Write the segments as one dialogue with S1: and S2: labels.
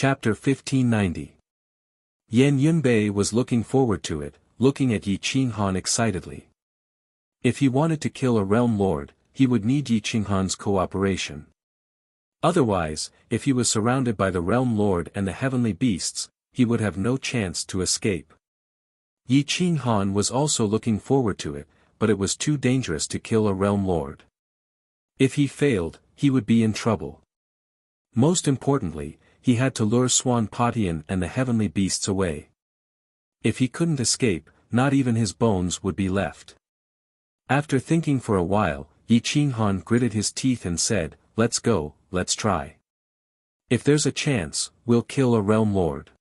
S1: Chapter 1590. Yan Yunbei was looking forward to it, looking at Yi Qinghan excitedly. If he wanted to kill a realm lord, he would need Yi Qinghan's cooperation. Otherwise, if he was surrounded by the realm lord and the heavenly beasts, he would have no chance to escape. Yi Qinghan was also looking forward to it, but it was too dangerous to kill a realm lord. If he failed, he would be in trouble. Most importantly, he had to lure Swan Patian and the heavenly beasts away. If he couldn't escape, not even his bones would be left. After thinking for a while, Yi Qinghan gritted his teeth and said, "Let's go, let's try. If there's a chance, we'll kill a realm lord.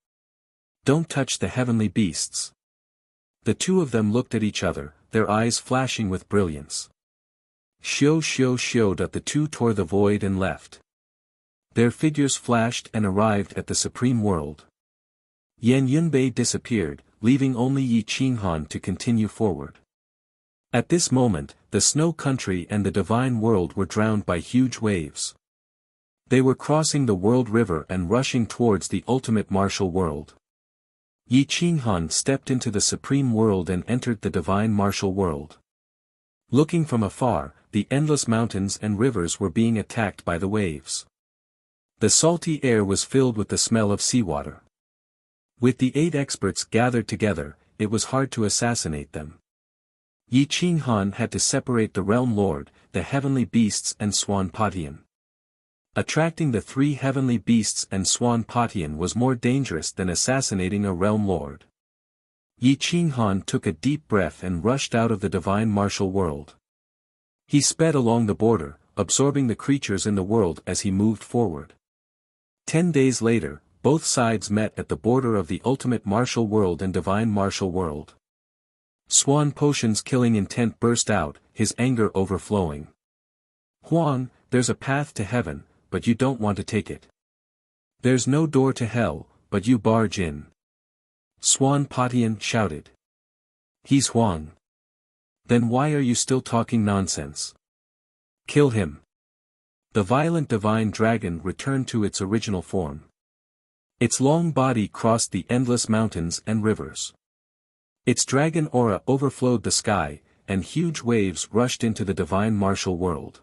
S1: Don't touch the heavenly beasts." The two of them looked at each other, their eyes flashing with brilliance. Xiu, the two tore the void and left. Their figures flashed and arrived at the supreme world. Yan Yunbei disappeared, leaving only Yi Qinghan to continue forward. At this moment, the snow country and the divine world were drowned by huge waves. They were crossing the world river and rushing towards the ultimate martial world. Yi Qinghan stepped into the supreme world and entered the divine martial world. Looking from afar, the endless mountains and rivers were being attacked by the waves. The salty air was filled with the smell of seawater. With the 8 experts gathered together, it was hard to assassinate them. Yi Qinghan had to separate the realm lord, the heavenly beasts and Swan Patian. Attracting the 3 heavenly beasts and Swan Patian was more dangerous than assassinating a realm lord. Yi Qinghan took a deep breath and rushed out of the divine martial world. He sped along the border, absorbing the creatures in the world as he moved forward. 10 days later, both sides met at the border of the ultimate martial world and divine martial world. Swan Potion's killing intent burst out, his anger overflowing. "Huang, there's a path to heaven, but you don't want to take it. There's no door to hell, but you barge in." Swan Patian shouted. "He's Huang. Then why are you still talking nonsense? Kill him." The violent divine dragon returned to its original form. Its long body crossed the endless mountains and rivers. Its dragon aura overflowed the sky, and huge waves rushed into the divine martial world.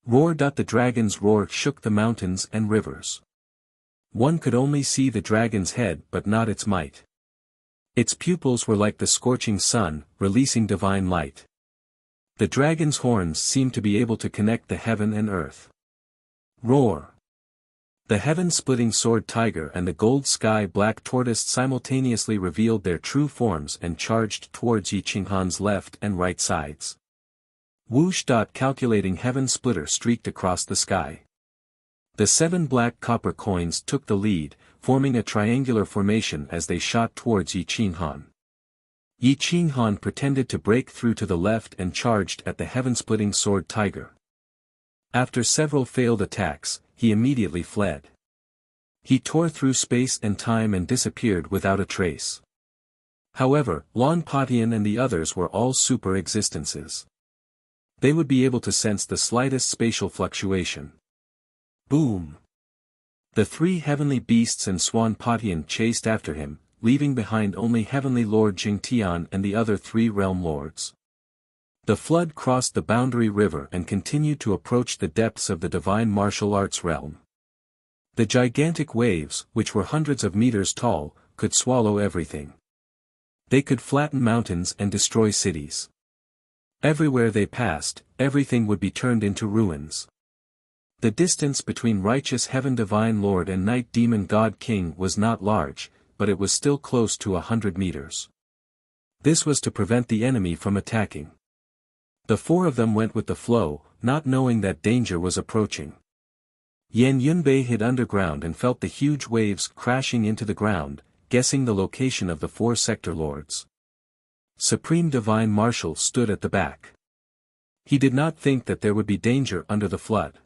S1: Roar! The dragon's roar shook the mountains and rivers. One could only see the dragon's head but not its might. Its pupils were like the scorching sun, releasing divine light. The dragon's horns seemed to be able to connect the heaven and earth. Roar! The heaven-splitting sword tiger and the gold sky black tortoise simultaneously revealed their true forms and charged towards Yi Qinghan's left and right sides. Whoosh! Calculating heaven splitter streaked across the sky. The 7 black copper coins took the lead, forming a triangular formation as they shot towards Yi Qinghan. Yi Qinghan pretended to break through to the left and charged at the heaven-splitting sword tiger. After several failed attacks, he immediately fled. He tore through space and time and disappeared without a trace. However, Swan Patian and the others were all super existences. They would be able to sense the slightest spatial fluctuation. Boom! The 3 heavenly beasts and Swan Patian chased after him, leaving behind only Heavenly Lord Jingtian and the other 3 realm lords. The flood crossed the boundary river and continued to approach the depths of the divine martial arts realm. The gigantic waves, which were hundreds of meters tall, could swallow everything. They could flatten mountains and destroy cities. Everywhere they passed, everything would be turned into ruins. The distance between righteous heaven divine lord and night demon god king was not large, but it was still close to 100 meters. This was to prevent the enemy from attacking. The 4 of them went with the flow, not knowing that danger was approaching. Yan Yunbei hid underground and felt the huge waves crashing into the ground, guessing the location of the 4 sector lords. Supreme Divine Marshal stood at the back. He did not think that there would be danger under the flood.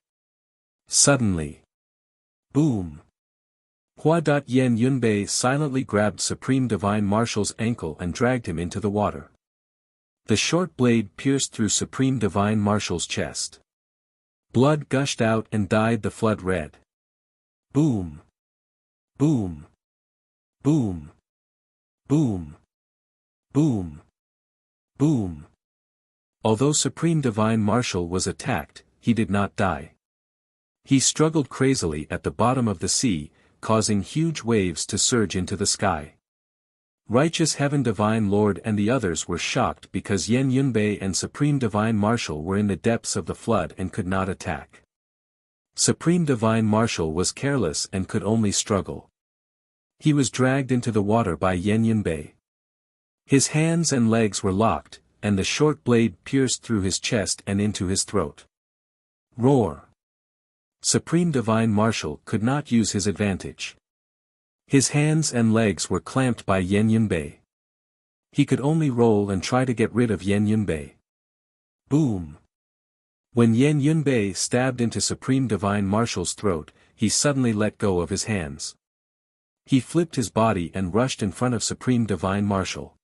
S1: Suddenly. Boom! Yan Yunbei silently grabbed Supreme Divine Marshal's ankle and dragged him into the water. The short blade pierced through Supreme Divine Marshal's chest. Blood gushed out and dyed the flood red. Boom! Boom. Boom. Boom. Boom. Boom. Although Supreme Divine Marshal was attacked, he did not die. He struggled crazily at the bottom of the sea, causing huge waves to surge into the sky. Righteous Heaven Divine Lord and the others were shocked because Yan Yunbei and Supreme Divine Marshal were in the depths of the flood and could not attack. Supreme Divine Marshal was careless and could only struggle. He was dragged into the water by Yan Yunbei. His hands and legs were locked, and the short blade pierced through his chest and into his throat. Roar! Supreme Divine Marshal could not use his advantage. His hands and legs were clamped by Yan Yunbei. He could only roll and try to get rid of Yan Yunbei. Boom! When Yan Yunbei stabbed into Supreme Divine Marshal's throat, he suddenly let go of his hands. He flipped his body and rushed in front of Supreme Divine Marshal.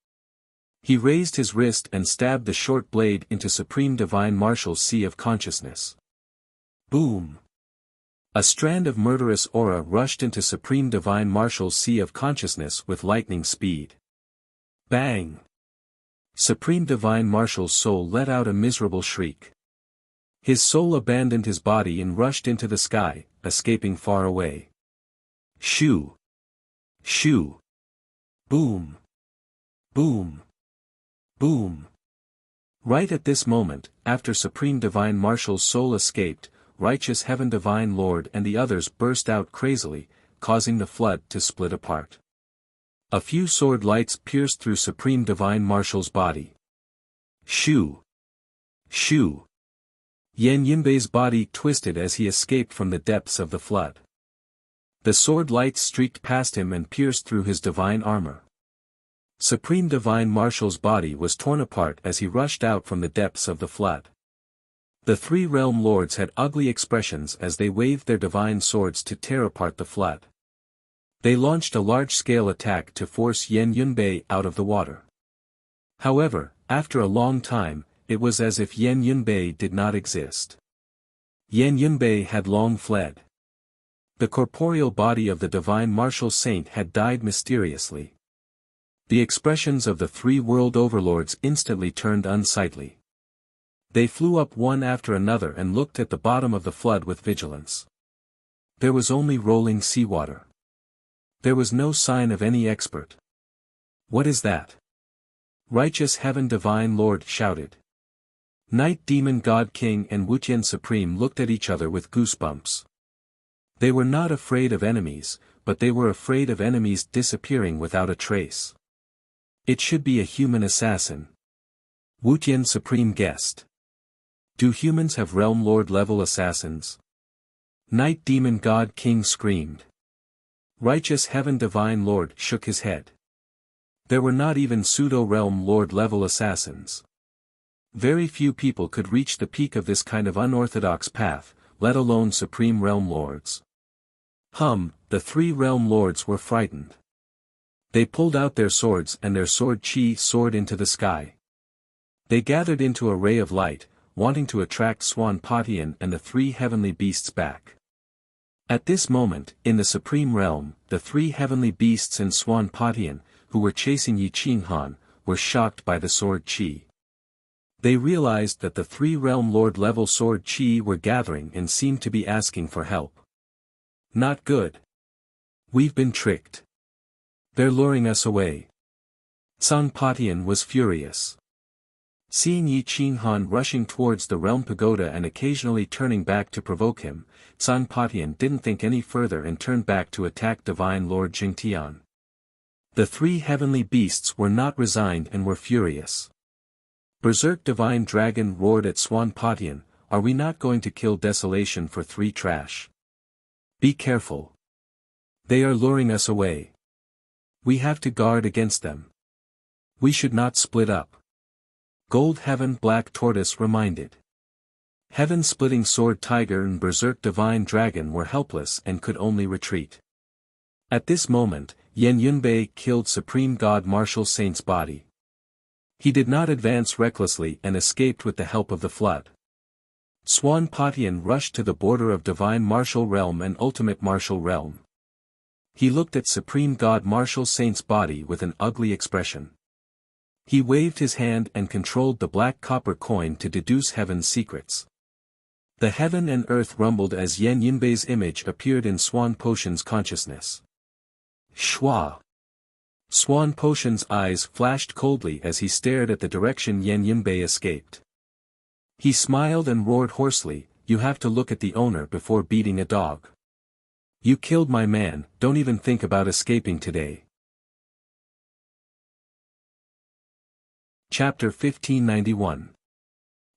S1: He raised his wrist and stabbed the short blade into Supreme Divine Marshal's sea of consciousness. Boom! A strand of murderous aura rushed into Supreme Divine Marshal's sea of consciousness with lightning speed. Bang! Supreme Divine Marshal's soul let out a miserable shriek. His soul abandoned his body and rushed into the sky, escaping far away. Shoo! Shoo! Boom! Boom! Boom! Right at this moment, after Supreme Divine Marshal's soul escaped, Righteous Heaven Divine Lord and the others burst out crazily, causing the flood to split apart. A few sword lights pierced through Supreme Divine Marshal's body. Shoo! Shoo! Yan Yunbei's body twisted as he escaped from the depths of the flood. The sword lights streaked past him and pierced through his divine armor. Supreme Divine Marshal's body was torn apart as he rushed out from the depths of the flood. The three realm lords had ugly expressions as they waved their divine swords to tear apart the flood. They launched a large-scale attack to force Yan Yunbei out of the water. However, after a long time, it was as if Yan Yunbei did not exist. Yan Yunbei had long fled. The corporeal body of the Divine Martial Saint had died mysteriously. The expressions of the three world overlords instantly turned unsightly. They flew up one after another and looked at the bottom of the flood with vigilance. There was only rolling seawater. There was no sign of any expert. What is that? Righteous Heaven Divine Lord shouted. Night Demon God King and Wuxian Supreme looked at each other with goosebumps. They were not afraid of enemies, but they were afraid of enemies disappearing without a trace. It should be a human assassin. Wuxian Supreme guessed. Do humans have Realm Lord level assassins? Night Demon God King screamed. Righteous Heaven Divine Lord shook his head. There were not even pseudo-Realm Lord level assassins. Very few people could reach the peak of this kind of unorthodox path, let alone Supreme Realm Lords. The three Realm Lords were frightened. They pulled out their swords and their sword chi soared into the sky. They gathered into a ray of light, wanting to attract Swan Patian and the three heavenly beasts back. At this moment, in the Supreme Realm, the three heavenly beasts and Swan Patian, who were chasing Yi Qinghan, were shocked by the sword chi. They realized that the three Realm Lord level sword chi were gathering and seemed to be asking for help. Not good. We've been tricked. They're luring us away. Swan Patian was furious. Seeing Yi Qinghan rushing towards the realm pagoda and occasionally turning back to provoke him, Swan Patian didn't think any further and turned back to attack Divine Lord Jingtian. The three heavenly beasts were not resigned and were furious. Berserk Divine Dragon roared at Swan Patian, "Are we not going to kill Desolation for three trash? Be careful. They are luring us away. We have to guard against them. We should not split up." Gold Heaven Black Tortoise reminded. Heaven-splitting Sword Tiger and Berserk Divine Dragon were helpless and could only retreat. At this moment, Yan Yunbei killed Supreme God Martial Saint's body. He did not advance recklessly and escaped with the help of the flood. Swan Patian rushed to the border of Divine Martial Realm and Ultimate Martial Realm. He looked at Supreme God Martial Saint's body with an ugly expression. He waved his hand and controlled the black copper coin to deduce heaven's secrets. The heaven and earth rumbled as Yan Yunbei's image appeared in Swan Potion's consciousness. Shua! Swan Potion's eyes flashed coldly as he stared at the direction Yan Yunbei escaped. He smiled and roared hoarsely, "You have to look at the owner before beating a dog. You killed my man, don't even think about escaping today." Chapter 1591.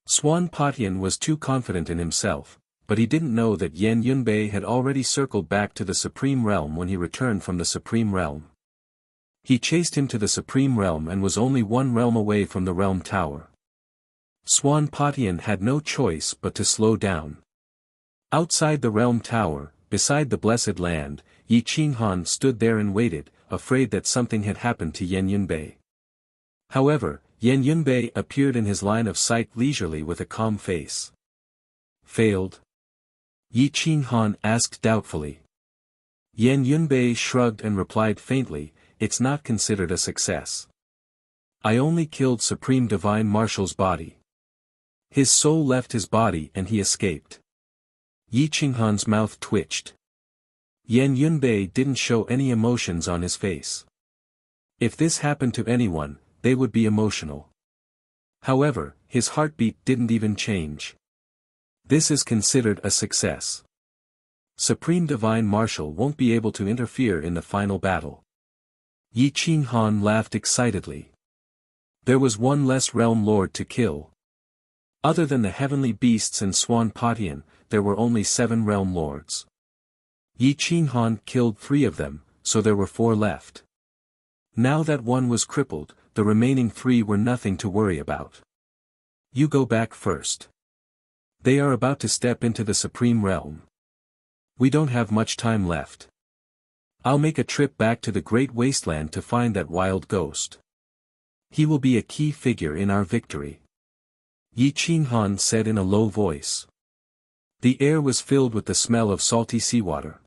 S1: Swan Potion was too confident in himself, but he didn't know that Yan Yunbei had already circled back to the Supreme Realm when he returned from the Supreme Realm. He chased him to the Supreme Realm and was only one realm away from the Realm Tower. Swan Potion had no choice but to slow down. Outside the Realm Tower, beside the Blessed Land, Yi Qinghan stood there and waited, afraid that something had happened to Yan Yunbei. However, Yan Yunbei appeared in his line of sight leisurely with a calm face. "Failed?" Yi Qinghan asked doubtfully. Yan Yunbei shrugged and replied faintly, "It's not considered a success. I only killed Supreme Divine Marshal's body. His soul left his body and he escaped." Yi Qinghan's mouth twitched. Yan Yunbei didn't show any emotions on his face. If this happened to anyone, they would be emotional. However, his heartbeat didn't even change. This is considered a success. Supreme Divine Marshal won't be able to interfere in the final battle. Yi Qinghan laughed excitedly. There was one less realm lord to kill. Other than the heavenly beasts and Swan Potion, there were only 7 realm lords. Yi Qinghan killed 3 of them, so there were 4 left. Now that one was crippled, the remaining 3 were nothing to worry about. "You go back first. They are about to step into the Supreme Realm. We don't have much time left. I'll make a trip back to the Great Wasteland to find that wild ghost. He will be a key figure in our victory," Yi Qinghan said in a low voice. The air was filled with the smell of salty seawater.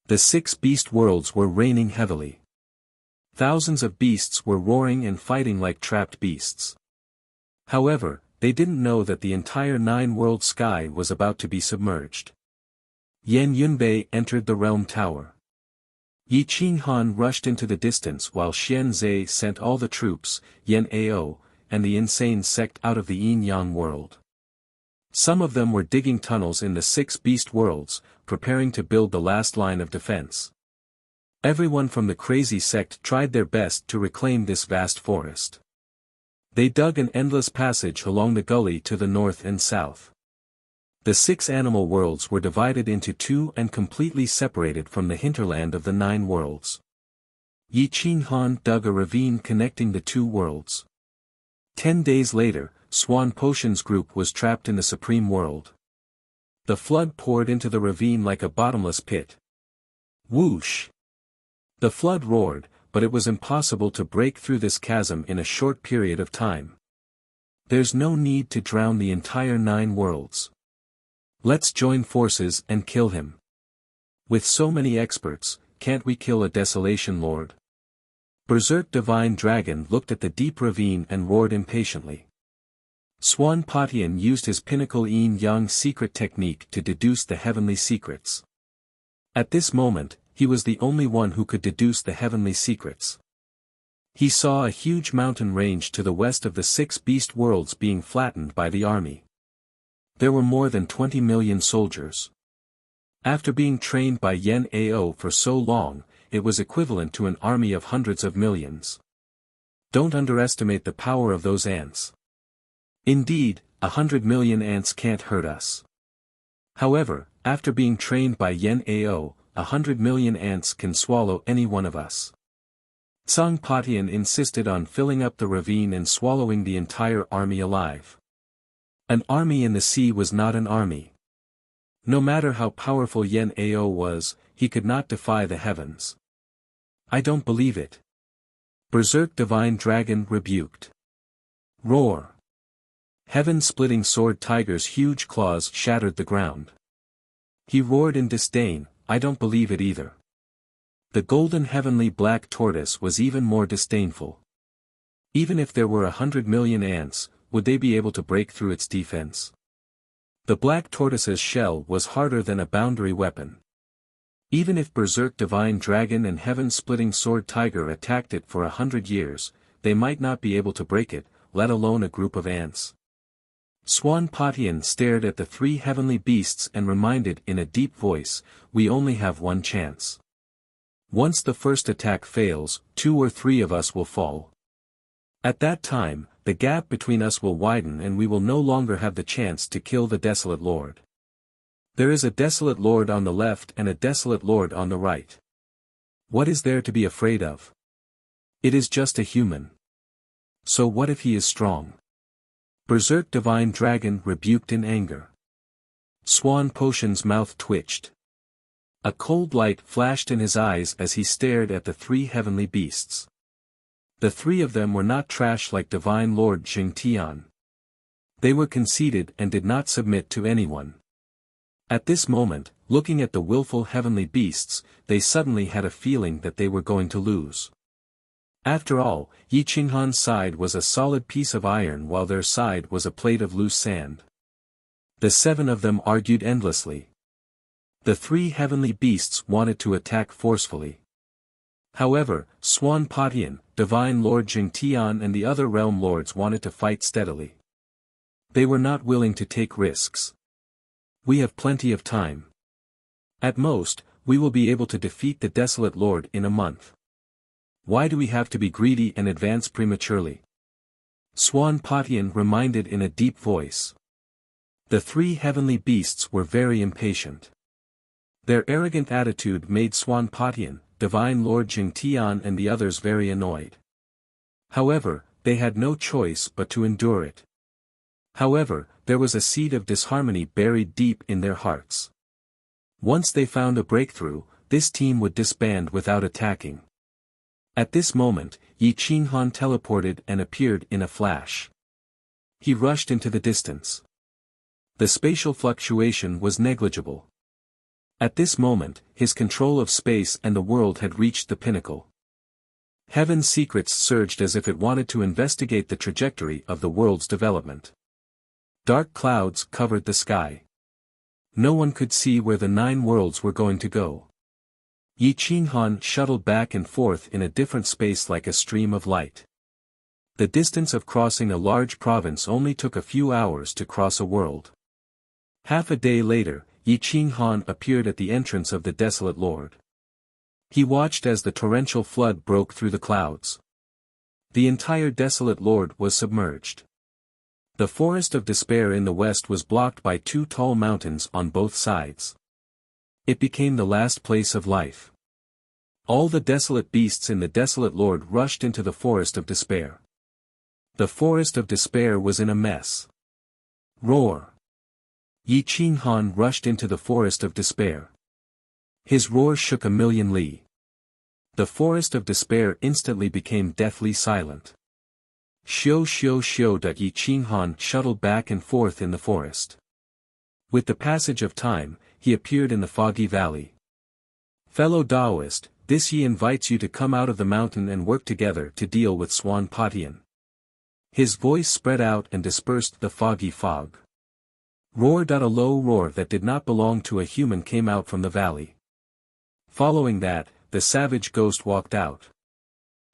S1: The 6 beast worlds were raining heavily. Thousands of beasts were roaring and fighting like trapped beasts. However, they didn't know that the entire 9-world sky was about to be submerged. Yan Yunbei entered the Realm Tower. Yi Qinghan rushed into the distance while Xian Zhe sent all the troops, Yan Ao, and the insane sect out of the Yin-Yang world. Some of them were digging tunnels in the 6 beast worlds, preparing to build the last line of defense. Everyone from the crazy sect tried their best to reclaim this vast forest. They dug an endless passage along the gully to the north and south. The 6 animal worlds were divided into 2 and completely separated from the hinterland of the 9 worlds. Yi Qinghan dug a ravine connecting the 2 worlds. 10 days later, Swan Potion's group was trapped in the Supreme World. The flood poured into the ravine like a bottomless pit. Whoosh! The flood roared, but it was impossible to break through this chasm in a short period of time. There's no need to drown the entire 9 worlds. Let's join forces and kill him. With so many experts, can't we kill a Desolation Lord? Berserk Divine Dragon looked at the deep ravine and roared impatiently. Swan Potion used his pinnacle Yin-Yang secret technique to deduce the heavenly secrets. At this moment, he was the only one who could deduce the heavenly secrets. He saw a huge mountain range to the west of the 6 beast worlds being flattened by the army. There were more than 20 million soldiers. After being trained by Yan Ao for so long, it was equivalent to an army of hundreds of millions. Don't underestimate the power of those ants. Indeed, 100 million ants can't hurt us. However, after being trained by Yan Ao, 100 million ants can swallow any one of us. Tsang Potion insisted on filling up the ravine and swallowing the entire army alive. An army in the sea was not an army. No matter how powerful Yan Ao was, he could not defy the heavens. I don't believe it. Berserk Divine Dragon rebuked. Roar. Heaven-splitting sword tiger's huge claws shattered the ground. He roared in disdain, I don't believe it either. The golden heavenly black tortoise was even more disdainful. Even if there were 100 million ants, would they be able to break through its defense? The black tortoise's shell was harder than a boundary weapon. Even if Berserk Divine Dragon and Heaven-Splitting Sword Tiger attacked it for 100 years, they might not be able to break it, let alone a group of ants. Swan Patian stared at the three heavenly beasts and reminded in a deep voice, "We only have one chance. Once the first attack fails, 2 or 3 of us will fall. At that time, the gap between us will widen and we will no longer have the chance to kill the Desolate Lord. There is a Desolate Lord on the left and a Desolate Lord on the right. What is there to be afraid of? It is just a human. So what if he is strong?" Berserk Divine Dragon rebuked in anger. Swan Potion's mouth twitched. A cold light flashed in his eyes as he stared at the three heavenly beasts. The three of them were not trash like Divine Lord Jingtian. They were conceited and did not submit to anyone. At this moment, looking at the willful heavenly beasts, they suddenly had a feeling that they were going to lose. After all, Yi Qinghan's side was a solid piece of iron while their side was a plate of loose sand. The 7 of them argued endlessly. The 3 heavenly beasts wanted to attack forcefully. However, Swan Patian, Divine Lord Jingtian and the other realm lords wanted to fight steadily. They were not willing to take risks. "We have plenty of time. At most, we will be able to defeat the Desolate Lord in a month. Why do we have to be greedy and advance prematurely?" Swan Patian reminded in a deep voice. The 3 heavenly beasts were very impatient. Their arrogant attitude made Swan Patian, Divine Lord Jingtian and the others very annoyed. However, they had no choice but to endure it. However, there was a seed of disharmony buried deep in their hearts. Once they found a breakthrough, this team would disband without attacking. At this moment, Yi Qinghan teleported and appeared in a flash. He rushed into the distance. The spatial fluctuation was negligible. At this moment, his control of space and the world had reached the pinnacle. Heaven's secrets surged as if it wanted to investigate the trajectory of the world's development. Dark clouds covered the sky. No one could see where the 9 worlds were going to go. Yi Qinghan shuttled back and forth in a different space like a stream of light. The distance of crossing a large province only took a few hours to cross a world. Half a day later, Yi Qinghan appeared at the entrance of the Desolate Lord. He watched as the torrential flood broke through the clouds. The entire Desolate Lord was submerged. The Forest of Despair in the west was blocked by 2 tall mountains on both sides. It became the last place of life. All the desolate beasts in the Desolate Lord rushed into the Forest of Despair. The Forest of Despair was in a mess. Roar! Yi Qinghan rushed into the Forest of Despair. His roar shook a million li. The Forest of Despair instantly became deathly silent. Xiu xiu xiu. Yi Qinghan shuttled back and forth in the forest. With the passage of time, he appeared in the foggy valley. "Fellow Taoist, this Yi invites you to come out of the mountain and work together to deal with Swan Patian." His voice spread out and dispersed the foggy fog. Roar. A low roar that did not belong to a human came out from the valley. Following that, the savage ghost walked out.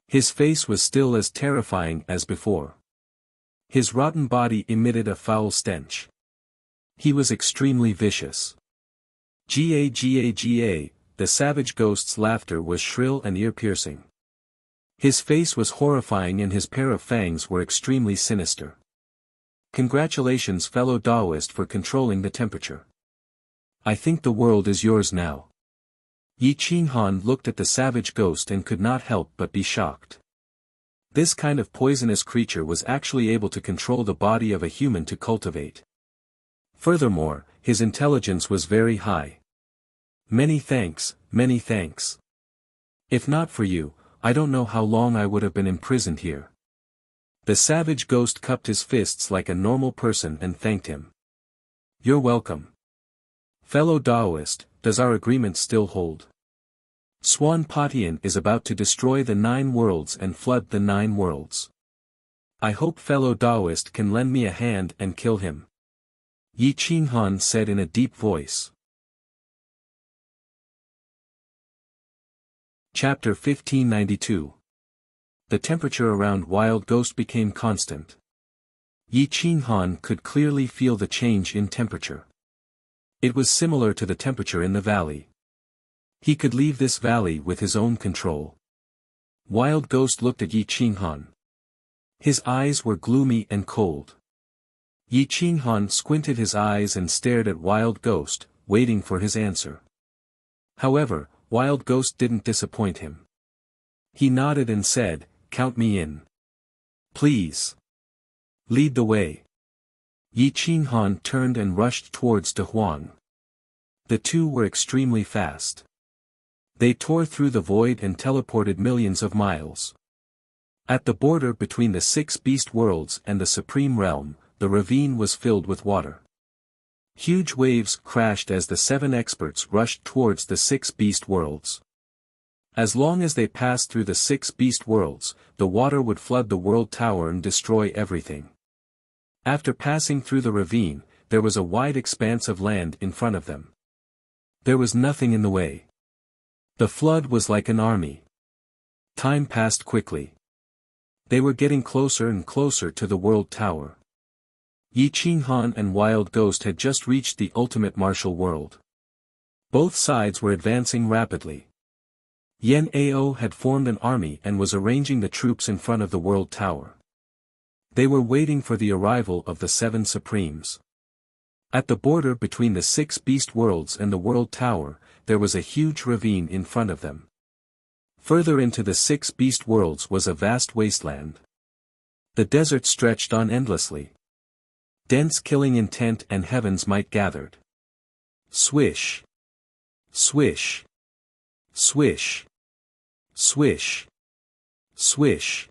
S1: His face was still as terrifying as before. His rotten body emitted a foul stench. He was extremely vicious. Ga, the savage ghost's laughter was shrill and ear-piercing. His face was horrifying and his pair of fangs were extremely sinister. "Congratulations, fellow Taoist, for controlling the temperature. I think the world is yours now." Yi Qinghan looked at the savage ghost and could not help but be shocked. This kind of poisonous creature was actually able to control the body of a human to cultivate. Furthermore, his intelligence was very high. Many thanks, many thanks. If not for you, I don't know how long I would have been imprisoned here." The savage ghost cupped his fists like a normal person and thanked him. "You're welcome. Fellow Taoist, does our agreement still hold?" Swan Patian is about to destroy the 9 worlds and flood the 9 worlds. I hope fellow Taoist can lend me a hand and kill him. Yi Qinghan said in a deep voice. Chapter 1592. The temperature around Wild Ghost became constant. Yi Qinghan could clearly feel the change in temperature. It was similar to the temperature in the valley. He could leave this valley with his own control. Wild Ghost looked at Yi Qinghan. His eyes were gloomy and cold. Yi Qinghan squinted his eyes and stared at Wild Ghost, waiting for his answer. However, Wild Ghost didn't disappoint him. He nodded and said, "Count me in. Please. Lead the way." Yi Qinghan turned and rushed towards De Huang. The two were extremely fast. They tore through the void and teleported millions of miles. At the border between the 6 beast worlds and the Supreme Realm, the ravine was filled with water. Huge waves crashed as the 7 experts rushed towards the 6 beast worlds. As long as they passed through the 6 beast worlds, the water would flood the world tower and destroy everything. After passing through the ravine, there was a wide expanse of land in front of them. There was nothing in the way. The flood was like an army. Time passed quickly. They were getting closer and closer to the world tower. Yi Qinghan and Wild Ghost had just reached the ultimate martial world. Both sides were advancing rapidly. Yan Ao had formed an army and was arranging the troops in front of the world tower. They were waiting for the arrival of the 7 Supremes. At the border between the 6 beast worlds and the world tower, there was a huge ravine in front of them. Further into the 6 beast worlds was a vast wasteland. The desert stretched on endlessly. Dense killing intent and heavens might gathered. Swish. Swish. Swish. Swish. Swish.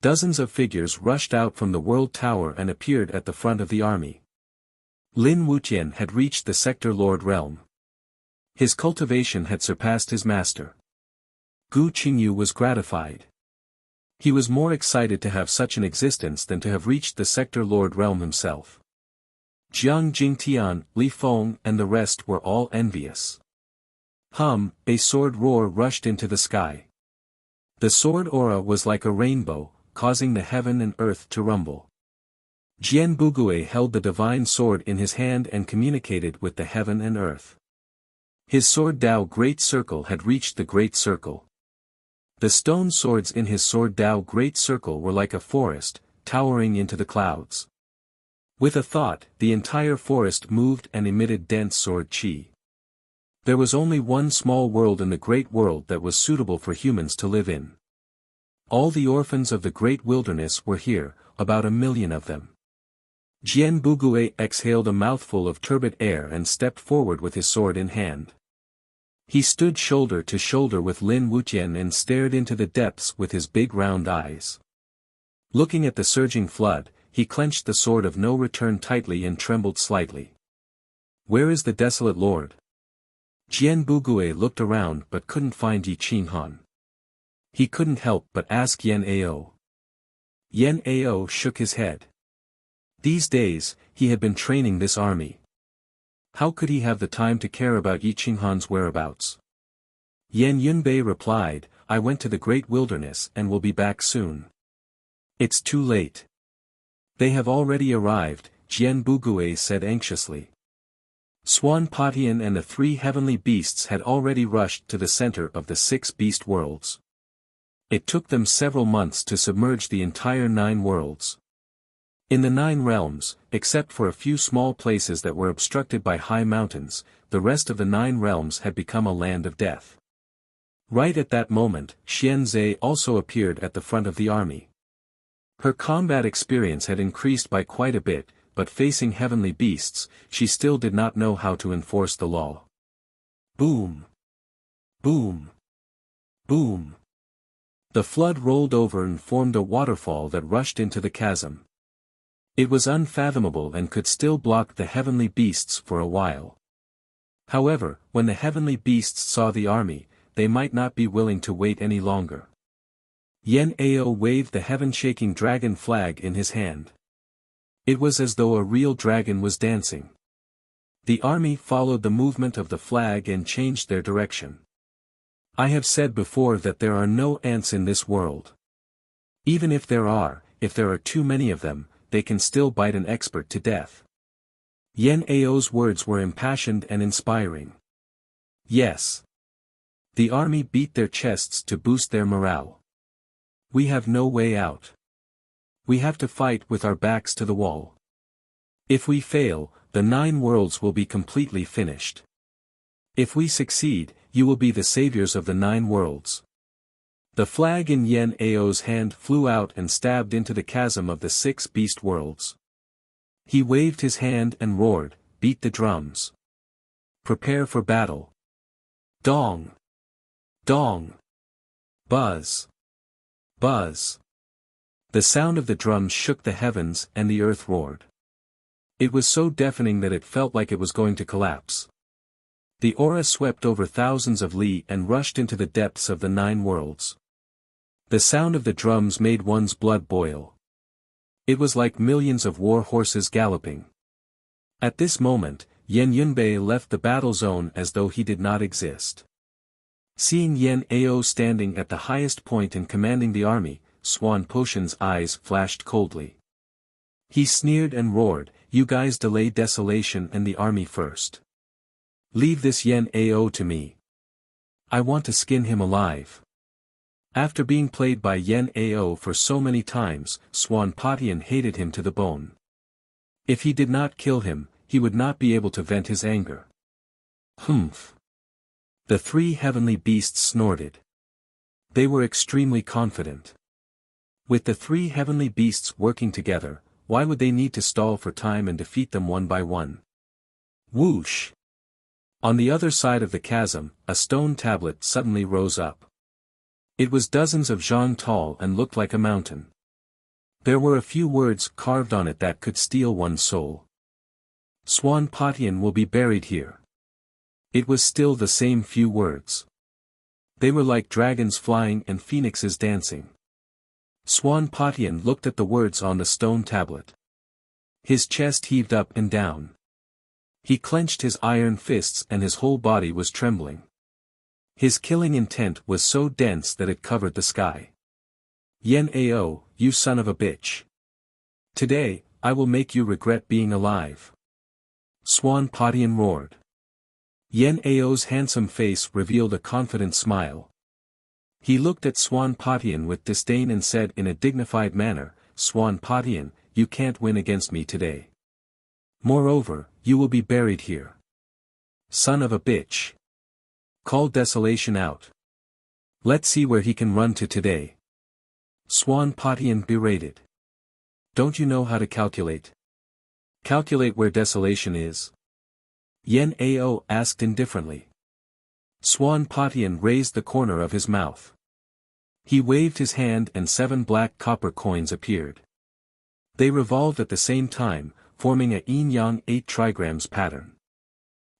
S1: Dozens of figures rushed out from the world tower and appeared at the front of the army. Lin Wuxian had reached the Sector Lord realm. His cultivation had surpassed his master. Gu Qingyu was gratified. He was more excited to have such an existence than to have reached the Sector Lord realm himself. Jiang Jingtian, Li Feng and the rest were all envious. A sword roar rushed into the sky. The sword aura was like a rainbow, causing the heaven and earth to rumble. Jian Bugui held the divine sword in his hand and communicated with the heaven and earth. His sword Dao Great Circle had reached the Great Circle. The stone swords in his sword Dao Great Circle were like a forest, towering into the clouds. With a thought, the entire forest moved and emitted dense sword chi. There was only one small world in the Great World that was suitable for humans to live in. All the orphans of the Great Wilderness were here, about 1 million of them. Jian Bugui exhaled a mouthful of turbid air and stepped forward with his sword in hand. He stood shoulder to shoulder with Lin Wuxian and stared into the depths with his big round eyes. Looking at the surging flood, he clenched the sword of no return tightly and trembled slightly. "Where is the desolate lord?" Jian Bugui looked around but couldn't find Yi Qinghan. He couldn't help but ask Yan Ao. Yan Ao shook his head. These days, he had been training this army. How could he have the time to care about Yi Qinghan's whereabouts? Yan Yunbei replied, "I went to the Great Wilderness and will be back soon." "It's too late." "They have already arrived," Jian Bugui said anxiously. Swan Patian and the 3 heavenly beasts had already rushed to the center of the 6 beast worlds. It took them several months to submerge the entire 9 worlds. In the 9 realms, except for a few small places that were obstructed by high mountains, the rest of the 9 realms had become a land of death. Right at that moment, Xian Zhe also appeared at the front of the army. Her combat experience had increased by quite a bit, but facing heavenly beasts, she still did not know how to enforce the law. Boom! Boom! Boom! The flood rolled over and formed a waterfall that rushed into the chasm. It was unfathomable and could still block the heavenly beasts for a while. However, when the heavenly beasts saw the army, they might not be willing to wait any longer. Yen Ao waved the heaven-shaking dragon flag in his hand. It was as though a real dragon was dancing. The army followed the movement of the flag and changed their direction. I have said before that there are no ants in this world. Even if there are too many of them, they can still bite an expert to death. Yen Ao's words were impassioned and inspiring. Yes. The army beat their chests to boost their morale. We have no way out. We have to fight with our backs to the wall. If we fail, the 9 worlds will be completely finished. If we succeed, you will be the saviors of the 9 worlds. The flag in Yen Ao's hand flew out and stabbed into the chasm of the 6 beast worlds. He waved his hand and roared, "Beat the drums. Prepare for battle. Dong! Dong! Buzz! Buzz!" The sound of the drums shook the heavens and the earth roared. It was so deafening that it felt like it was going to collapse. The aura swept over thousands of li and rushed into the depths of the 9 worlds. The sound of the drums made one's blood boil. It was like millions of war horses galloping. At this moment, Yen Yunbei left the battle zone as though he did not exist. Seeing Yen Ao standing at the highest point and commanding the army, Swan Potion's eyes flashed coldly. He sneered and roared, "You guys delay desolation and the army first. Leave this Yen Ao to me. I want to skin him alive." After being played by Yen Ao for so many times, Swan Potion hated him to the bone. If he did not kill him, he would not be able to vent his anger. Humph. The 3 heavenly beasts snorted. They were extremely confident. With the 3 heavenly beasts working together, why would they need to stall for time and defeat them one by one? Whoosh! On the other side of the chasm, a stone tablet suddenly rose up. It was dozens of zhang tall and looked like a mountain. There were a few words carved on it that could steal one's soul. Swan Potion will be buried here. It was still the same few words. They were like dragons flying and phoenixes dancing. Swan Potion looked at the words on the stone tablet. His chest heaved up and down. He clenched his iron fists and his whole body was trembling. His killing intent was so dense that it covered the sky. Yen Ao, you son of a bitch. Today, I will make you regret being alive. Swan Potion roared. Yen Ao's handsome face revealed a confident smile. He looked at Swan Potion with disdain and said in a dignified manner, "Swan Potion, you can't win against me today. Moreover, you will be buried here. Son of a bitch. Call Desolation out. Let's see where he can run to today." Swan Potion berated. "Don't you know how to calculate? Calculate where Desolation is?" Yen Ao asked indifferently. Swan Potion raised the corner of his mouth. He waved his hand and 7 black copper coins appeared. They revolved at the same time, forming a yin-yang 8 trigrams pattern.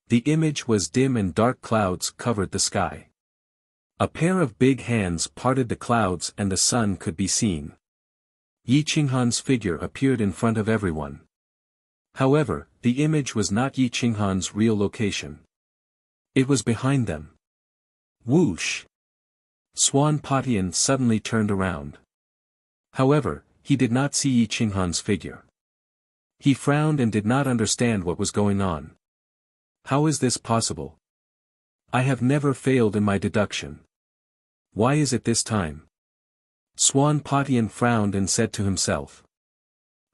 S1: The image was dim and dark clouds covered the sky. A pair of big hands parted the clouds and the sun could be seen. Yi Qinghan's figure appeared in front of everyone. However, the image was not Yi Qinghan's real location. It was behind them. Whoosh! Swan Potion suddenly turned around. However, he did not see Yi Qinghan's figure. He frowned and did not understand what was going on. How is this possible? I have never failed in my deduction. Why is it this time? Swan Potion frowned and said to himself.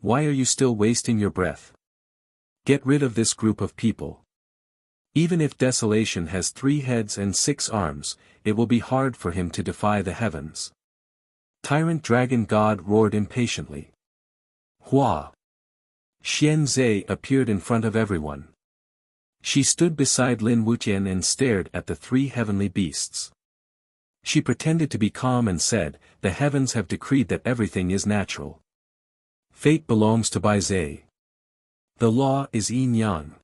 S1: Why are you still wasting your breath? Get rid of this group of people. Even if Desolation has 3 heads and 6 arms, it will be hard for him to defy the heavens. Tyrant Dragon God roared impatiently. Hua! Xian Zhe appeared in front of everyone. She stood beside Lin Wuxian and stared at the 3 heavenly beasts. She pretended to be calm and said, "The heavens have decreed that everything is natural. Fate belongs to Bai Zhe. The law is yin-yang.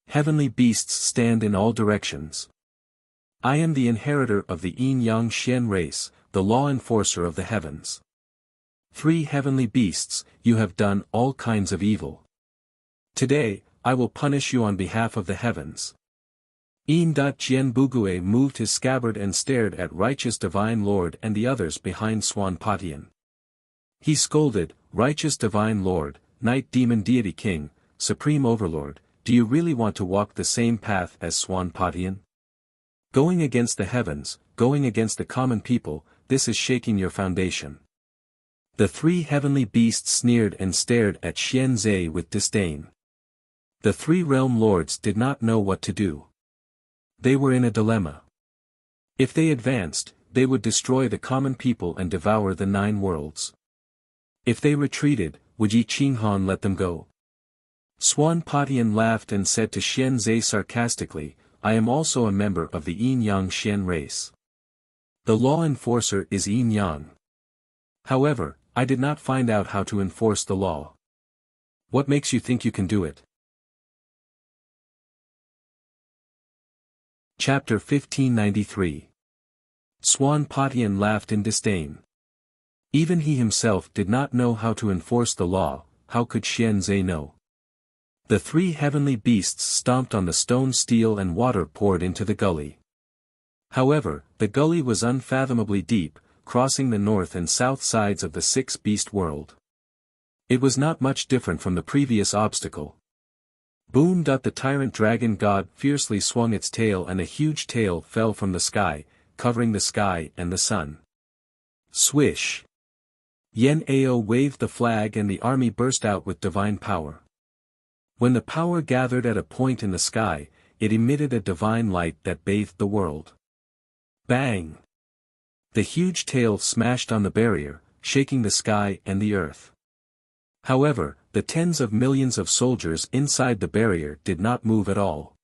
S1: Heavenly beasts stand in all directions. I am the inheritor of the Yin-Yang Xian race, the law enforcer of the heavens. 3 heavenly beasts, you have done all kinds of evil. Today, I will punish you on behalf of the heavens. Jian Bugue moved his scabbard and stared at righteous divine lord and the others behind Swan Patian. He scolded, Righteous divine lord, night demon deity king, supreme overlord, do you really want to walk the same path as Swan Patian? Going against the heavens, going against the common people, this is shaking your foundation. The 3 heavenly beasts sneered and stared at Xian Zhe with disdain. The 3 realm lords did not know what to do. They were in a dilemma. If they advanced, they would destroy the common people and devour the 9 worlds. If they retreated, would Yi Qinghan let them go? Swan Patian laughed and said to Xian Zhe sarcastically, I am also a member of the Yin-Yang Xian race. The law enforcer is Yin-Yang. However, I did not find out how to enforce the law. What makes you think you can do it? Chapter 1593. Swan Patian laughed in disdain. Even he himself did not know how to enforce the law, how could Xian Zhe know? The 3 heavenly beasts stomped on the stone, steel and water poured into the gully. However, the gully was unfathomably deep, crossing the north and south sides of the 6-beast world. It was not much different from the previous obstacle. Boom! The tyrant dragon god fiercely swung its tail and a huge tail fell from the sky, covering the sky and the sun. Swish! Yen Ao waved the flag and the army burst out with divine power. When the power gathered at a point in the sky, it emitted a divine light that bathed the world. Bang! The huge tail smashed on the barrier, shaking the sky and the earth. However, the tens of millions of soldiers inside the barrier did not move at all.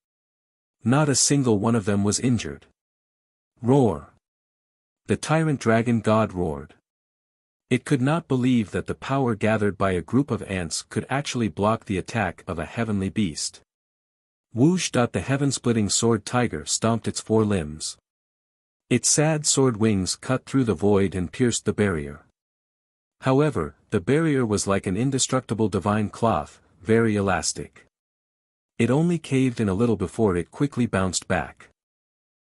S1: Not a single one of them was injured. Roar! The tyrant dragon god roared. It could not believe that the power gathered by a group of ants could actually block the attack of a heavenly beast. Whoosh! The heaven-splitting sword tiger stomped its 4 limbs. Its sad sword wings cut through the void and pierced the barrier. However, the barrier was like an indestructible divine cloth, very elastic. It only caved in a little before it quickly bounced back.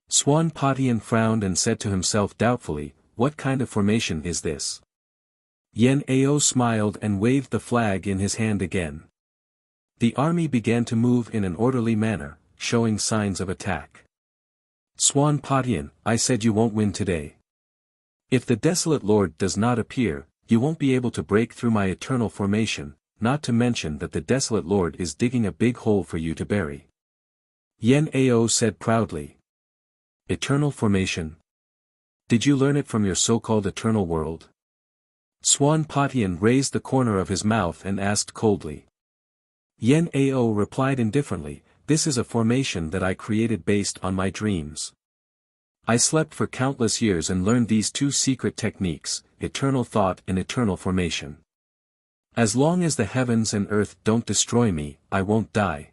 S1: Swan Patian frowned and said to himself doubtfully, what kind of formation is this? Yen Ao smiled and waved the flag in his hand again. The army began to move in an orderly manner, showing signs of attack. Swan Patian, I said you won't win today. If the desolate lord does not appear, you won't be able to break through my eternal formation, not to mention that the desolate lord is digging a big hole for you to bury. Yen Ao said proudly. Eternal formation? Did you learn it from your so-called eternal world? Swan Patian raised the corner of his mouth and asked coldly. Yen Ao replied indifferently, this is a formation that I created based on my dreams. I slept for countless years and learned these 2 secret techniques, eternal thought and eternal formation. As long as the heavens and earth don't destroy me, I won't die.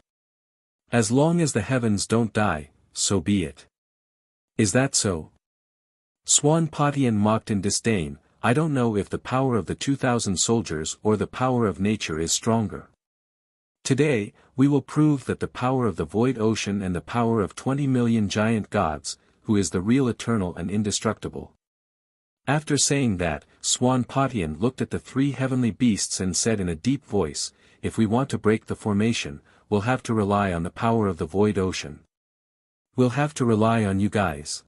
S1: As long as the heavens don't die, so be it. Is that so? Swan Patian mocked in disdain, I don't know if the power of the 2,000 soldiers or the power of nature is stronger. Today, we will prove that the power of the void ocean and the power of 20 million giant gods, who is the real eternal and indestructible. After saying that, Swan Patian looked at the 3 heavenly beasts and said in a deep voice, if we want to break the formation, we'll have to rely on the power of the void ocean. We'll have to rely on you guys.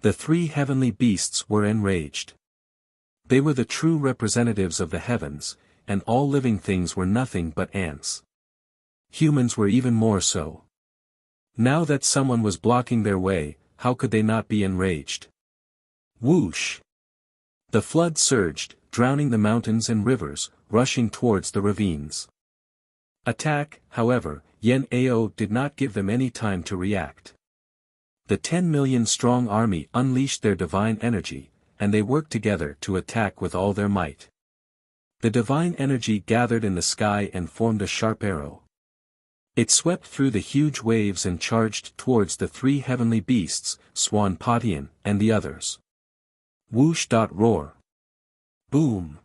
S1: The 3 heavenly beasts were enraged. They were the true representatives of the heavens, and all living things were nothing but ants. Humans were even more so. Now that someone was blocking their way, how could they not be enraged? Whoosh! The flood surged, drowning the mountains and rivers, rushing towards the ravines. Attack, however, Yen Ao did not give them any time to react. The 10 million strong army unleashed their divine energy, and they worked together to attack with all their might. The divine energy gathered in the sky and formed a sharp arrow. It swept through the huge waves and charged towards the three heavenly beasts, Swan Patian, and the others. Whoosh! Roar! Boom!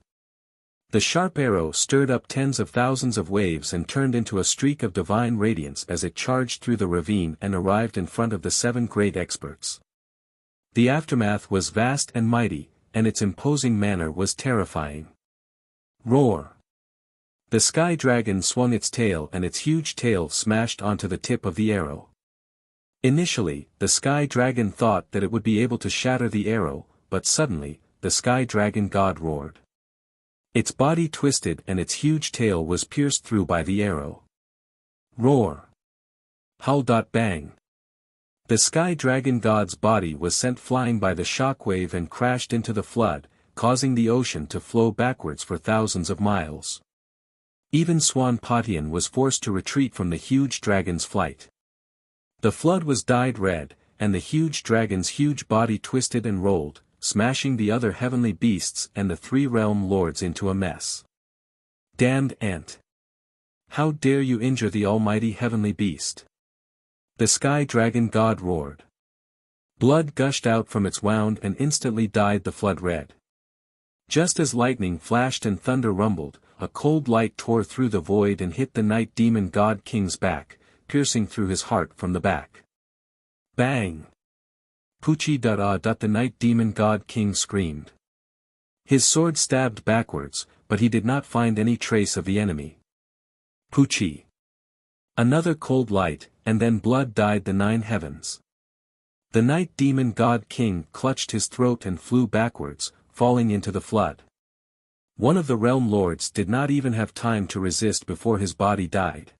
S1: The sharp arrow stirred up tens of thousands of waves and turned into a streak of divine radiance as it charged through the ravine and arrived in front of the 7 great experts. The aftermath was vast and mighty, and its imposing manner was terrifying. Roar! The sky dragon swung its tail and its huge tail smashed onto the tip of the arrow. Initially, the sky dragon thought that it would be able to shatter the arrow, but suddenly, the sky dragon god roared. Its body twisted and its huge tail was pierced through by the arrow. Roar! Howl! Bang! The sky dragon god's body was sent flying by the shockwave and crashed into the flood, causing the ocean to flow backwards for thousands of miles. Even Swan Patian was forced to retreat from the huge dragon's flight. The flood was dyed red, and the huge dragon's huge body twisted and rolled, smashing the other heavenly beasts and the 3 realm lords into a mess. Damned ant! How dare you injure the almighty heavenly beast? The sky dragon god roared. Blood gushed out from its wound and instantly dyed the flood red. Just as lightning flashed and thunder rumbled, a cold light tore through the void and hit the night demon god king's back, piercing through his heart from the back. Bang! Puchi! The night demon god king screamed. His sword stabbed backwards, but he did not find any trace of the enemy. Puchi! Another cold light, and then blood dyed the 9 heavens. The night demon god king clutched his throat and flew backwards, falling into the flood. One of the realm lords did not even have time to resist before his body died.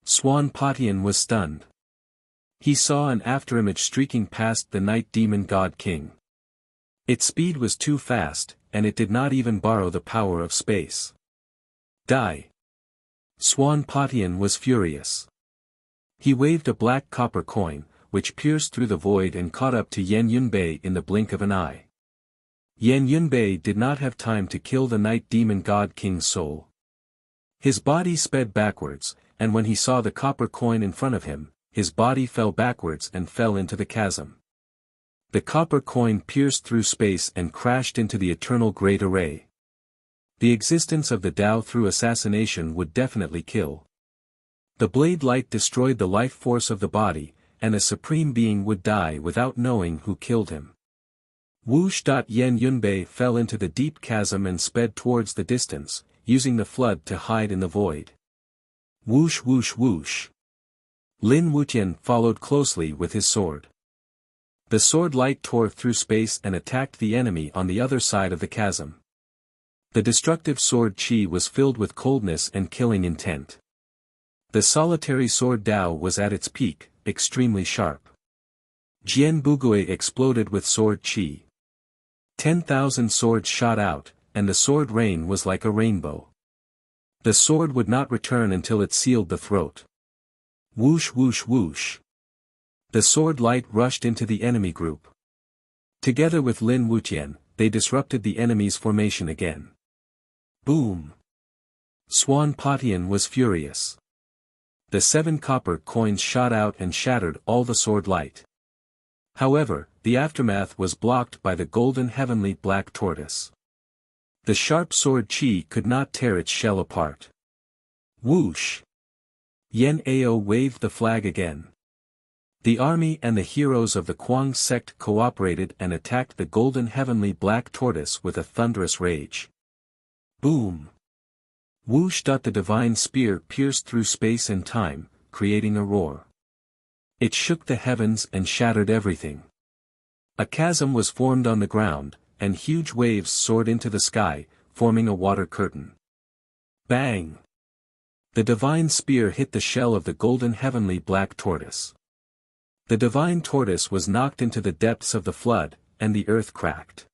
S1: Swan Patian was stunned. He saw an afterimage streaking past the night demon god king. Its speed was too fast, and it did not even borrow the power of space. Die! Swan Patian was furious. He waved a black copper coin, which pierced through the void and caught up to Yan Yunbei in the blink of an eye. Yan Yunbei did not have time to kill the night demon god king's soul. His body sped backwards, and when he saw the copper coin in front of him, his body fell backwards and fell into the chasm. The copper coin pierced through space and crashed into the eternal great array. The existence of the Tao through assassination would definitely kill. The blade light destroyed the life force of the body, and a supreme being would die without knowing who killed him. Whoosh! Yan Yunbei fell into the deep chasm and sped towards the distance, using the flood to hide in the void. Whoosh! Whoosh! Whoosh! Lin Wuxian followed closely with his sword. The sword light tore through space and attacked the enemy on the other side of the chasm. The destructive sword Qi was filled with coldness and killing intent. The solitary sword Dao was at its peak, extremely sharp. Jian Bugui exploded with sword Qi. 10,000 swords shot out, and the sword rain was like a rainbow. The sword would not return until it sealed the throat. Whoosh! Whoosh! Whoosh! The sword light rushed into the enemy group. Together with Lin Wuxian, they disrupted the enemy's formation again. Boom! Swan Patian was furious. The 7 copper coins shot out and shattered all the sword light. However, the aftermath was blocked by the golden heavenly black tortoise. The sharp sword Qi could not tear its shell apart. Whoosh! Yan Ao waved the flag again. The army and the heroes of the Kuang sect cooperated and attacked the golden heavenly black tortoise with a thunderous rage. Boom! Whoosh! The divine spear pierced through space and time, creating a roar. It shook the heavens and shattered everything. A chasm was formed on the ground, and huge waves soared into the sky, forming a water curtain. Bang! The divine spear hit the shell of the golden heavenly black tortoise. The divine tortoise was knocked into the depths of the flood, and the earth cracked.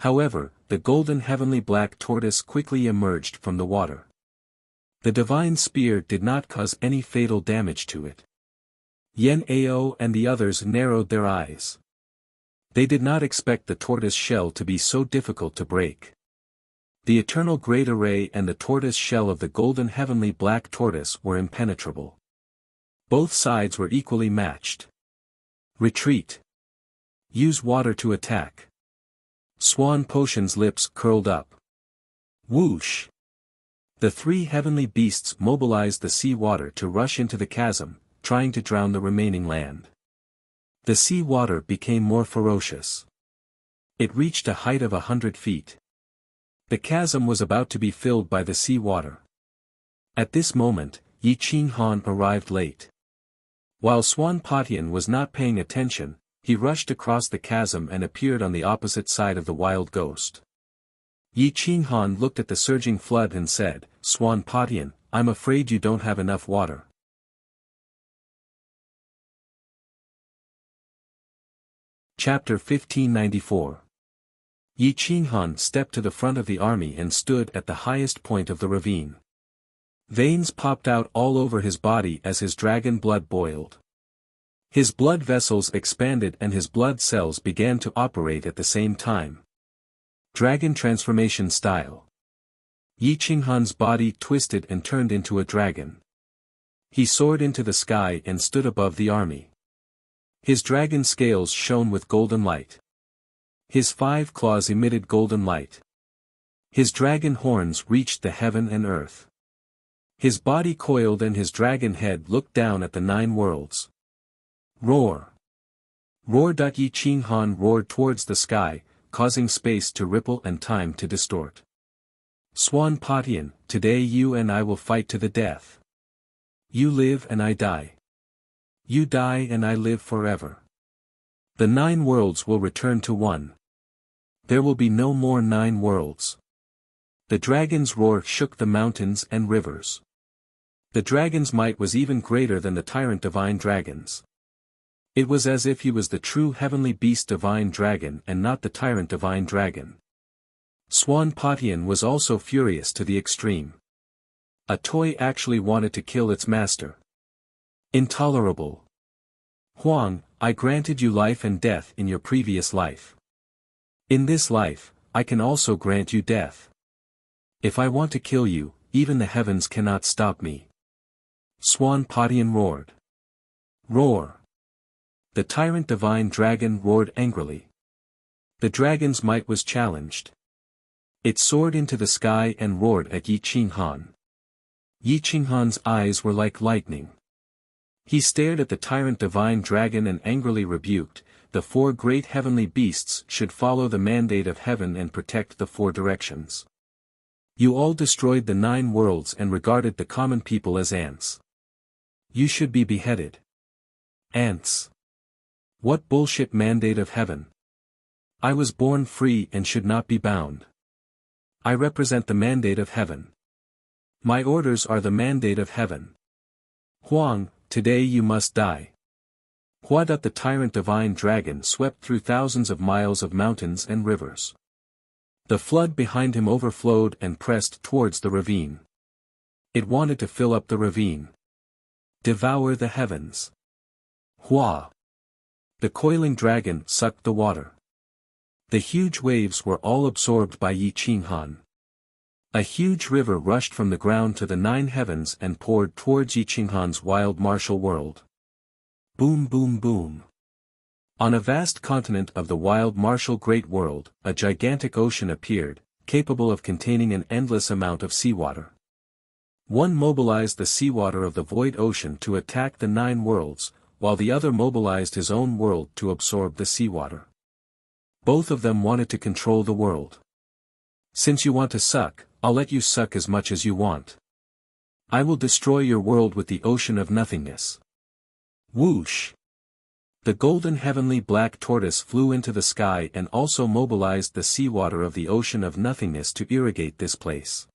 S1: However, the golden heavenly black tortoise quickly emerged from the water. The divine spear did not cause any fatal damage to it. Yan Ao and the others narrowed their eyes. They did not expect the tortoise shell to be so difficult to break. The eternal great array and the tortoise shell of the golden heavenly black tortoise were impenetrable. Both sides were equally matched. Retreat. Use water to attack. Swan Potion's lips curled up. Whoosh! The three heavenly beasts mobilized the sea water to rush into the chasm, trying to drown the remaining land. The sea water became more ferocious. It reached a height of 100 feet. The chasm was about to be filled by the sea water. At this moment, Yi Qinghan arrived late. While Swan Potion was not paying attention, he rushed across the chasm and appeared on the opposite side of the wild ghost. Yi Qinghan looked at the surging flood and said, "Swan Potion, I'm afraid you don't have enough water." Chapter 1594. Yi Qinghan stepped to the front of the army and stood at the highest point of the ravine. Veins popped out all over his body as his dragon blood boiled. His blood vessels expanded and his blood cells began to operate at the same time. Dragon transformation style. Yi Qinghan's body twisted and turned into a dragon. He soared into the sky and stood above the army. His dragon scales shone with golden light. His 5 claws emitted golden light. His dragon horns reached the heaven and earth. His body coiled and his dragon head looked down at the 9 worlds. Roar! Roar! Yi Qinghan roared towards the sky, causing space to ripple and time to distort. Swan Potion, today you and I will fight to the death. You live and I die. You die and I live forever. The 9 worlds will return to one. There will be no more 9 worlds. The dragon's roar shook the mountains and rivers. The dragon's might was even greater than the tyrant divine dragons. It was as if he was the true heavenly beast divine dragon and not the tyrant divine dragon. Swan Potion was also furious to the extreme. A toy actually wanted to kill its master. Intolerable. Huang, I granted you life and death in your previous life. In this life, I can also grant you death. If I want to kill you, even the heavens cannot stop me. Swan Potion roared. Roar! The tyrant divine dragon roared angrily. The dragon's might was challenged. It soared into the sky and roared at Yi Qinghan. Yi Qinghan's eyes were like lightning. He stared at the tyrant divine dragon and angrily rebuked, the 4 great heavenly beasts should follow the mandate of heaven and protect the 4 directions. You all destroyed the 9 worlds and regarded the common people as ants. You should be beheaded. Ants. What bullshit mandate of heaven? I was born free and should not be bound. I represent the mandate of heaven. My orders are the mandate of heaven. Huang, today you must die. Hua. The tyrant divine dragon swept through thousands of miles of mountains and rivers. The flood behind him overflowed and pressed towards the ravine. It wanted to fill up the ravine. Devour the heavens. Hua. The coiling dragon sucked the water. The huge waves were all absorbed by Yi Qinghan. A huge river rushed from the ground to the 9 heavens and poured towards Yi Qinghan's wild martial world. Boom boom boom. On a vast continent of the wild martial great world, a gigantic ocean appeared, capable of containing an endless amount of seawater. One mobilized the seawater of the void ocean to attack the 9 worlds, while the other mobilized his own world to absorb the seawater. Both of them wanted to control the world. Since you want to suck, I'll let you suck as much as you want. I will destroy your world with the ocean of nothingness. Whoosh! The golden heavenly black tortoise flew into the sky and also mobilized the seawater of the ocean of nothingness to irrigate this place.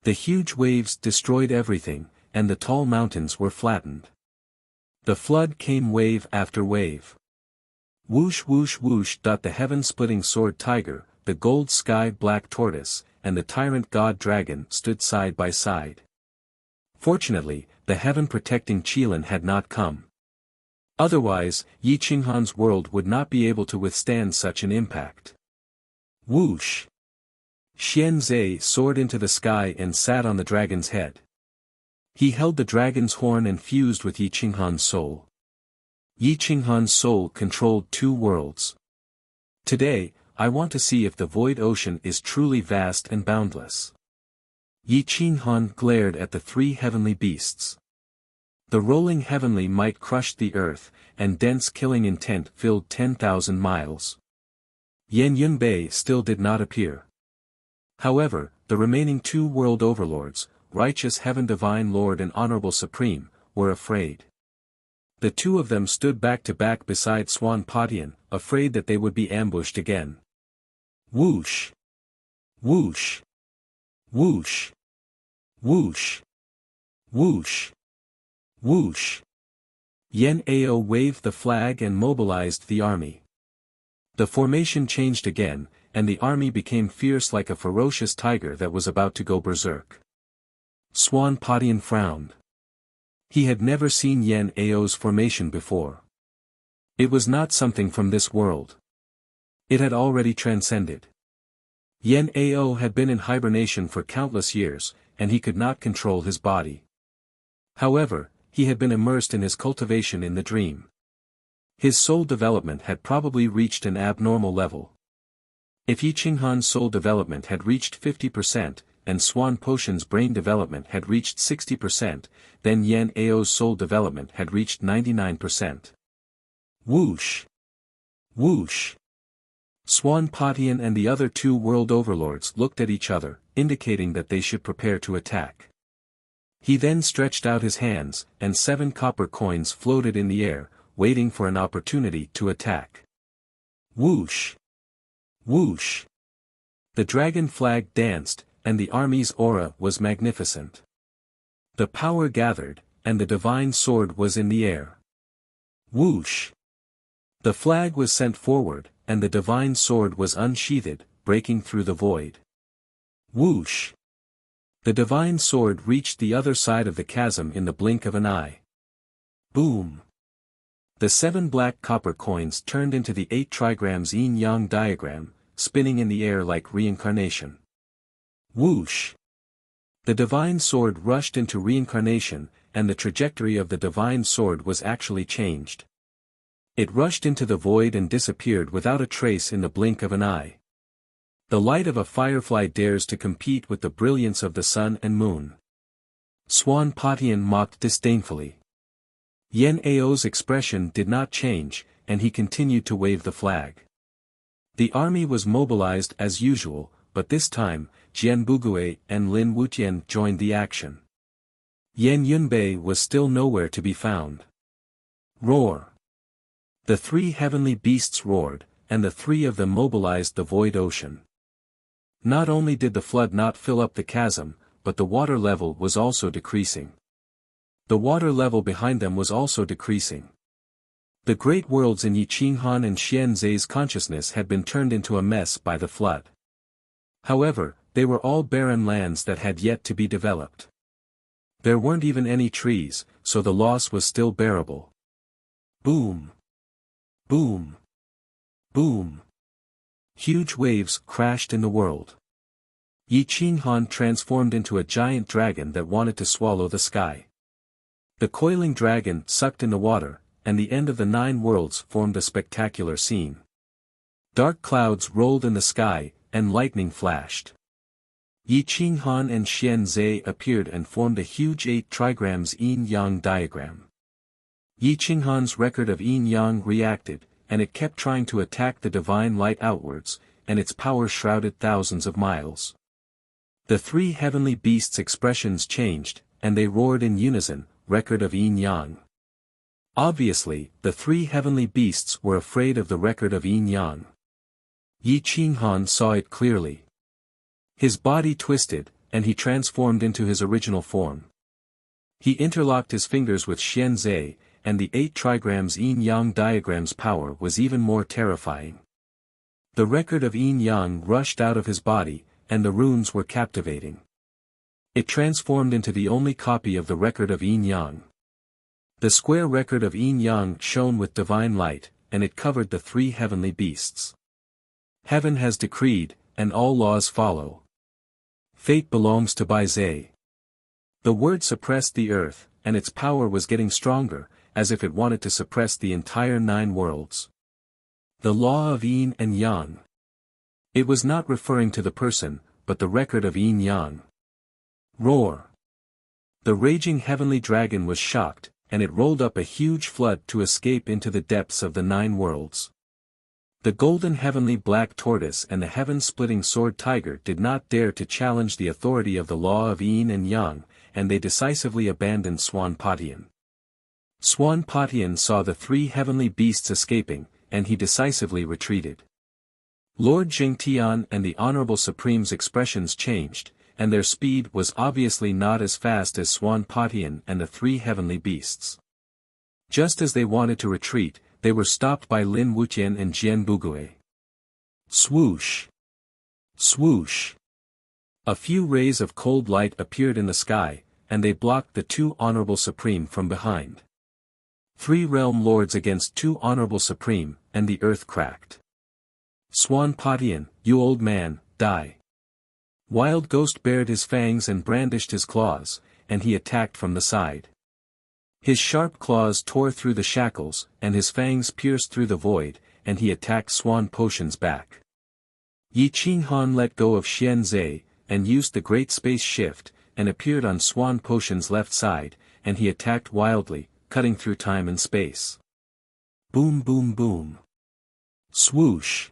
S1: The huge waves destroyed everything, and the tall mountains were flattened. The flood came wave after wave. Whoosh whoosh whoosh. The heaven-splitting sword tiger, the gold sky black tortoise, and the tyrant god dragon stood side by side. Fortunately, the heaven-protecting Qilin had not come. Otherwise, Yi Qinghan's world would not be able to withstand such an impact. Whoosh! Xianzhe soared into the sky and sat on the dragon's head. He held the dragon's horn and fused with Yi Qinghan's soul. Yi Qinghan's soul controlled 2 worlds. Today, I want to see if the void ocean is truly vast and boundless. Yi Qinghan glared at the 3 heavenly beasts. The rolling heavenly might crushed the earth, and dense killing intent filled 10,000 miles. Yan Yunbei still did not appear. However, the remaining 2 world overlords, Righteous Heaven Divine Lord and Honorable Supreme, were afraid. The 2 of them stood back to back beside Swan Patian, afraid that they would be ambushed again. Whoosh! Whoosh! Whoosh! Whoosh! Whoosh! Whoosh! Yan Ao waved the flag and mobilized the army. The formation changed again, and the army became fierce like a ferocious tiger that was about to go berserk. Swan Patian frowned. He had never seen Yan Ao's formation before. It was not something from this world. It had already transcended. Yan Ao had been in hibernation for countless years, and he could not control his body. However, he had been immersed in his cultivation in the dream. His soul development had probably reached an abnormal level. If Yi Qinghan's soul development had reached 50%, and Swan Potion's brain development had reached 60%, then Yan Ao's soul development had reached 99%. Whoosh! Whoosh! Swan Patian and the other 2 world overlords looked at each other, indicating that they should prepare to attack. He then stretched out his hands, and 7 copper coins floated in the air, waiting for an opportunity to attack. Whoosh! Whoosh! The dragon flag danced, and the army's aura was magnificent. The power gathered, and the divine sword was in the air. Whoosh! The flag was sent forward, and the divine sword was unsheathed, breaking through the void. Whoosh! The divine sword reached the other side of the chasm in the blink of an eye. Boom! The 7 black copper coins turned into the 8 trigrams yin-yang diagram, spinning in the air like reincarnation. Whoosh! The divine sword rushed into reincarnation, and the trajectory of the divine sword was actually changed. It rushed into the void and disappeared without a trace in the blink of an eye. The light of a firefly dares to compete with the brilliance of the sun and moon. Swan Patian mocked disdainfully. Yan Ao's expression did not change, and he continued to wave the flag. The army was mobilized as usual, but this time, Jian Bugui and Lin Wutian joined the action. Yan Yunbei was still nowhere to be found. Roar! The 3 heavenly beasts roared, and the 3 of them mobilized the void ocean. Not only did the flood not fill up the chasm, but the water level was also decreasing. The water level behind them was also decreasing. The great worlds in Yi Qinghan and Xianzhe's consciousness had been turned into a mess by the flood. However, they were all barren lands that had yet to be developed. There weren't even any trees, so the loss was still bearable. Boom! Boom! Boom! Huge waves crashed in the world. Yi Qinghan transformed into a giant dragon that wanted to swallow the sky. The coiling dragon sucked in the water, and the end of the 9 worlds formed a spectacular scene. Dark clouds rolled in the sky, and lightning flashed. Yi Qinghan and Xianzhe appeared and formed a huge 8 trigrams yin-yang diagram. Yi Qinghan's record of yin-yang reacted, and it kept trying to attack the divine light outwards, and its power shrouded thousands of miles. The 3 heavenly beasts' expressions changed, and they roared in unison, record of yin-yang. Obviously, the 3 heavenly beasts were afraid of the record of yin-yang. Yi Qinghan saw it clearly. His body twisted, and he transformed into his original form. He interlocked his fingers with Xianzhe, and the 8 trigrams yin-yang diagram's power was even more terrifying. The record of yin-yang rushed out of his body, and the runes were captivating. It transformed into the only copy of the record of yin-yang. The square record of yin-yang shone with divine light, and it covered the 3 heavenly beasts. Heaven has decreed, and all laws follow. Fate belongs to Bai Zhe. The word suppressed the earth, and its power was getting stronger, as if it wanted to suppress the entire 9 worlds. The law of yin and yang. It was not referring to the person, but the record of yin-yang. Roar. The raging heavenly dragon was shocked, and it rolled up a huge flood to escape into the depths of the 9 worlds. The golden heavenly black tortoise and the heaven-splitting sword tiger did not dare to challenge the authority of the law of yin and yang, and they decisively abandoned Swanpatian. Swanpatian saw the 3 heavenly beasts escaping, and he decisively retreated. Lord Jingtian and the Honorable Supreme's expressions changed, and their speed was obviously not as fast as Swanpatian and the 3 heavenly beasts. Just as they wanted to retreat, they were stopped by Lin Wuxian and Jian Bugui. Swoosh! Swoosh! A few rays of cold light appeared in the sky, and they blocked the 2 Honorable Supreme from behind. 3 realm lords against 2 Honorable Supreme, and the earth cracked. Swanpatian, you old man, die. Wild Ghost bared his fangs and brandished his claws, and he attacked from the side. His sharp claws tore through the shackles, and his fangs pierced through the void, and he attacked Swan Potion's back. Yi Qinghan let go of Xian Zhe, and used the great space shift, and appeared on Swan Potion's left side, and he attacked wildly, cutting through time and space. Boom boom boom. Swoosh.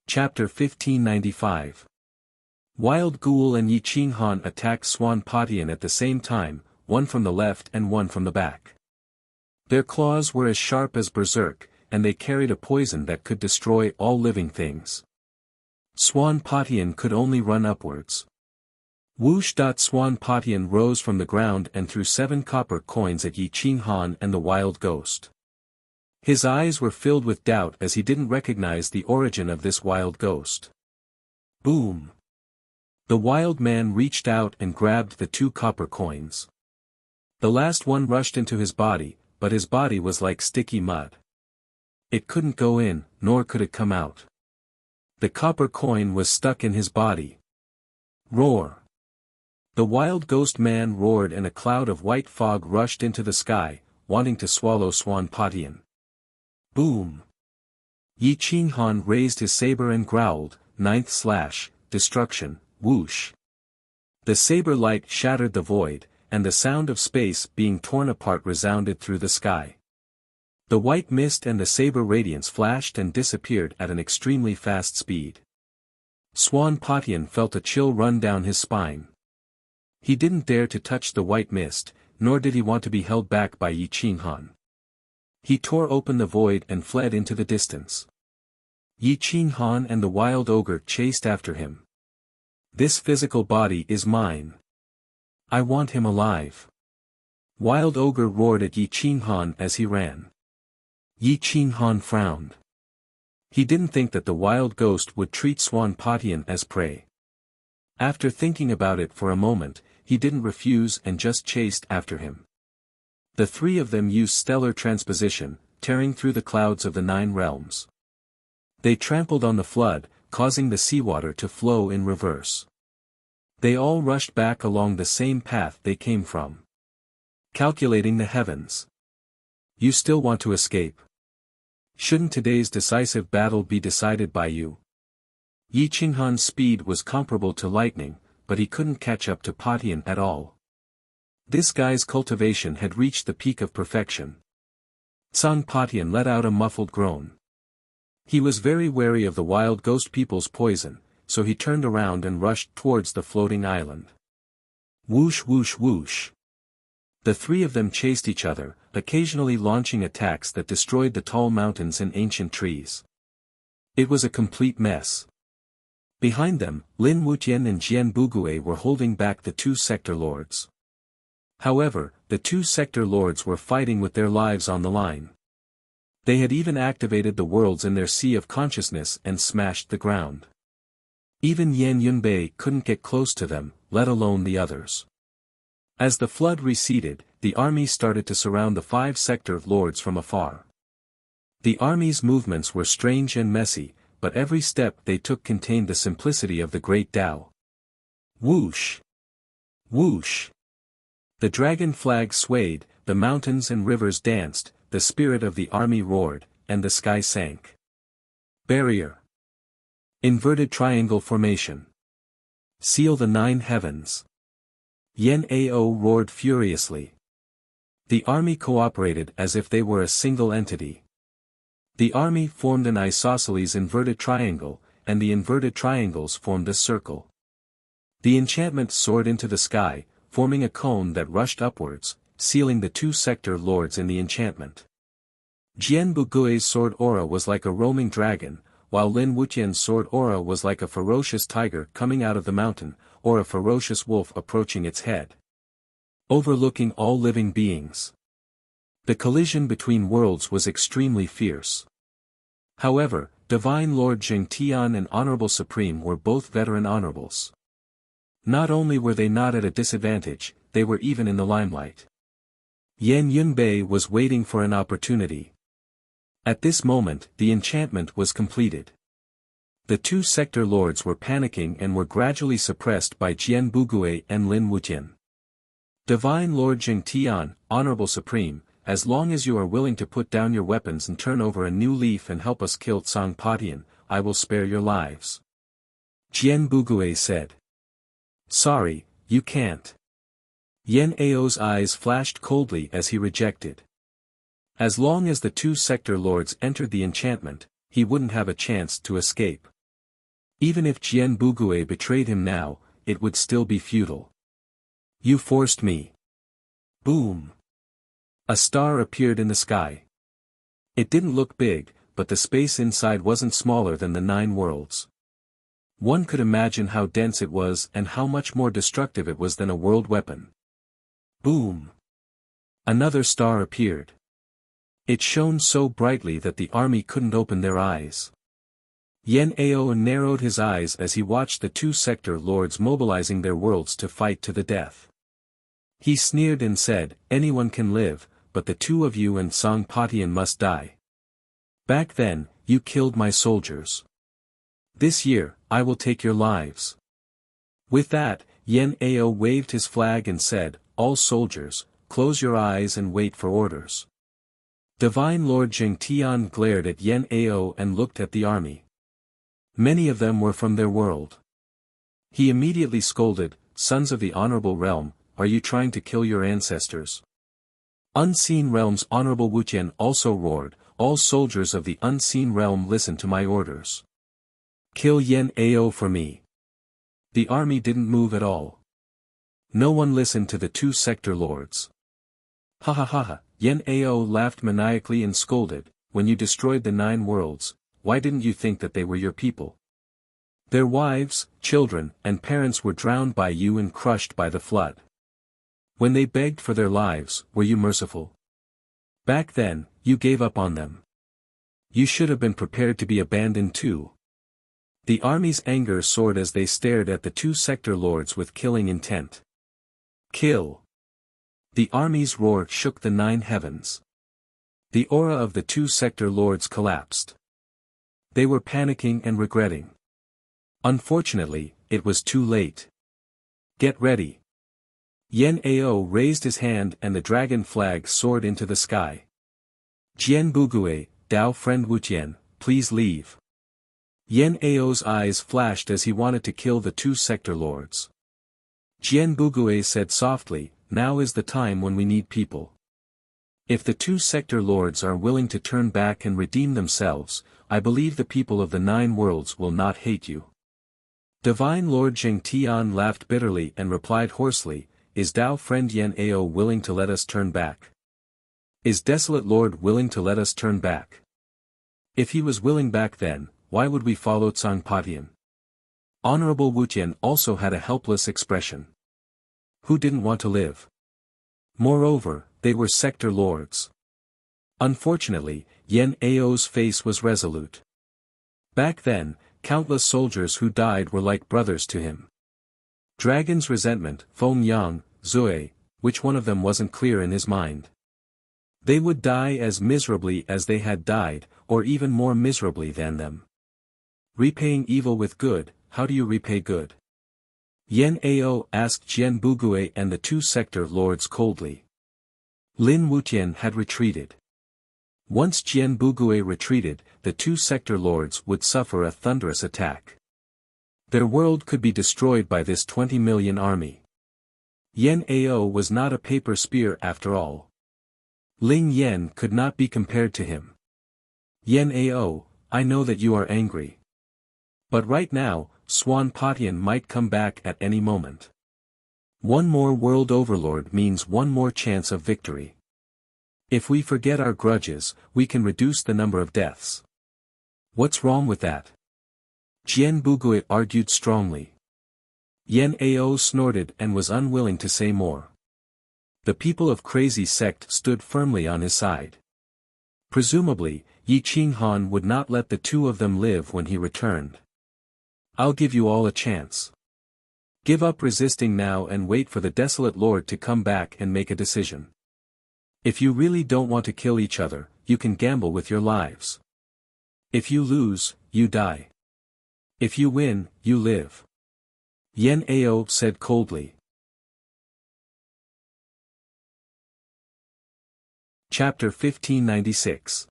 S1: Chapter 1595. Wild Ghoul and Yi Qinghan attacked Swanpatian at the same time, one from the left and one from the back. Their claws were as sharp as berserk, and they carried a poison that could destroy all living things. Swanpatian could only run upwards. Whoosh! Swanpatian rose from the ground and threw 7 copper coins at Yi Qinghan and the wild ghost. His eyes were filled with doubt as he didn't recognize the origin of this wild ghost. Boom! The wild man reached out and grabbed the 2 copper coins. The last one rushed into his body, but his body was like sticky mud. It couldn't go in, nor could it come out. The copper coin was stuck in his body. Roar! The wild ghost man roared and a cloud of white fog rushed into the sky, wanting to swallow Swanpatian. Boom! Yi Qinghan raised his saber and growled, 9th slash, destruction, whoosh. The saber light shattered the void, and the sound of space being torn apart resounded through the sky. The white mist and the saber radiance flashed and disappeared at an extremely fast speed. Swanpatian felt a chill run down his spine. He didn't dare to touch the white mist, nor did he want to be held back by Yi Qinghan. He tore open the void and fled into the distance. Yi Qinghan and the wild ogre chased after him. This physical body is mine. I want him alive. Wild ogre roared at Yi Qinghan as he ran. Yi Qinghan frowned. He didn't think that the wild ghost would treat Swanpatian as prey. After thinking about it for a moment, he didn't refuse and just chased after him. The 3 of them used stellar transposition, tearing through the clouds of the 9 realms. They trampled on the flood, causing the seawater to flow in reverse. They all rushed back along the same path they came from. Calculating the heavens. You still want to escape? Shouldn't today's decisive battle be decided by you? Yi Qinghan's speed was comparable to lightning, but he couldn't catch up to Patian at all. This guy's cultivation had reached the peak of perfection. Swanpatian let out a muffled groan. He was very wary of the wild ghost people's poison, so he turned around and rushed towards the floating island. Whoosh whoosh whoosh. The 3 of them chased each other, occasionally launching attacks that destroyed the tall mountains and ancient trees. It was a complete mess. Behind them, Lin Wuxian and Jian Bugui were holding back the 2 sector lords. However, the 2 sector lords were fighting with their lives on the line. They had even activated the worlds in their sea of consciousness and smashed the ground. Even Yan Yunbei couldn't get close to them, let alone the others. As the flood receded, the army started to surround the 5 sector lords from afar. The army's movements were strange and messy, but every step they took contained the simplicity of the great Tao. Whoosh! Whoosh! The dragon flag swayed, the mountains and rivers danced, the spirit of the army roared, and the sky sank. Barrier. Inverted triangle formation. Seal the 9 heavens. Yen Ao roared furiously. The army cooperated as if they were a single entity. The army formed an isosceles inverted triangle, and the inverted triangles formed a circle. The enchantment soared into the sky, forming a cone that rushed upwards, sealing the 2 sector lords in the enchantment. Jian Bugui's sword aura was like a roaming dragon, while Lin Wuqian's sword aura was like a ferocious tiger coming out of the mountain, or a ferocious wolf approaching its head. Overlooking all living beings. The collision between worlds was extremely fierce. However, Divine Lord Jing Tian and Honorable Supreme were both veteran honorables. Not only were they not at a disadvantage, they were even in the limelight. Yan Yunbei was waiting for an opportunity. At this moment, the enchantment was completed. The 2 sector lords were panicking and were gradually suppressed by Jian Bugui and Lin Wuqian. Divine Lord Jing Tian, Honorable Supreme, as long as you are willing to put down your weapons and turn over a new leaf and help us kill Tsang Patian, I will spare your lives. Jian Bugui said. Sorry, you can't. Yen Ao's eyes flashed coldly as he rejected. As long as the 2 sector lords entered the enchantment, he wouldn't have a chance to escape. Even if Jian Bugui betrayed him now, it would still be futile. You forced me. Boom. A star appeared in the sky. It didn't look big, but the space inside wasn't smaller than the 9 worlds. One could imagine how dense it was and how much more destructive it was than a world weapon. Boom. Another star appeared. It shone so brightly that the army couldn't open their eyes. Yen Ao narrowed his eyes as he watched the 2 sector lords mobilizing their worlds to fight to the death. He sneered and said, anyone can live, but the 2 of you and Tsang Patian must die. Back then, you killed my soldiers. This year, I will take your lives. With that, Yen Ao waved his flag and said, all soldiers, close your eyes and wait for orders. Divine Lord Jing Tian glared at Yen Ao and looked at the army. Many of them were from their world. He immediately scolded, sons of the honorable realm, are you trying to kill your ancestors? Unseen Realm's Honorable Wuqian also roared, all soldiers of the Unseen Realm listen to my orders. Kill Yen Ao for me. The army didn't move at all. No one listened to the 2 sector lords. Ha ha ha ha, Yen Ao laughed maniacally and scolded, when you destroyed the 9 worlds, why didn't you think that they were your people? Their wives, children, and parents were drowned by you and crushed by the flood. When they begged for their lives, were you merciful? Back then, you gave up on them. You should have been prepared to be abandoned too. The army's anger soared as they stared at the 2 sector lords with killing intent. Kill! The army's roar shook the 9 heavens. The aura of the 2 sector lords collapsed. They were panicking and regretting. Unfortunately, it was too late. Get ready. Yen Ao raised his hand and the dragon flag soared into the sky. Jian Bugui, Dao friend Wuqian, please leave. Yen Ao's eyes flashed as he wanted to kill the 2 sector lords. Jian Bugui said softly, now is the time when we need people. If the 2 sector lords are willing to turn back and redeem themselves, I believe the people of the 9 worlds will not hate you. Divine Lord Jing Tian laughed bitterly and replied hoarsely, is Dao friend Yen Ao willing to let us turn back? Is Desolate Lord willing to let us turn back? If he was willing back then, why would we follow Tsang Patian? Honorable Wuqian also had a helpless expression. Who didn't want to live? Moreover, they were sector lords. Unfortunately, Yen Ao's face was resolute. Back then, countless soldiers who died were like brothers to him. Dragon's resentment, Feng Yang, Zui, which one of them wasn't clear in his mind. They would die as miserably as they had died, or even more miserably than them. Repaying evil with good, how do you repay good? Yan Ao asked Jian Bugui and the two sector lords coldly. Lin Wuqian had retreated. Once Jian Bugui retreated, the two sector lords would suffer a thunderous attack. Their world could be destroyed by this 20 million army. Yan Ao was not a paper spear after all. Ling Yan could not be compared to him. Yan Ao, I know that you are angry. But right now, Swan Patian might come back at any moment. One more world overlord means one more chance of victory. If we forget our grudges, we can reduce the number of deaths. What's wrong with that? Jian Bugui argued strongly. Yan Ao snorted and was unwilling to say more. The people of Crazy Sect stood firmly on his side. Presumably, Yi Qinghan would not let the two of them live when he returned. I'll give you all a chance. Give up resisting now and wait for the desolate lord to come back and make a decision. If you really don't want to kill each other, you can gamble with your lives. If you lose, you die. If you win, you live. Yan Ao said coldly. Chapter 1596.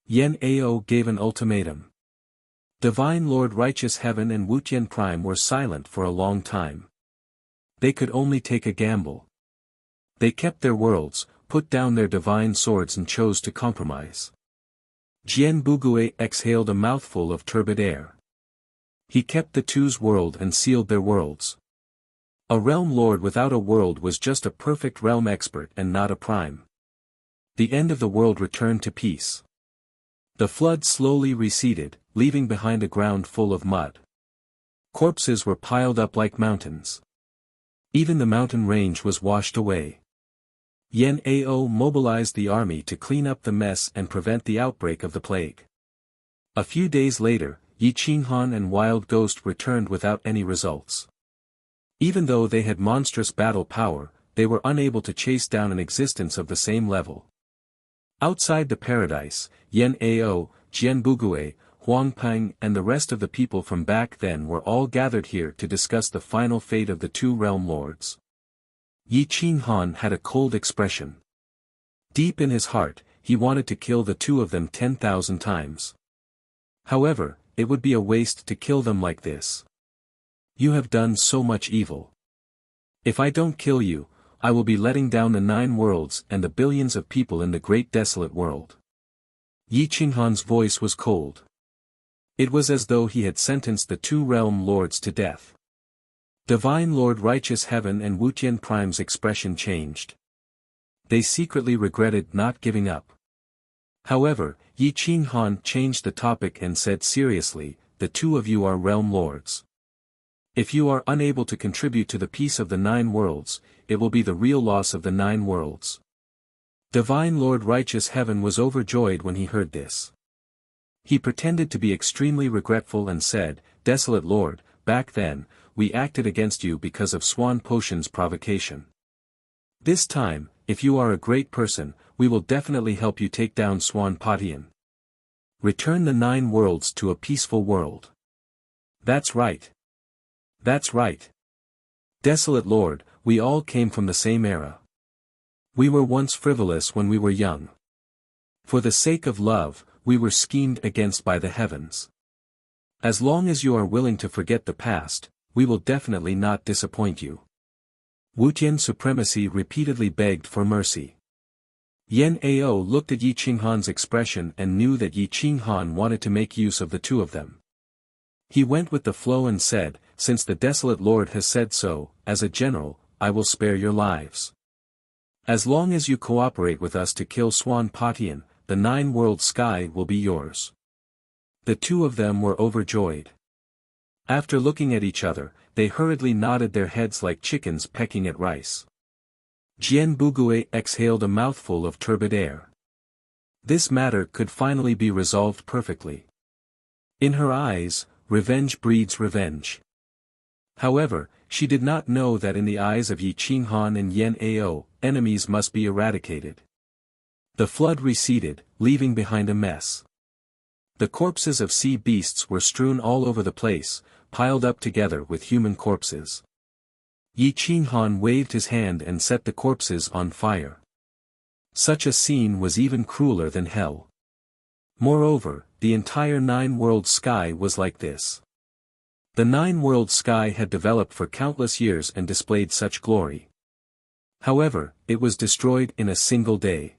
S1: Yan Ao gave an ultimatum. Divine Lord Righteous Heaven and Wuqian Prime were silent for a long time. They could only take a gamble. They kept their worlds, put down their divine swords and chose to compromise. Jian Bugui exhaled a mouthful of turbid air. He kept the two's world and sealed their worlds. A realm lord without a world was just a perfect realm expert and not a prime. The end of the world returned to peace. The flood slowly receded, leaving behind a ground full of mud. Corpses were piled up like mountains. Even the mountain range was washed away. Yan Ao mobilized the army to clean up the mess and prevent the outbreak of the plague. A few days later, Yi Qinghan and Wild Ghost returned without any results. Even though they had monstrous battle power, they were unable to chase down an existence of the same level. Outside the paradise, Yan Ao, Jian Bugui, Huang Peng and the rest of the people from back then were all gathered here to discuss the final fate of the two realm lords. Yi Qinghan had a cold expression. Deep in his heart, he wanted to kill the two of them 10,000 times. However, it would be a waste to kill them like this. You have done so much evil. If I don't kill you, I will be letting down the 9 worlds and the billions of people in the great desolate world. Yi Qinghan's voice was cold. It was as though he had sentenced the two realm lords to death. Divine Lord Righteous Heaven and Wuqian Prime's expression changed. They secretly regretted not giving up. However, Yi Qinghan changed the topic and said seriously, the two of you are realm lords. If you are unable to contribute to the peace of the 9 worlds, it will be the real loss of the 9 worlds. Divine Lord Righteous Heaven was overjoyed when he heard this. He pretended to be extremely regretful and said, Desolate Lord, back then, we acted against you because of Swan Potion's provocation. This time, if you are a great person, we will definitely help you take down Swan Patian. Return the 9 worlds to a peaceful world. That's right. That's right. Desolate Lord, we all came from the same era. We were once frivolous when we were young. For the sake of love, we were schemed against by the heavens. As long as you are willing to forget the past, we will definitely not disappoint you. Wuqian Supremacy repeatedly begged for mercy. Yan Ao looked at Yi Qinghan's expression and knew that Yi Qinghan wanted to make use of the two of them. He went with the flow and said, Since the Desolate Lord has said so, as a general, I will spare your lives. As long as you cooperate with us to kill Swan Patian, the 9-world sky will be yours. The two of them were overjoyed. After looking at each other, they hurriedly nodded their heads like chickens pecking at rice. Jian Bugui exhaled a mouthful of turbid air. This matter could finally be resolved perfectly. In her eyes, revenge breeds revenge. However, she did not know that in the eyes of Yi Qinghan and Yan Ao, enemies must be eradicated. The flood receded, leaving behind a mess. The corpses of sea beasts were strewn all over the place, piled up together with human corpses. Yi Qinghan waved his hand and set the corpses on fire. Such a scene was even crueler than hell. Moreover, the entire nine-world sky was like this. The nine-world sky had developed for countless years and displayed such glory. However, it was destroyed in a single day.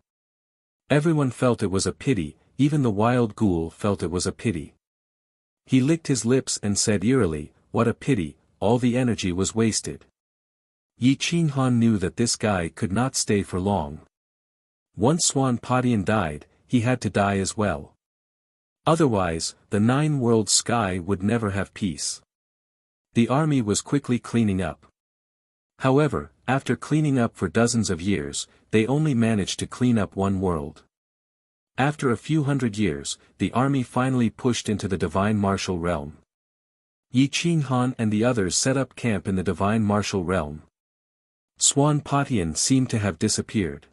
S1: Everyone felt it was a pity, even the wild ghoul felt it was a pity. He licked his lips and said eerily, "What a pity, all the energy was wasted." Yi Qinghan knew that this guy could not stay for long. Once Swan Padian died, he had to die as well. Otherwise, the nine-world sky would never have peace. The army was quickly cleaning up. However, after cleaning up for dozens of years, they only managed to clean up one world. After a few hundred years, the army finally pushed into the Divine Martial Realm. Yi Qinghan and the others set up camp in the Divine Martial Realm. Swan Padian seemed to have disappeared.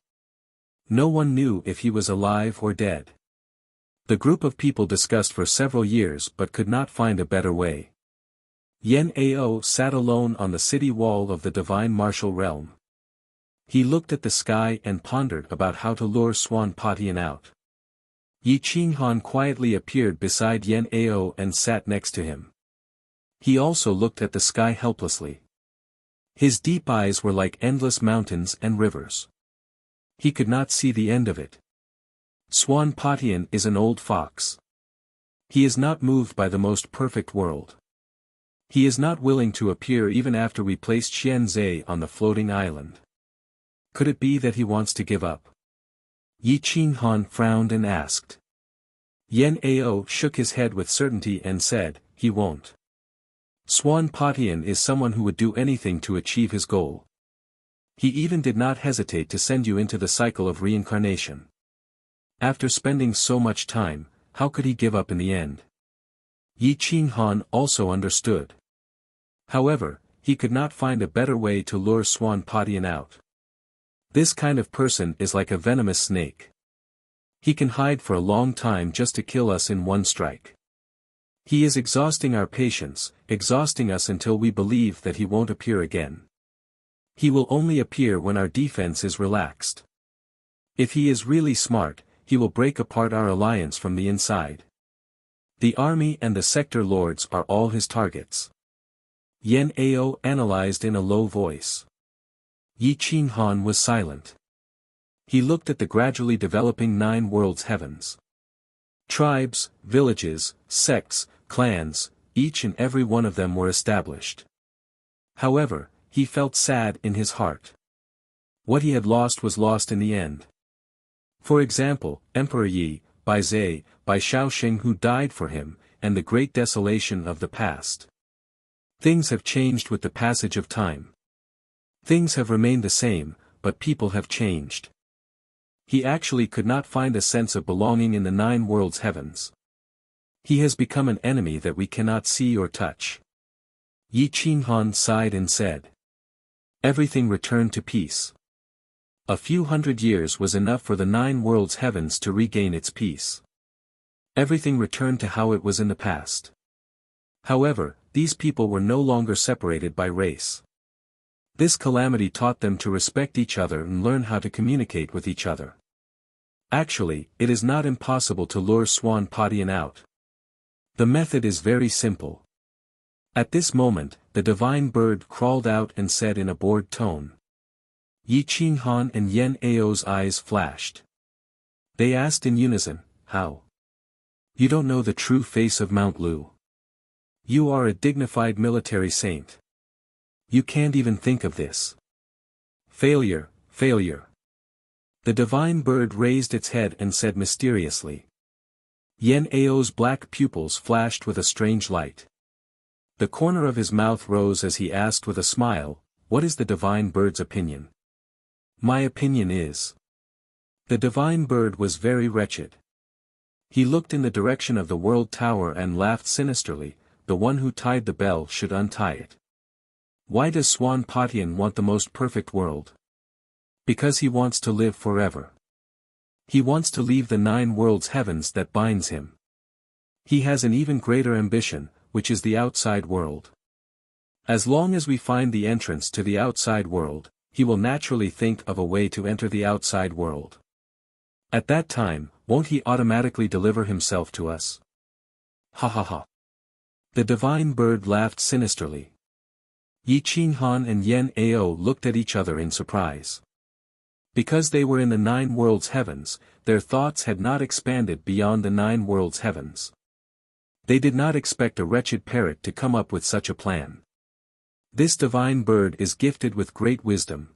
S1: No one knew if he was alive or dead. The group of people discussed for several years but could not find a better way. Yan Ao sat alone on the city wall of the Divine Martial Realm. He looked at the sky and pondered about how to lure Swan Padian out. Yi Qinghan quietly appeared beside Yan Ao and sat next to him. He also looked at the sky helplessly. His deep eyes were like endless mountains and rivers. He could not see the end of it. Swan Padian is an old fox. He is not moved by the most perfect world. He is not willing to appear even after we placed Xianzhe on the floating island. Could it be that he wants to give up? Yi Qinghan frowned and asked. Yan Ao shook his head with certainty and said, "He won't. Swan Padian is someone who would do anything to achieve his goal. He even did not hesitate to send you into the cycle of reincarnation. After spending so much time, how could he give up in the end?" Yi Qinghan also understood. However, he could not find a better way to lure Swan Padian out. This kind of person is like a venomous snake. He can hide for a long time just to kill us in one strike. He is exhausting our patience, exhausting us until we believe that he won't appear again. He will only appear when our defense is relaxed. If he is really smart, he will break apart our alliance from the inside. The army and the sector lords are all his targets. Yan Ao analyzed in a low voice. Yi Qinghan was silent. He looked at the gradually developing nine worlds heavens. Tribes, villages, sects, clans, each and every one of them were established. However, he felt sad in his heart. What he had lost was lost in the end. For example, Emperor Yi, Bai Zhe, Bai Shaoxing who died for him, and the great desolation of the past. Things have changed with the passage of time. Things have remained the same, but people have changed. He actually could not find a sense of belonging in the nine worlds heavens. He has become an enemy that we cannot see or touch. Yi Qinghan sighed and said. Everything returned to peace. A few hundred years was enough for the nine worlds heavens to regain its peace. Everything returned to how it was in the past. However, these people were no longer separated by race. This calamity taught them to respect each other and learn how to communicate with each other. Actually, it is not impossible to lure Swan Padian out. The method is very simple. At this moment, the divine bird crawled out and said in a bored tone. Yi Qinghan and Yan Ao's eyes flashed. They asked in unison, "How? You don't know the true face of Mount Lu. You are a dignified military saint. You can't even think of this. Failure, failure." The divine bird raised its head and said mysteriously. Yan Ao's black pupils flashed with a strange light. The corner of his mouth rose as he asked with a smile, "What is the divine bird's opinion?" "My opinion is." The divine bird was very wretched. He looked in the direction of the world tower and laughed sinisterly. The one who tied the bell should untie it. Why does Swan Padian want the most perfect world? Because he wants to live forever. He wants to leave the nine worlds heavens that binds him. He has an even greater ambition, which is the outside world. As long as we find the entrance to the outside world, he will naturally think of a way to enter the outside world. At that time, won't he automatically deliver himself to us? Ha ha ha. The divine bird laughed sinisterly. Yi Qinghan and Yan Ao looked at each other in surprise. Because they were in the 9 worlds heavens, their thoughts had not expanded beyond the 9 worlds heavens. They did not expect a wretched parrot to come up with such a plan. This divine bird is gifted with great wisdom.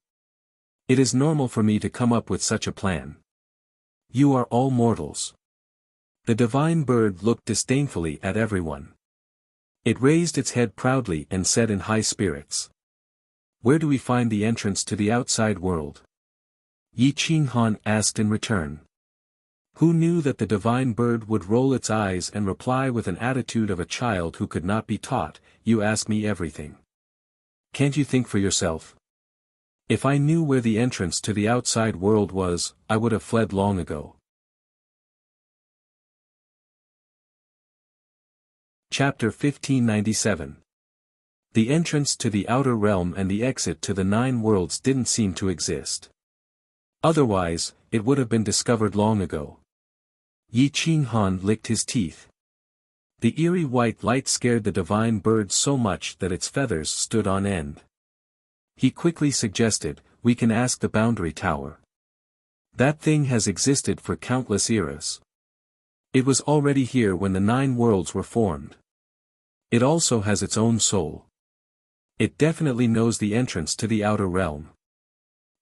S1: It is normal for me to come up with such a plan. You are all mortals. The divine bird looked disdainfully at everyone. It raised its head proudly and said in high spirits. Where do we find the entrance to the outside world? Yi Qinghan asked in return. Who knew that the divine bird would roll its eyes and reply with an attitude of a child who could not be taught, you ask me everything. Can't you think for yourself? If I knew where the entrance to the outside world was, I would have fled long ago. Chapter 1597. The entrance to the outer realm and the exit to the 9 worlds didn't seem to exist. Otherwise, it would have been discovered long ago. Yi Qinghan licked his teeth. The eerie white light scared the divine bird so much that its feathers stood on end. He quickly suggested, we can ask the boundary tower. That thing has existed for countless eras. It was already here when the 9 worlds were formed. It also has its own soul. It definitely knows the entrance to the outer realm.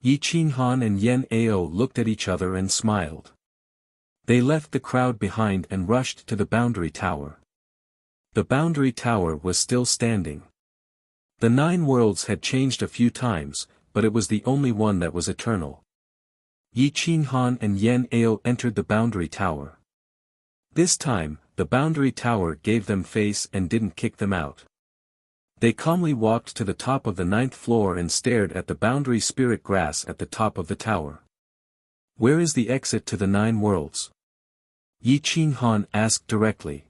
S1: Yi Qinghan and Yan Ao looked at each other and smiled. They left the crowd behind and rushed to the boundary tower. The boundary tower was still standing. The 9 worlds had changed a few times, but it was the only one that was eternal. Yi Qinghan and Yan Ao entered the boundary tower. This time, the boundary tower gave them face and didn't kick them out. They calmly walked to the top of the 9th floor and stared at the boundary spirit grass at the top of the tower. Where is the exit to the 9 worlds? Yi Qinghan asked directly.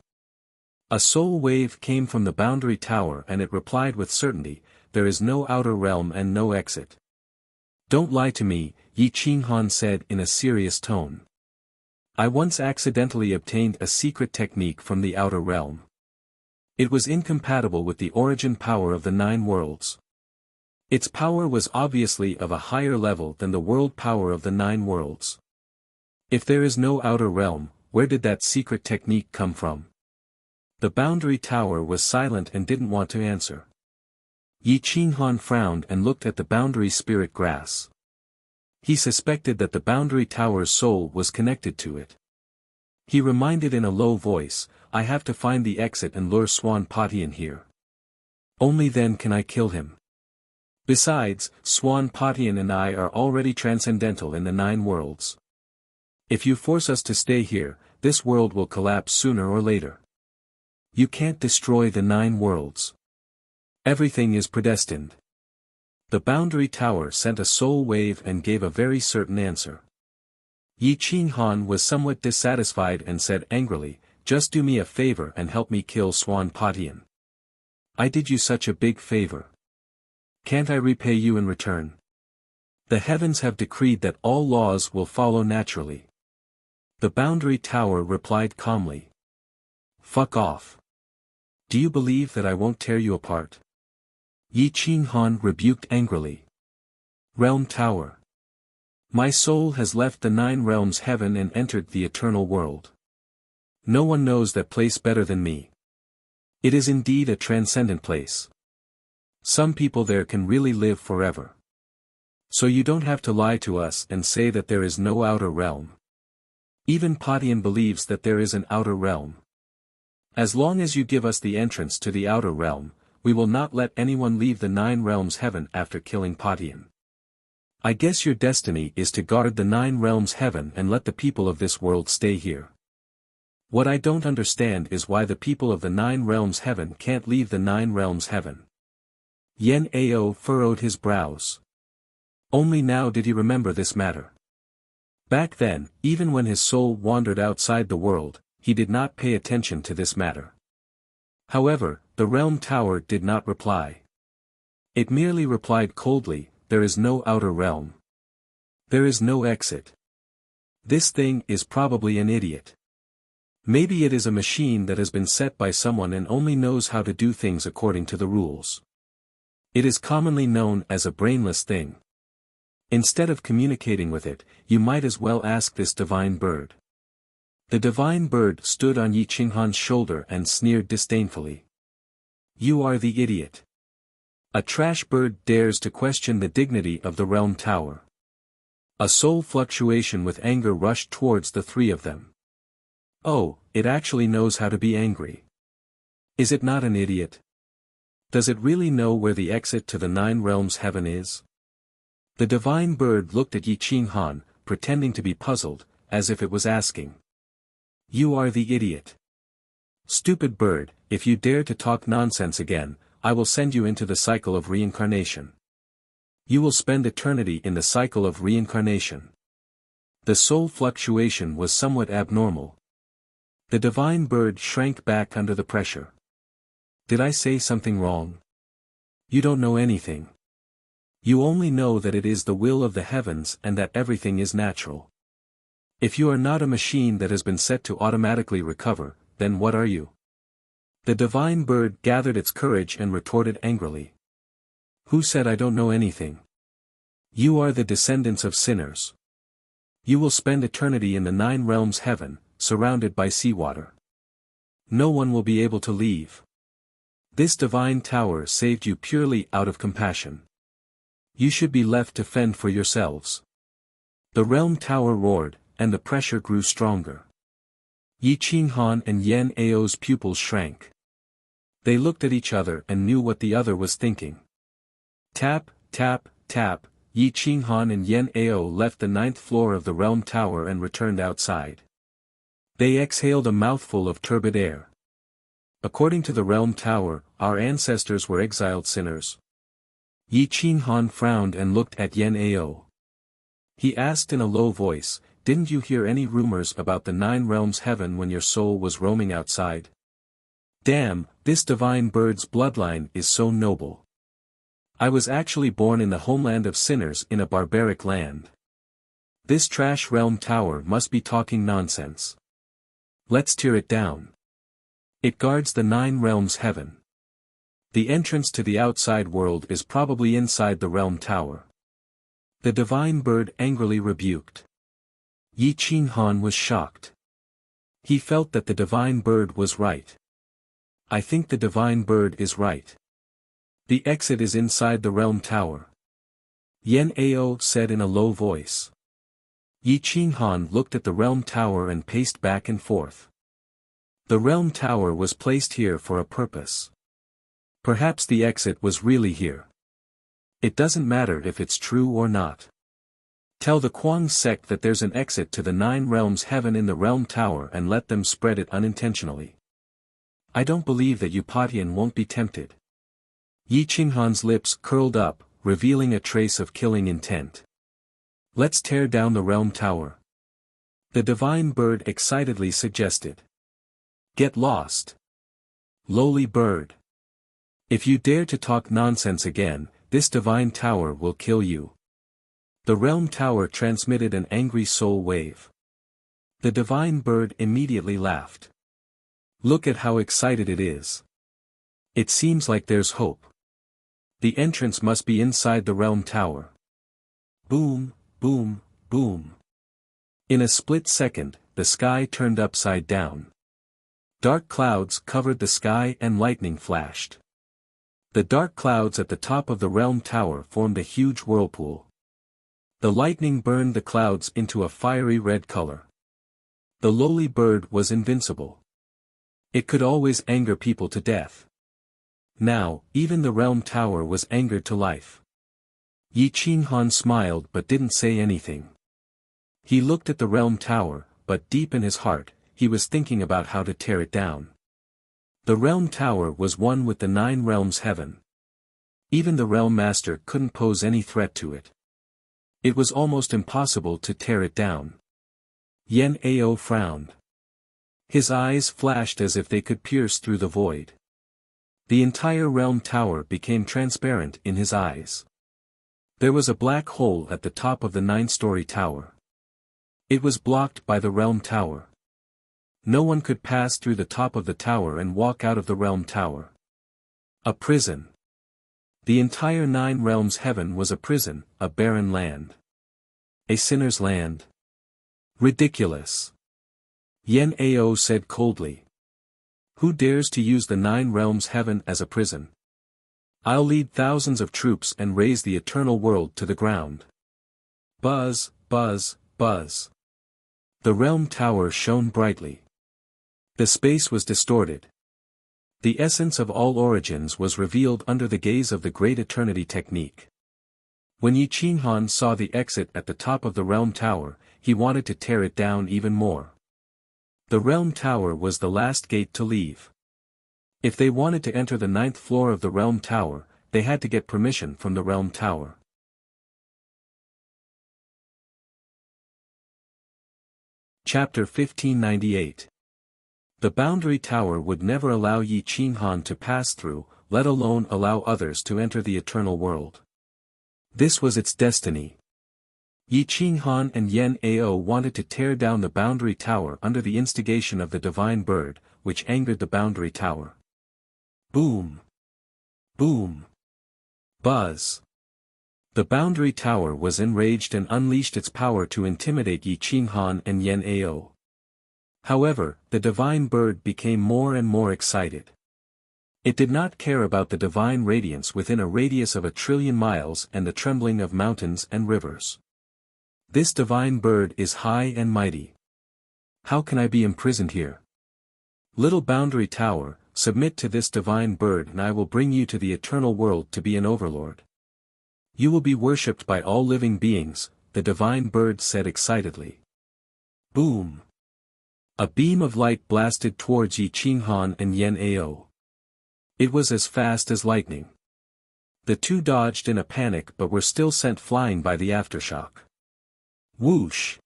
S1: A soul wave came from the boundary tower and it replied with certainty, there is no outer realm and no exit. Don't lie to me, Yi Qinghan said in a serious tone. I once accidentally obtained a secret technique from the outer realm. It was incompatible with the origin power of the 9 worlds. Its power was obviously of a higher level than the world power of the 9 worlds. If there is no outer realm, where did that secret technique come from? The boundary tower was silent and didn't want to answer. Yi Qinghan frowned and looked at the boundary spirit grass. He suspected that the boundary tower's soul was connected to it. He reminded in a low voice, I have to find the exit and lure Swan Patian here. Only then can I kill him. Besides, Swan Patian and I are already transcendental in the 9 worlds. If you force us to stay here, this world will collapse sooner or later. You can't destroy the 9 worlds. Everything is predestined. The boundary tower sent a soul wave and gave a very certain answer. Yi Qinghan was somewhat dissatisfied and said angrily, just do me a favor and help me kill Swan Patian. I did you such a big favor. Can't I repay you in return? The heavens have decreed that all laws will follow naturally. The boundary tower replied calmly. Fuck off. Do you believe that I won't tear you apart? Yi Qinghan rebuked angrily. Realm Tower. My soul has left the 9 realms heaven and entered the eternal world. No one knows that place better than me. It is indeed a transcendent place. Some people there can really live forever. So you don't have to lie to us and say that there is no outer realm. Even Patian believes that there is an outer realm. As long as you give us the entrance to the outer realm, we will not let anyone leave the 9 realms heaven after killing Patian. I guess your destiny is to guard the 9 realms heaven and let the people of this world stay here. What I don't understand is why the people of the 9 realms heaven can't leave the 9 realms heaven. Yan Ao furrowed his brows. Only now did he remember this matter. Back then, even when his soul wandered outside the world, he did not pay attention to this matter. However, the realm tower did not reply. It merely replied coldly, "There is no outer realm. There is no exit. This thing is probably an idiot. Maybe it is a machine that has been set by someone and only knows how to do things according to the rules. It is commonly known as a brainless thing. Instead of communicating with it, you might as well ask this divine bird." The divine bird stood on Yi Qinghan's shoulder and sneered disdainfully. "You are the idiot. A trash bird dares to question the dignity of the realm tower." A soul fluctuation with anger rushed towards the three of them. Oh, it actually knows how to be angry. Is it not an idiot? Does it really know where the exit to the 9 realms heaven is? The divine bird looked at Yi Qinghan, pretending to be puzzled, as if it was asking. "You are the idiot. Stupid bird, if you dare to talk nonsense again, I will send you into the cycle of reincarnation. You will spend eternity in the cycle of reincarnation." The soul fluctuation was somewhat abnormal. The divine bird shrank back under the pressure. "Did I say something wrong? You don't know anything. You only know that it is the will of the heavens and that everything is natural. If you are not a machine that has been set to automatically recover, then what are you?" The divine bird gathered its courage and retorted angrily. "Who said I don't know anything? You are the descendants of sinners. You will spend eternity in the 9 realms heaven, surrounded by seawater. No one will be able to leave. This divine tower saved you purely out of compassion. You should be left to fend for yourselves." The realm tower roared, and the pressure grew stronger. Yi Qinghan and Yan Ao's pupils shrank. They looked at each other and knew what the other was thinking. Tap, tap, tap, Yi Qinghan and Yan Ao left the 9th floor of the realm tower and returned outside. They exhaled a mouthful of turbid air. "According to the realm tower, our ancestors were exiled sinners." Yi Qinghan frowned and looked at Yan Ao. He asked in a low voice, "Didn't you hear any rumors about the 9 realms heaven when your soul was roaming outside? Damn, this divine bird's bloodline is so noble. I was actually born in the homeland of sinners in a barbaric land. This trash realm tower must be talking nonsense. Let's tear it down. It guards the 9 realms heaven. The entrance to the outside world is probably inside the realm tower." The divine bird angrily rebuked. Yi Qinghan was shocked. He felt that the divine bird was right. "I think the divine bird is right. The exit is inside the realm tower," Yan Ao said in a low voice. Yi Qinghan looked at the realm tower and paced back and forth. The realm tower was placed here for a purpose. Perhaps the exit was really here. It doesn't matter if it's true or not. Tell the Kuang sect that there's an exit to the 9 realms heaven in the realm tower and let them spread it unintentionally. I don't believe that Upatian won't be tempted. Yi Qinghan's lips curled up, revealing a trace of killing intent. "Let's tear down the realm tower," the divine bird excitedly suggested. "Get lost, lowly bird. If you dare to talk nonsense again, this divine tower will kill you." The realm tower transmitted an angry soul wave. The divine bird immediately laughed. "Look at how excited it is. It seems like there's hope. The entrance must be inside the realm tower." Boom, boom, boom. In a split second, the sky turned upside down. Dark clouds covered the sky and lightning flashed. The dark clouds at the top of the realm tower formed a huge whirlpool. The lightning burned the clouds into a fiery red color. The lowly bird was invincible. It could always anger people to death. Now, even the realm tower was angered to life. Yi Qinghan smiled but didn't say anything. He looked at the realm tower, but deep in his heart, he was thinking about how to tear it down. The realm tower was one with the 9 realms heaven. Even the realm master couldn't pose any threat to it. It was almost impossible to tear it down. Yan Ao frowned. His eyes flashed as if they could pierce through the void. The entire realm tower became transparent in his eyes. There was a black hole at the top of the 9-story tower. It was blocked by the realm tower. No one could pass through the top of the tower and walk out of the realm tower. A prison. The entire 9 realms heaven was a prison, a barren land. A sinner's land. Ridiculous. Yen Ao said coldly. Who dares to use the 9 realms heaven as a prison? I'll lead thousands of troops and raise the eternal world to the ground. Buzz, buzz, buzz. The realm tower shone brightly. The space was distorted. The essence of all origins was revealed under the gaze of the great eternity technique. When Yi Qinghan saw the exit at the top of the realm tower, he wanted to tear it down even more. The realm tower was the last gate to leave. If they wanted to enter the 9th floor of the realm tower, they had to get permission from the realm tower. Chapter 1598. The boundary tower would never allow Yi Qinghan to pass through, let alone allow others to enter the eternal world. This was its destiny. Yi Qinghan and Yen Ao wanted to tear down the boundary tower under the instigation of the divine bird, which angered the boundary tower. Boom! Boom! Buzz! The boundary tower was enraged and unleashed its power to intimidate Yi Qinghan and Yen Ao. However, the divine bird became more and more excited. It did not care about the divine radiance within a radius of 1 trillion miles and the trembling of mountains and rivers. This divine bird is high and mighty. How can I be imprisoned here? Little boundary tower, submit to this divine bird and I will bring you to the eternal world to be an overlord. You will be worshipped by all living beings, the divine bird said excitedly. Boom! A beam of light blasted towards Yi Qinghan and Yen Ao. It was as fast as lightning. The two dodged in a panic but were still sent flying by the aftershock. Whoosh!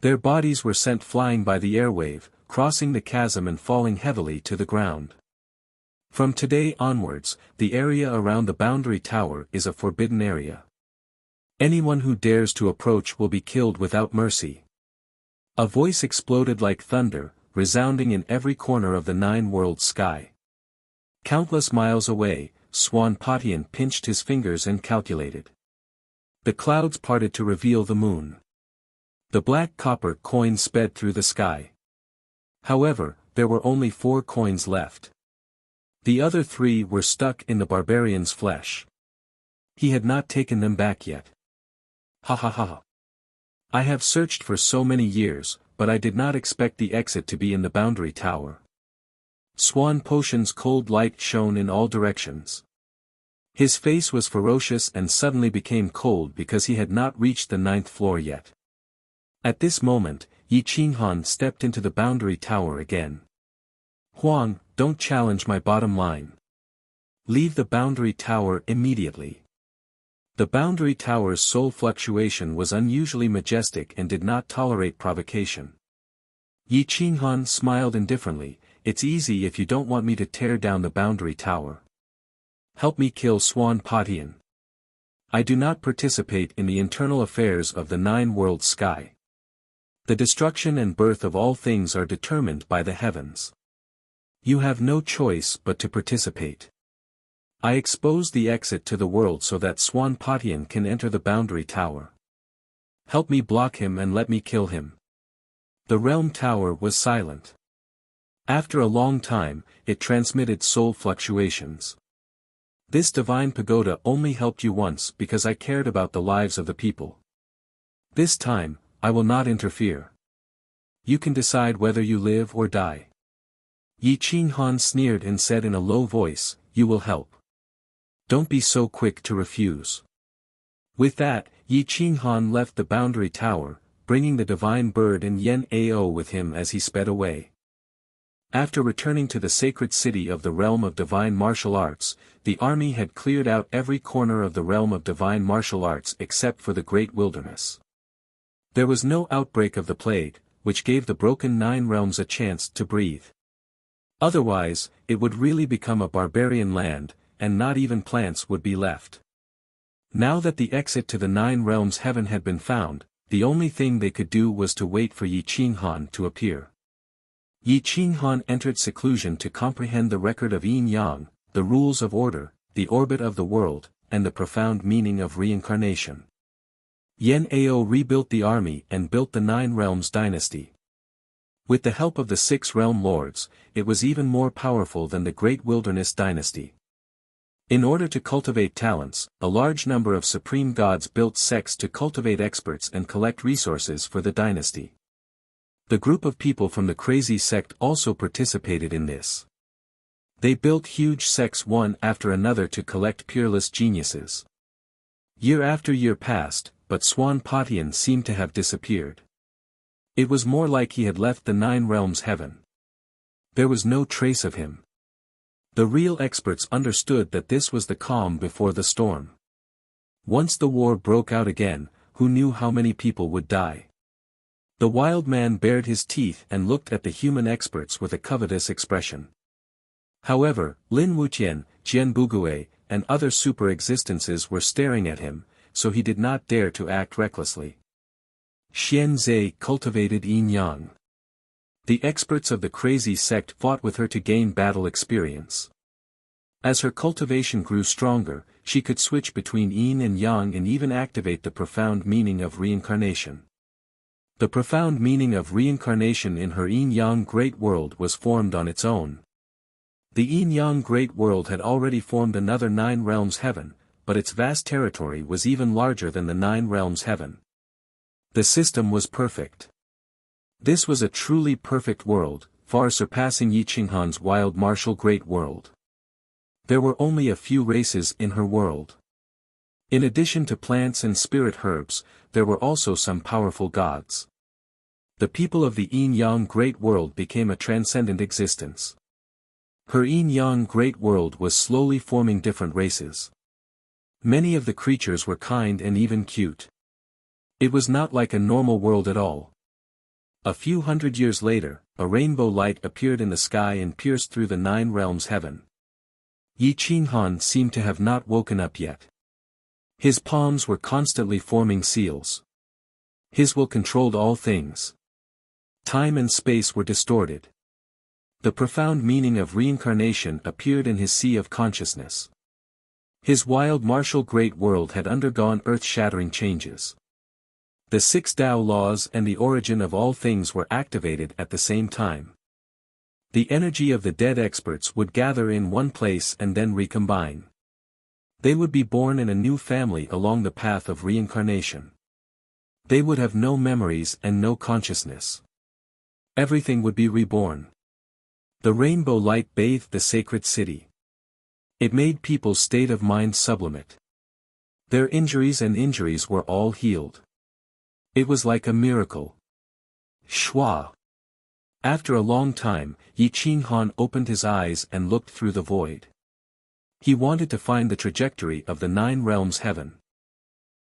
S1: Their bodies were sent flying by the airwave, crossing the chasm and falling heavily to the ground. From today onwards, the area around the boundary tower is a forbidden area. Anyone who dares to approach will be killed without mercy. A voice exploded like thunder, resounding in every corner of the 9-world sky. Countless miles away, Swan Patian pinched his fingers and calculated. The clouds parted to reveal the moon. The black copper coin sped through the sky. However, there were only 4 coins left. The other 3 were stuck in the barbarian's flesh. He had not taken them back yet. Ha ha ha. I have searched for so many years, but I did not expect the exit to be in the boundary tower. Swan Potion's cold light shone in all directions. His face was ferocious and suddenly became cold because he had not reached the 9th floor yet. At this moment, Yi Qinghan stepped into the boundary tower again. Huang, don't challenge my bottom line. Leave the boundary tower immediately. The boundary tower's soul fluctuation was unusually majestic and did not tolerate provocation. Yi Qinghan smiled indifferently. It's easy if you don't want me to tear down the boundary tower. Help me kill Swan Patian. I do not participate in the internal affairs of the 9-world sky. The destruction and birth of all things are determined by the heavens. You have no choice but to participate. I expose the exit to the world so that Swan Patian can enter the boundary tower. Help me block him and let me kill him. The realm tower was silent. After a long time, it transmitted soul fluctuations. This divine pagoda only helped you once because I cared about the lives of the people. This time, I will not interfere. You can decide whether you live or die. Yi Qinghan sneered and said in a low voice, you will help. Don't be so quick to refuse. With that, Yi Qinghan left the boundary tower, bringing the divine bird and Yen Ao with him as he sped away. After returning to the sacred city of the realm of divine martial arts, the army had cleared out every corner of the realm of divine martial arts except for the great wilderness. There was no outbreak of the plague, which gave the broken nine realms a chance to breathe. Otherwise, it would really become a barbarian land, and not even plants would be left. Now that the exit to the nine realms heaven had been found, the only thing they could do was to wait for Yi Qinghan to appear. Yi Qinghan entered seclusion to comprehend the record of yin-yang, the rules of order, the orbit of the world, and the profound meaning of reincarnation. Yan Ao rebuilt the army and built the Nine Realms dynasty. With the help of the Six Realm Lords, it was even more powerful than the Great Wilderness dynasty. In order to cultivate talents, a large number of supreme gods built sects to cultivate experts and collect resources for the dynasty. The group of people from the crazy sect also participated in this. They built huge sects one after another to collect peerless geniuses. Year after year passed, but Swan Patian seemed to have disappeared. It was more like he had left the Nine Realms heaven. There was no trace of him. The real experts understood that this was the calm before the storm. Once the war broke out again, who knew how many people would die? The wild man bared his teeth and looked at the human experts with a covetous expression. However, Lin Wuqian, Jian Bugui, and other super-existences were staring at him, so he did not dare to act recklessly. Xian Zhe cultivated yin-yang. The experts of the crazy sect fought with her to gain battle experience. As her cultivation grew stronger, she could switch between yin and yang and even activate the profound meaning of reincarnation. The profound meaning of reincarnation in her yin-yang great world was formed on its own. The yin-yang great world had already formed another Nine Realms heaven, but its vast territory was even larger than the Nine Realms heaven. The system was perfect. This was a truly perfect world, far surpassing Yi Qinghan's wild martial great world. There were only a few races in her world. In addition to plants and spirit herbs, there were also some powerful gods. The people of the yin-yang great world became a transcendent existence. Her yin-yang great world was slowly forming different races. Many of the creatures were kind and even cute. It was not like a normal world at all. A few hundred years later, a rainbow light appeared in the sky and pierced through the Nine Realms heaven. Yi Qinghan seemed to have not woken up yet. His palms were constantly forming seals. His will controlled all things. Time and space were distorted. The profound meaning of reincarnation appeared in his sea of consciousness. His wild martial great world had undergone earth-shattering changes. The Six Tao laws and the origin of all things were activated at the same time. The energy of the dead experts would gather in one place and then recombine. They would be born in a new family along the path of reincarnation. They would have no memories and no consciousness. Everything would be reborn. The rainbow light bathed the sacred city. It made people's state of mind sublimate. Their injuries were all healed. It was like a miracle. Shua. After a long time, Yi Qinghan opened his eyes and looked through the void. He wanted to find the trajectory of the Nine Realms heaven.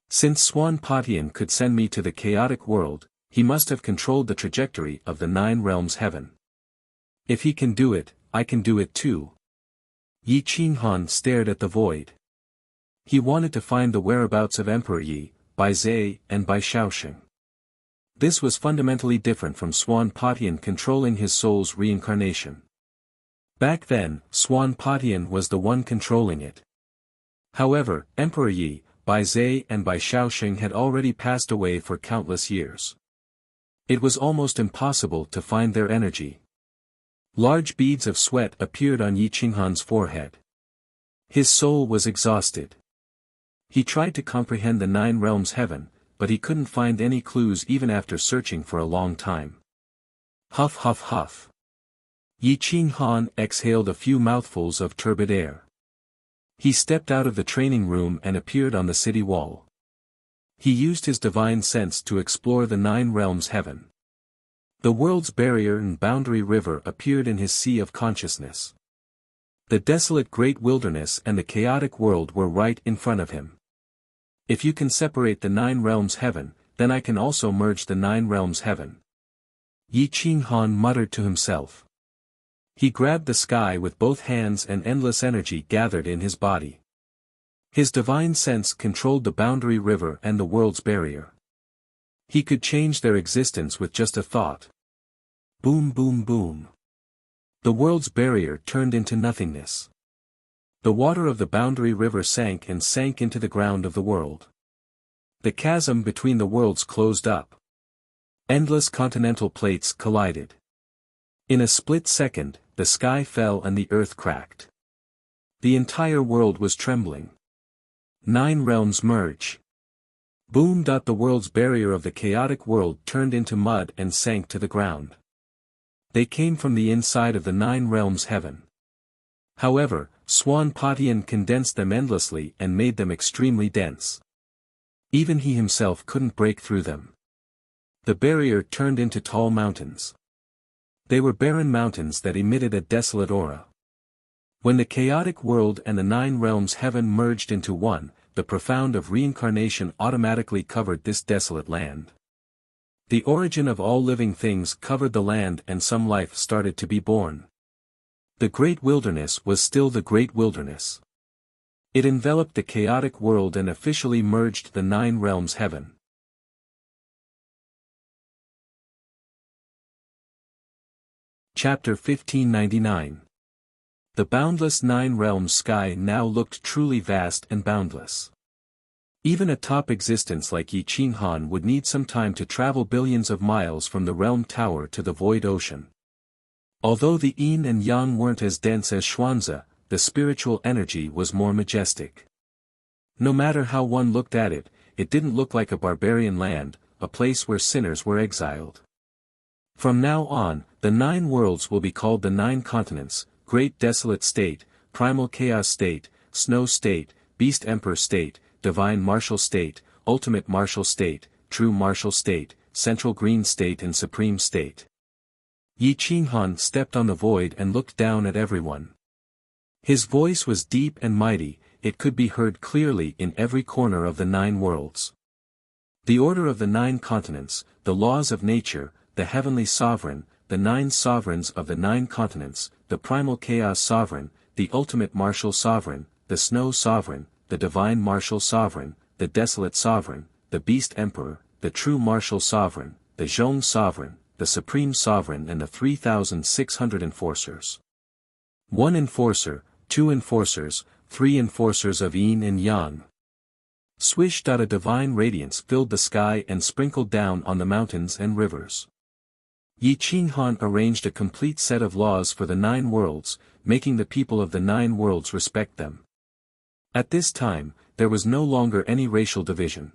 S1: Since Swan Patian could send me to the chaotic world, he must have controlled the trajectory of the Nine Realms heaven. If he can do it, I can do it too. Yi Qinghan stared at the void. He wanted to find the whereabouts of Emperor Yi, Bai Zhe, and Bai Shaoxing. This was fundamentally different from Swan Patian controlling his soul's reincarnation. Back then, Swan Patian was the one controlling it. However, Emperor Yi, Bai Zhe and Bai Shaoxing had already passed away for countless years. It was almost impossible to find their energy. Large beads of sweat appeared on Yi Qinghan's forehead. His soul was exhausted. He tried to comprehend the Nine Realms heaven, but he couldn't find any clues even after searching for a long time. Huff huff huff. Yi Qinghan exhaled a few mouthfuls of turbid air. He stepped out of the training room and appeared on the city wall. He used his divine sense to explore the Nine Realms heaven. The world's barrier and boundary river appeared in his sea of consciousness. The desolate great wilderness and the chaotic world were right in front of him. If you can separate the Nine Realms heaven, then I can also merge the Nine Realms heaven. Yi Qinghan muttered to himself. He grabbed the sky with both hands and endless energy gathered in his body. His divine sense controlled the boundary river and the world's barrier. He could change their existence with just a thought. Boom boom boom. The world's barrier turned into nothingness. The water of the boundary river sank and sank into the ground of the world. The chasm between the worlds closed up. Endless continental plates collided. In a split second, the sky fell and the earth cracked. The entire world was trembling. 9 realms merge. Boom. The world's barrier of the chaotic world turned into mud and sank to the ground. They came from the inside of the 9 realms heaven. However, Swan Patian condensed them endlessly and made them extremely dense. Even he himself couldn't break through them. The barrier turned into tall mountains. They were barren mountains that emitted a desolate aura. When the chaotic world and the 9 realms heaven merged into one, the profound of reincarnation automatically covered this desolate land. The origin of all living things covered the land and some life started to be born. The great wilderness was still the great wilderness. It enveloped the chaotic world and officially merged the 9 realms heaven. Chapter 1599. The boundless 9 realms sky now looked truly vast and boundless. Even a top existence like Yi Qinghan would need some time to travel billions of miles from the realm tower to the void ocean. Although the yin and yang weren't as dense as Xuanzi, the spiritual energy was more majestic. No matter how one looked at it, it didn't look like a barbarian land, a place where sinners were exiled. From now on, the 9 worlds will be called the 9 continents: Great Desolate State, Primal Chaos State, Snow State, Beast Emperor State, Divine Martial State, Ultimate Martial State, True Martial State, Central Green State and Supreme State. Yi Qinghan stepped on the void and looked down at everyone. His voice was deep and mighty, it could be heard clearly in every corner of the 9 worlds. The order of the 9 continents, the laws of nature, the heavenly sovereign, the 9 sovereigns of the 9 continents, the primal chaos sovereign, the ultimate martial sovereign, the snow sovereign, the divine martial sovereign, the desolate sovereign, the beast emperor, the true martial sovereign, the Zhong sovereign, the supreme sovereign and the 3,600 enforcers. 1 enforcer, 2 enforcers, 3 enforcers of yin and yang. Swish. A divine radiance filled the sky and sprinkled down on the mountains and rivers. Yi Qinghan arranged a complete set of laws for the 9 worlds, making the people of the 9 worlds respect them. At this time, there was no longer any racial division.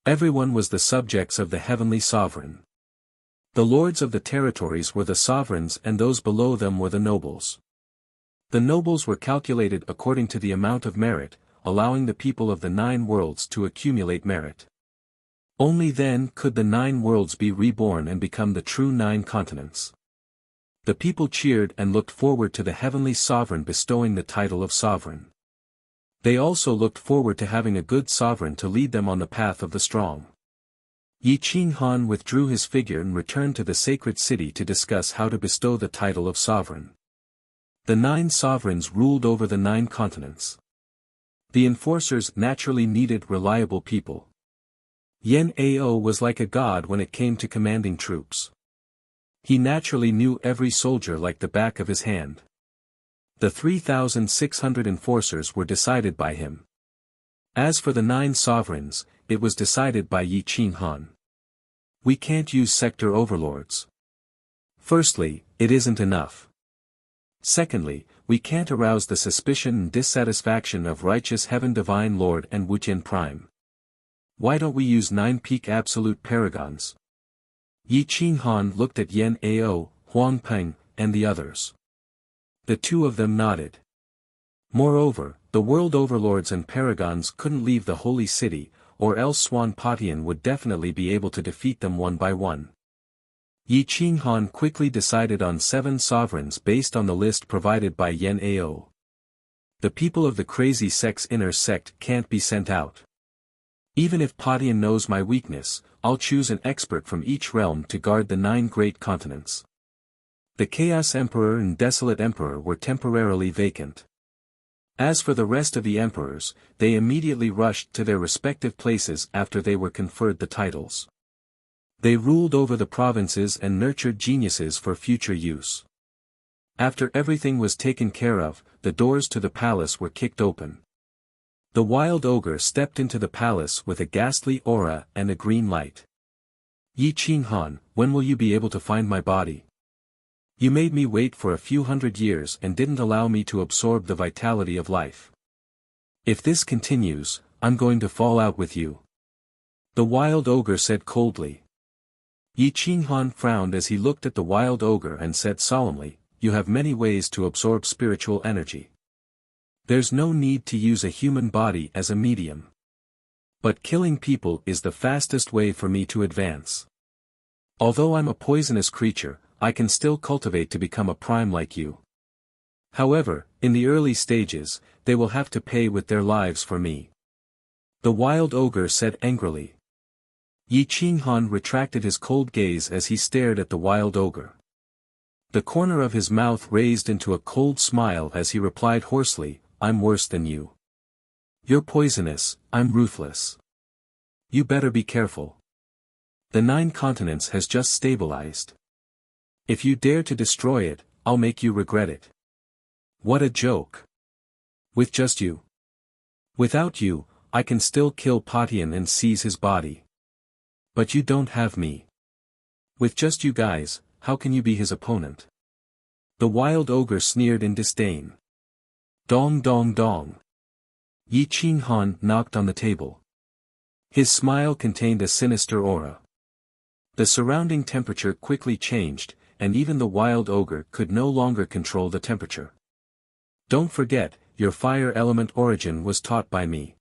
S1: Everyone was the subjects of the heavenly sovereign. The lords of the territories were the sovereigns and those below them were the nobles. The nobles were calculated according to the amount of merit, allowing the people of the 9 worlds to accumulate merit. Only then could the 9 worlds be reborn and become the true 9 continents. The people cheered and looked forward to the heavenly sovereign bestowing the title of sovereign. They also looked forward to having a good sovereign to lead them on the path of the strong. Yi Qinghan withdrew his figure and returned to the sacred city to discuss how to bestow the title of sovereign. The 9 sovereigns ruled over the 9 continents. The enforcers naturally needed reliable people. Yan Ao was like a god when it came to commanding troops. He naturally knew every soldier like the back of his hand. The 3,600 enforcers were decided by him. As for the 9 sovereigns, it was decided by Yi Qinghan. We can't use sector overlords. Firstly, it isn't enough. Secondly, we can't arouse the suspicion and dissatisfaction of righteous heaven divine lord and Wuxian prime. Why don't we use 9 peak absolute paragons? Yi Qinghan looked at Yan Ao, Huang Peng, and the others. The 2 of them nodded. Moreover, the world overlords and paragons couldn't leave the holy city, or else Swan Patian would definitely be able to defeat them one by one. Yi Qinghan quickly decided on 7 sovereigns based on the list provided by Yan Ao. The people of the crazy sect's inner sect can't be sent out. Even if Patian knows my weakness, I'll choose an expert from each realm to guard the 9 great continents. The Chaos Emperor and Desolate Emperor were temporarily vacant. As for the rest of the emperors, they immediately rushed to their respective places after they were conferred the titles. They ruled over the provinces and nurtured geniuses for future use. After everything was taken care of, the doors to the palace were kicked open. The wild ogre stepped into the palace with a ghastly aura and a green light. Yi Qinghan, when will you be able to find my body? You made me wait for a few hundred years and didn't allow me to absorb the vitality of life. If this continues, I'm going to fall out with you. The wild ogre said coldly. Yi Qinghan frowned as he looked at the wild ogre and said solemnly, you have many ways to absorb spiritual energy. There's no need to use a human body as a medium. But killing people is the fastest way for me to advance. Although I'm a poisonous creature, I can still cultivate to become a prime like you. However, in the early stages, they will have to pay with their lives for me. The wild ogre said angrily. Yi Qinghan retracted his cold gaze as he stared at the wild ogre. The corner of his mouth raised into a cold smile as he replied hoarsely, I'm worse than you. You're poisonous, I'm ruthless. You better be careful. The 9 continents has just stabilized. If you dare to destroy it, I'll make you regret it. What a joke. With just you. Without you, I can still kill Patian and seize his body. But you don't have me. With just you guys, how can you be his opponent? The wild ogre sneered in disdain. Dong dong dong. Yi Qinghan knocked on the table. His smile contained a sinister aura. The surrounding temperature quickly changed, and even the wild ogre could no longer control the temperature. Don't forget, your fire element origin was taught by me.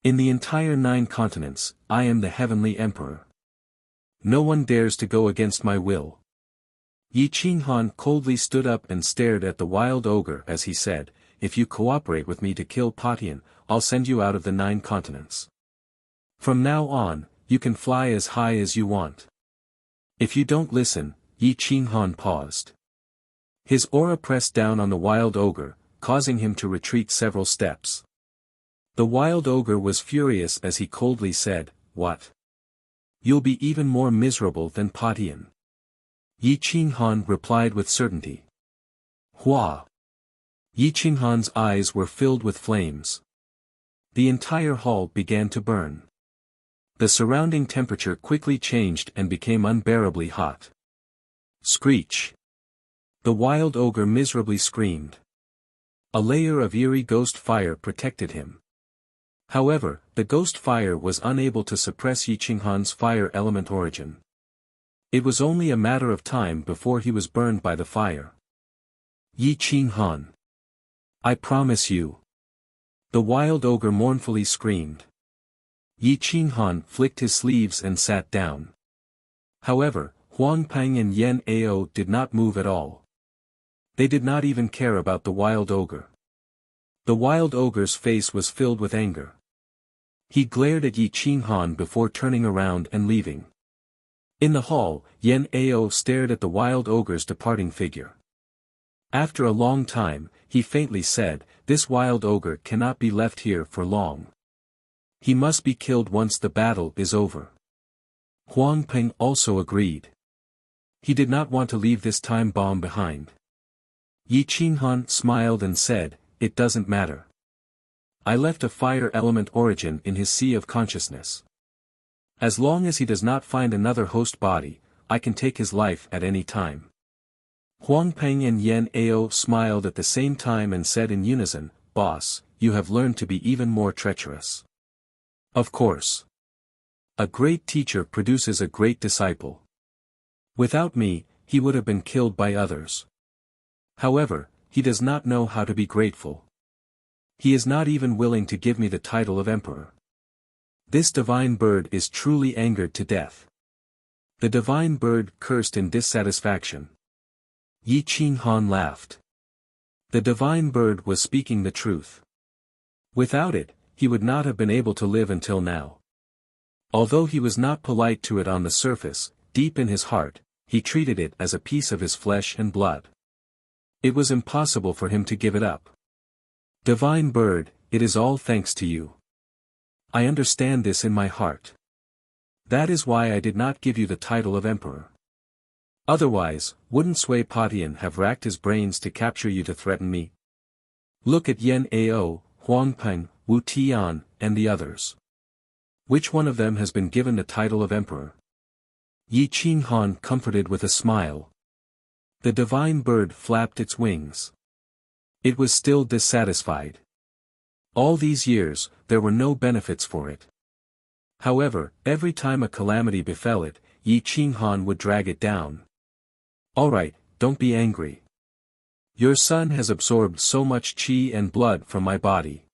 S1: In the entire 9 continents, I am the Heavenly Emperor. No one dares to go against my will. Yi Qinghan coldly stood up and stared at the wild ogre as he said, if you cooperate with me to kill Patian, I'll send you out of the 9 continents. From now on, you can fly as high as you want. If you don't listen, Yi Qinghan paused. His aura pressed down on the wild ogre, causing him to retreat several steps. The wild ogre was furious as he coldly said, what? You'll be even more miserable than Patian. Yi Qinghan replied with certainty. Hua! Yi Qinghan's eyes were filled with flames. The entire hall began to burn. The surrounding temperature quickly changed and became unbearably hot. Screech! The wild ogre miserably screamed. A layer of eerie ghost fire protected him. However, the ghost fire was unable to suppress Yi Qinghan's fire element origin. It was only a matter of time before he was burned by the fire. Yi Qinghan. I promise you. The wild ogre mournfully screamed. Yi Qinghan flicked his sleeves and sat down. However, Huang Peng and Yen Ao did not move at all. They did not even care about the wild ogre. The wild ogre's face was filled with anger. He glared at Yi Qinghan before turning around and leaving. In the hall, Yen Ao stared at the wild ogre's departing figure. After a long time, he faintly said, this wild ogre cannot be left here for long. He must be killed once the battle is over. Huang Peng also agreed. He did not want to leave this time bomb behind. Yi Qinghan smiled and said, it doesn't matter. I left a fire element origin in his sea of consciousness. As long as he does not find another host body, I can take his life at any time. Huang Peng and Yen Ao smiled at the same time and said in unison, Boss, you have learned to be even more treacherous. Of course. A great teacher produces a great disciple. Without me, he would have been killed by others. However, he does not know how to be grateful. He is not even willing to give me the title of emperor. This divine bird is truly angered to death. The divine bird cursed in dissatisfaction. Yi Qinghan laughed. The divine bird was speaking the truth. Without it, he would not have been able to live until now. Although he was not polite to it on the surface, deep in his heart, he treated it as a piece of his flesh and blood. It was impossible for him to give it up. Divine bird, it is all thanks to you. I understand this in my heart. That is why I did not give you the title of emperor. Otherwise, wouldn't Sui Patian have racked his brains to capture you to threaten me? Look at Yan Ao, Huang Peng, Wu Tian, and the others. Which one of them has been given the title of emperor? Yi Qinghan comforted with a smile. The divine bird flapped its wings. It was still dissatisfied. All these years, there were no benefits for it. However, every time a calamity befell it, Yi Qinghan would drag it down. Alright, don't be angry. Your son has absorbed so much qi and blood from my body.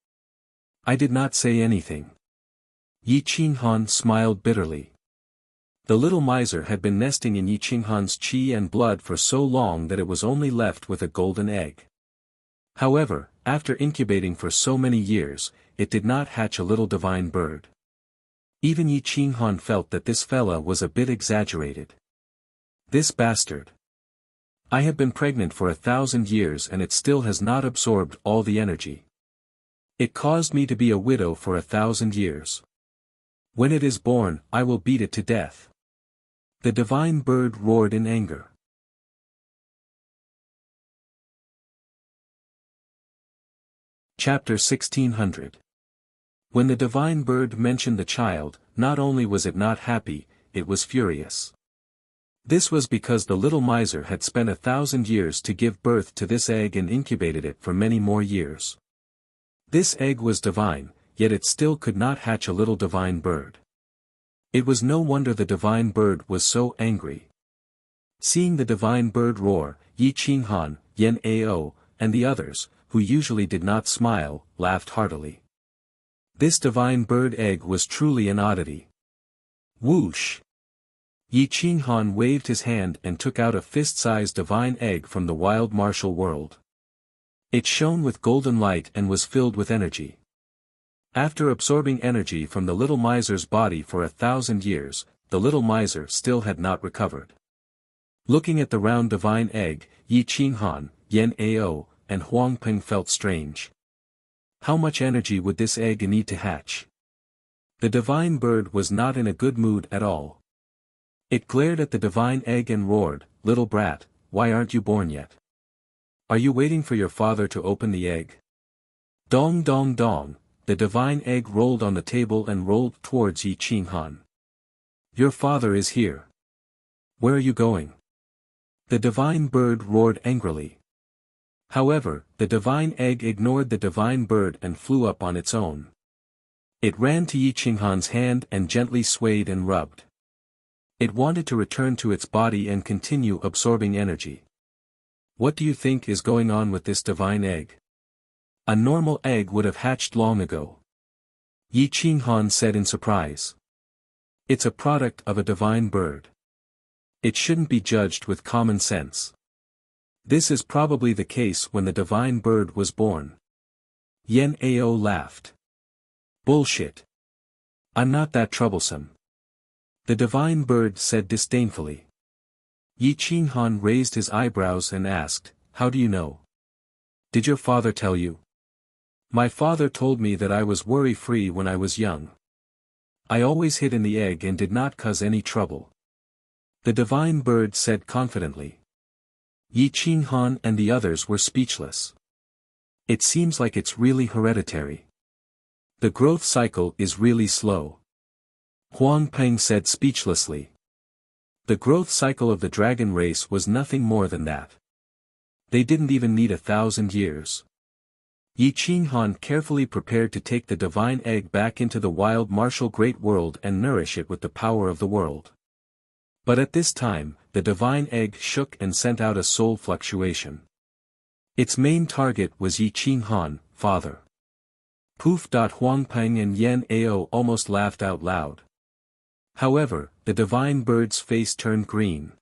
S1: I did not say anything. Yi Qinghan smiled bitterly. The little miser had been nesting in Yi Qinghan's qi and blood for so long that it was only left with a golden egg. However, after incubating for so many years, it did not hatch a little divine bird. Even Yi Qinghan felt that this fella was a bit exaggerated. This bastard. I have been pregnant for 1,000 years and it still has not absorbed all the energy. It caused me to be a widow for 1,000 years. When it is born, I will beat it to death. The divine bird roared in anger. Chapter 1600. When the divine bird mentioned the child, not only was it not happy, it was furious. This was because the little miser had spent 1,000 years to give birth to this egg and incubated it for many more years. This egg was divine, yet it still could not hatch a little divine bird. It was no wonder the divine bird was so angry. Seeing the divine bird roar, Yi Qinghan, Yan Ao, and the others, who usually did not smile, laughed heartily. This divine bird egg was truly an oddity. Whoosh! Yi Qinghan waved his hand and took out a fist-sized divine egg from the wild martial world. It shone with golden light and was filled with energy. After absorbing energy from the little miser's body for 1,000 years, the little miser still had not recovered. Looking at the round divine egg, Yi Qinghan, Yan Ao, and Huang Peng felt strange. How much energy would this egg need to hatch? The divine bird was not in a good mood at all. It glared at the divine egg and roared, "Little brat, why aren't you born yet? Are you waiting for your father to open the egg?" Dong dong dong, the divine egg rolled on the table and rolled towards Yi Qinghan. "Your father is here. Where are you going?" The divine bird roared angrily. However, the divine egg ignored the divine bird and flew up on its own. It ran to Yi Qinghan's hand and gently swayed and rubbed. It wanted to return to its body and continue absorbing energy. What do you think is going on with this divine egg? A normal egg would have hatched long ago. Yi Qinghan said in surprise. It's a product of a divine bird. It shouldn't be judged with common sense. This is probably the case when the divine bird was born. Yan Ao laughed. Bullshit. I'm not that troublesome. The divine bird said disdainfully. Yi Qinghan raised his eyebrows and asked, "How do you know? Did your father tell you?" "My father told me that I was worry-free when I was young. I always hid in the egg and did not cause any trouble." The divine bird said confidently. Yi Qinghan and the others were speechless. It seems like it's really hereditary. The growth cycle is really slow. Huang Peng said speechlessly. The growth cycle of the dragon race was nothing more than that. They didn't even need 1,000 years. Yi Qinghan carefully prepared to take the divine egg back into the wild martial great world and nourish it with the power of the world. But at this time, the divine egg shook and sent out a soul fluctuation. Its main target was Yi Qinghan, father. Poof! Huang Peng and Yan Ao almost laughed out loud. However, the divine bird's face turned green.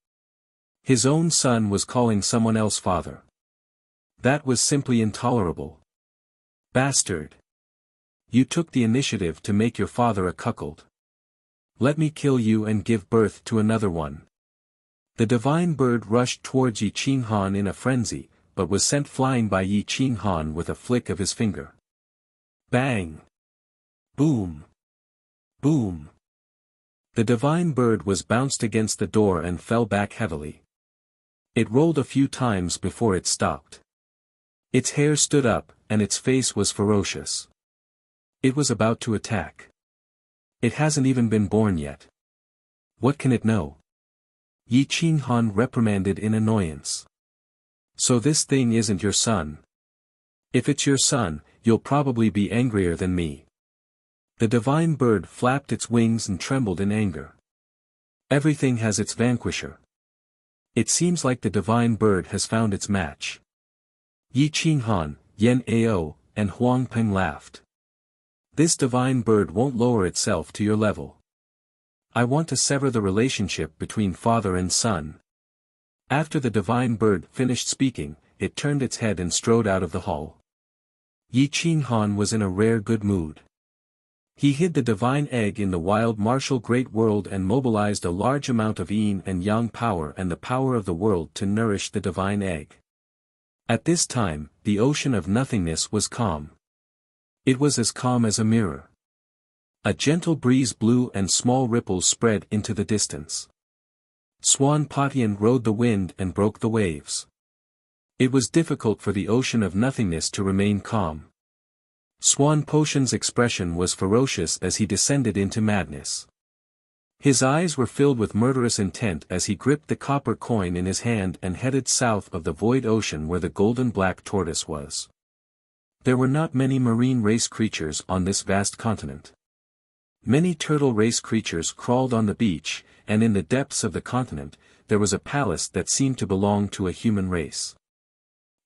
S1: His own son was calling someone else father. That was simply intolerable. Bastard! You took the initiative to make your father a cuckold. Let me kill you and give birth to another one. The divine bird rushed towards Yi Qinghan in a frenzy, but was sent flying by Yi Qinghan with a flick of his finger. Bang! Boom! Boom! The divine bird was bounced against the door and fell back heavily. It rolled a few times before it stopped. Its hair stood up, and its face was ferocious. It was about to attack. It hasn't even been born yet. What can it know? Yi Qinghan reprimanded in annoyance. So this thing isn't your son. If it's your son, you'll probably be angrier than me. The divine bird flapped its wings and trembled in anger. Everything has its vanquisher. It seems like the divine bird has found its match. Yi Qinghan, Yan Ao, and Huang Peng laughed. This divine bird won't lower itself to your level. I want to sever the relationship between father and son. After the divine bird finished speaking, it turned its head and strode out of the hall. Yi Qinghan was in a rare good mood. He hid the divine egg in the wild martial great world and mobilized a large amount of yin and yang power and the power of the world to nourish the divine egg. At this time, the ocean of nothingness was calm. It was as calm as a mirror. A gentle breeze blew and small ripples spread into the distance. Swan Patian rode the wind and broke the waves. It was difficult for the ocean of nothingness to remain calm. Swan Potion's expression was ferocious as he descended into madness. His eyes were filled with murderous intent as he gripped the copper coin in his hand and headed south of the void ocean where the golden black tortoise was. There were not many marine race creatures on this vast continent. Many turtle race creatures crawled on the beach, and in the depths of the continent, there was a palace that seemed to belong to a human race.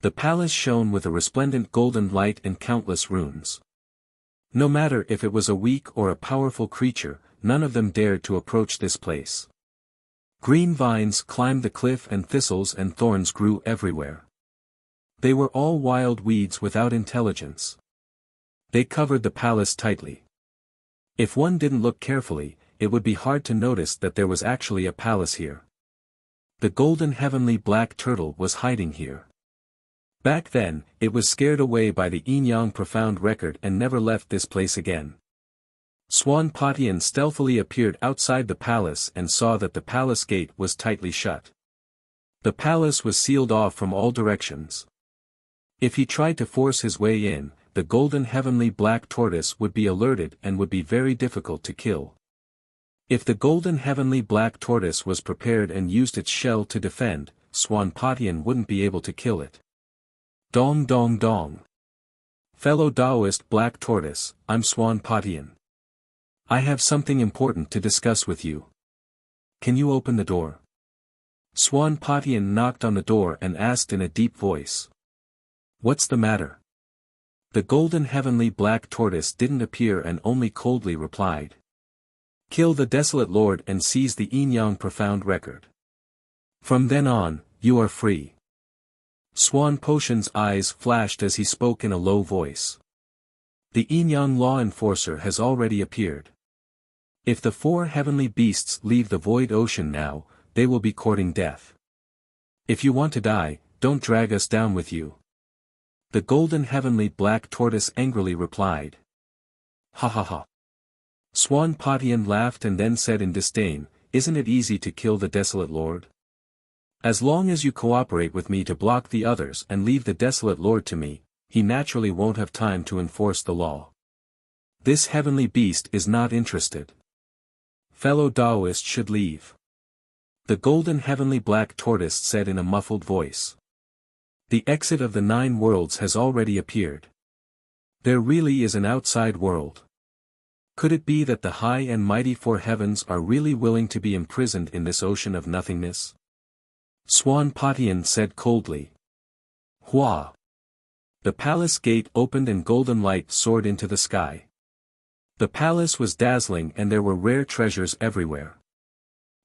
S1: The palace shone with a resplendent golden light and countless runes. No matter if it was a weak or a powerful creature, none of them dared to approach this place. Green vines climbed the cliff and thistles and thorns grew everywhere. They were all wild weeds without intelligence. They covered the palace tightly. If one didn't look carefully, it would be hard to notice that there was actually a palace here. The golden heavenly black turtle was hiding here. Back then, it was scared away by the yin-yang profound record and never left this place again. Swan Patian stealthily appeared outside the palace and saw that the palace gate was tightly shut. The palace was sealed off from all directions. If he tried to force his way in, the golden heavenly black tortoise would be alerted and would be very difficult to kill. If the golden heavenly black tortoise was prepared and used its shell to defend, Swan Patian wouldn't be able to kill it. Dong dong dong. Fellow Taoist black tortoise, I'm Swan Patian. I have something important to discuss with you. Can you open the door? Swan Patian knocked on the door and asked in a deep voice. What's the matter? The golden heavenly black tortoise didn't appear and only coldly replied. Kill the desolate lord and seize the yin-yang profound record. From then on, you are free. Swan Potion's eyes flashed as he spoke in a low voice. The yin-yang law enforcer has already appeared. If the four heavenly beasts leave the void ocean now, they will be courting death. If you want to die, don't drag us down with you. The golden heavenly black tortoise angrily replied. Ha ha ha. Swan Patian laughed and then said in disdain, isn't it easy to kill the desolate lord? As long as you cooperate with me to block the others and leave the desolate lord to me, he naturally won't have time to enforce the law. This heavenly beast is not interested. Fellow Taoist should leave. The golden heavenly black tortoise said in a muffled voice. The exit of the 9 worlds has already appeared. There really is an outside world. Could it be that the high and mighty 4 heavens are really willing to be imprisoned in this ocean of nothingness? Swan Patian said coldly. Hua! The palace gate opened and golden light soared into the sky. The palace was dazzling and there were rare treasures everywhere.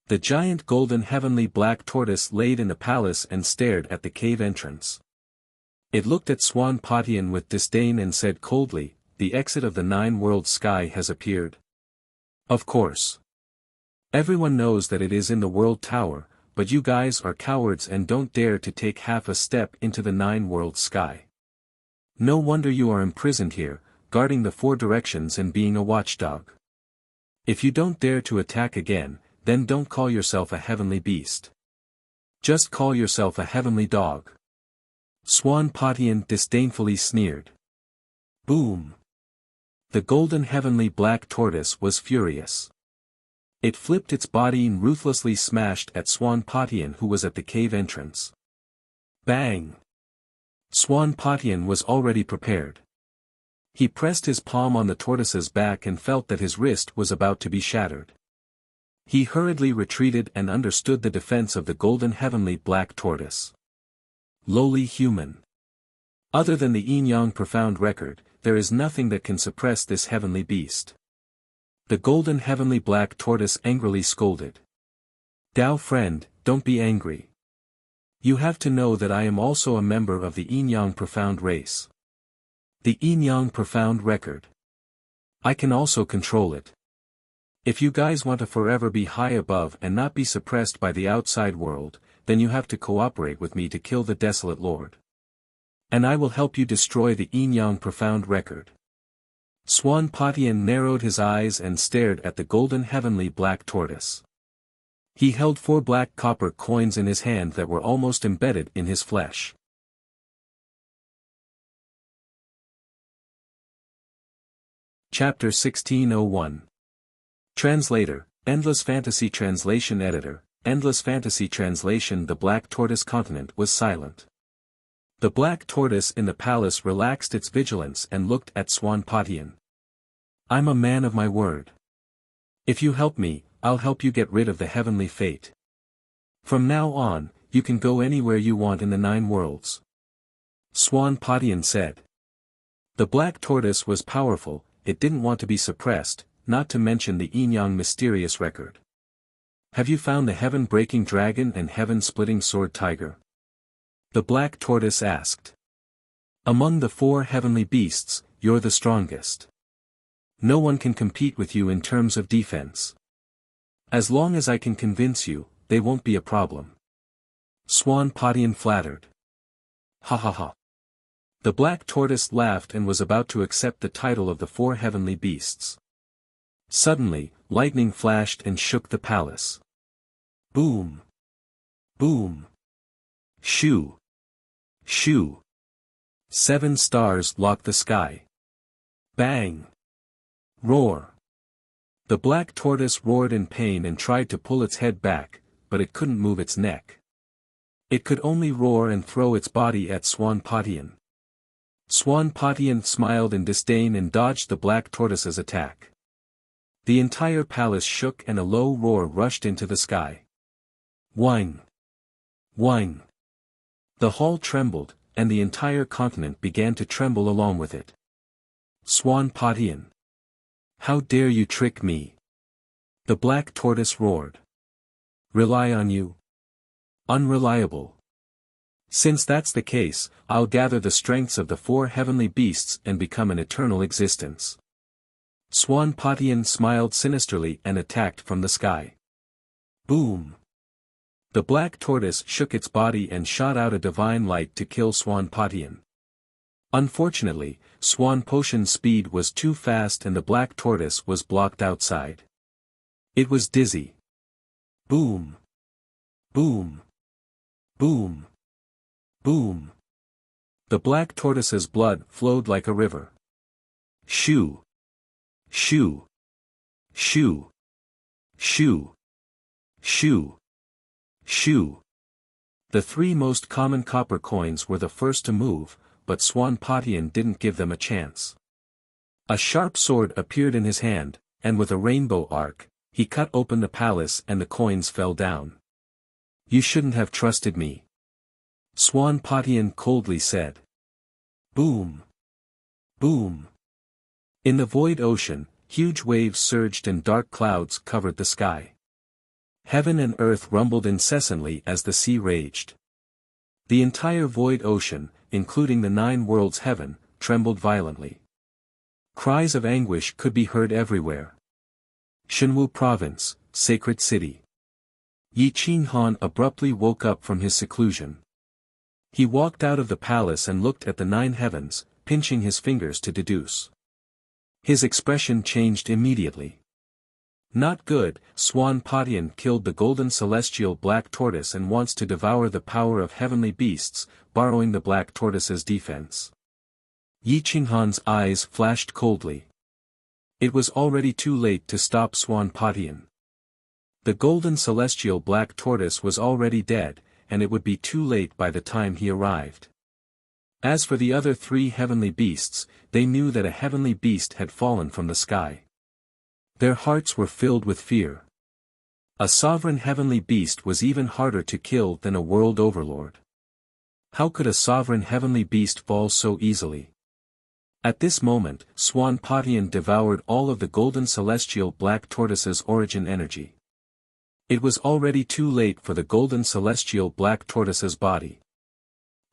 S1: The giant golden heavenly black tortoise laid in the palace and stared at the cave entrance. It looked at Swan Patian with disdain and said coldly, the exit of the 9 worlds sky has appeared. Of course. Everyone knows that it is in the World Tower, but you guys are cowards and don't dare to take half a step into the nine-world sky. No wonder you are imprisoned here, guarding the four directions and being a watchdog. If you don't dare to attack again, then don't call yourself a heavenly beast. Just call yourself a heavenly dog. Swan Patian disdainfully sneered. Boom! The golden heavenly black tortoise was furious. It flipped its body and ruthlessly smashed at Swan Patian, who was at the cave entrance. Bang! Swan Patian was already prepared. He pressed his palm on the tortoise's back and felt that his wrist was about to be shattered. He hurriedly retreated and understood the defense of the golden heavenly black tortoise. Lowly human. Other than the yin-yang profound record, there is nothing that can suppress this heavenly beast. The golden heavenly black tortoise angrily scolded. Dao friend, don't be angry. You have to know that I am also a member of the yin-yang profound race. The yin-yang profound record. I can also control it. If you guys want to forever be high above and not be suppressed by the outside world, then you have to cooperate with me to kill the desolate lord. And I will help you destroy the yin-yang profound record. Swan Patian narrowed his eyes and stared at the golden heavenly black tortoise. He held 4 black copper coins in his hand that were almost embedded in his flesh. Chapter 1601. Translator, Endless Fantasy Translation Editor, Endless Fantasy Translation. The black tortoise continent was silent. The black tortoise in the palace relaxed its vigilance and looked at Swan Patian. I'm a man of my word. If you help me, I'll help you get rid of the heavenly fate. From now on, you can go anywhere you want in the 9 worlds. Swan Patian said. The black tortoise was powerful, it didn't want to be suppressed, not to mention the yin-yang mysterious record. Have you found the heaven-breaking dragon and heaven-splitting sword tiger? The black tortoise asked. Among the 4 heavenly beasts, you're the strongest. No one can compete with you in terms of defense. As long as I can convince you, they won't be a problem. Swan Patian flattered. Ha ha ha. The black tortoise laughed and was about to accept the title of the 4 heavenly beasts. Suddenly, lightning flashed and shook the palace. Boom! Boom! Shoo! Shoo! 7 stars locked the sky. Bang! Roar! The black tortoise roared in pain and tried to pull its head back, but it couldn't move its neck. It could only roar and throw its body at Swan Patian. Swan Patian smiled in disdain and dodged the black tortoise's attack. The entire palace shook and a low roar rushed into the sky. Whine! Whine! The hall trembled, and the entire continent began to tremble along with it. Swan Patian. How dare you trick me? The black tortoise roared. Rely on you? Unreliable. Since that's the case, I'll gather the strengths of the 4 heavenly beasts and become an eternal existence. Swan Patian smiled sinisterly and attacked from the sky. Boom! The black tortoise shook its body and shot out a divine light to kill Swan Patian. Unfortunately, Swan Patian's speed was too fast and the black tortoise was blocked outside. It was dizzy. Boom! Boom! Boom! Boom! The black tortoise's blood flowed like a river. Shoo! Shoo! Shoo! Shoo! Shoo! Shoo! The 3 most common copper coins were the first to move, but Swan Patian didn't give them a chance. A sharp sword appeared in his hand, and with a rainbow arc, he cut open the palace and the coins fell down. You shouldn't have trusted me. Swan Patian coldly said. Boom! Boom! In the void ocean, huge waves surged and dark clouds covered the sky. Heaven and earth rumbled incessantly as the sea raged. The entire void ocean, including the 9 worlds heaven, trembled violently. Cries of anguish could be heard everywhere. Shenwu Province, sacred city. Yi Qinghan abruptly woke up from his seclusion. He walked out of the palace and looked at the 9 heavens, pinching his fingers to deduce. His expression changed immediately. Not good, Swan Patian killed the golden celestial black tortoise and wants to devour the power of heavenly beasts, borrowing the black tortoise's defense. Yi Qinghan's eyes flashed coldly. It was already too late to stop Swan Patian. The golden celestial black tortoise was already dead, and it would be too late by the time he arrived. As for the other 3 heavenly beasts, they knew that a heavenly beast had fallen from the sky. Their hearts were filled with fear. A sovereign heavenly beast was even harder to kill than a world overlord. How could a sovereign heavenly beast fall so easily? At this moment, Swan Patian devoured all of the golden celestial black tortoise's origin energy. It was already too late for the golden celestial black tortoise's body.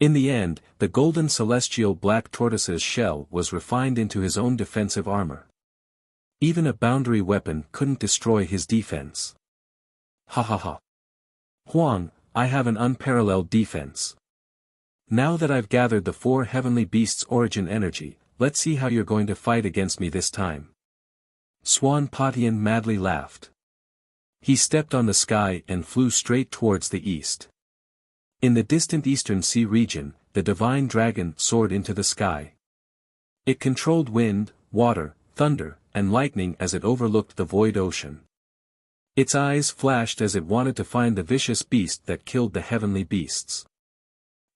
S1: In the end, the golden celestial black tortoise's shell was refined into his own defensive armor. Even a boundary weapon couldn't destroy his defense. Ha ha ha. Huang, I have an unparalleled defense. Now that I've gathered the 4 heavenly beasts' origin energy, let's see how you're going to fight against me this time. Swan Patian madly laughed. He stepped on the sky and flew straight towards the east. In the distant eastern sea region, the divine dragon soared into the sky. It controlled wind, water, thunder, and lightning as it overlooked the void ocean. Its eyes flashed as it wanted to find the vicious beast that killed the heavenly beasts.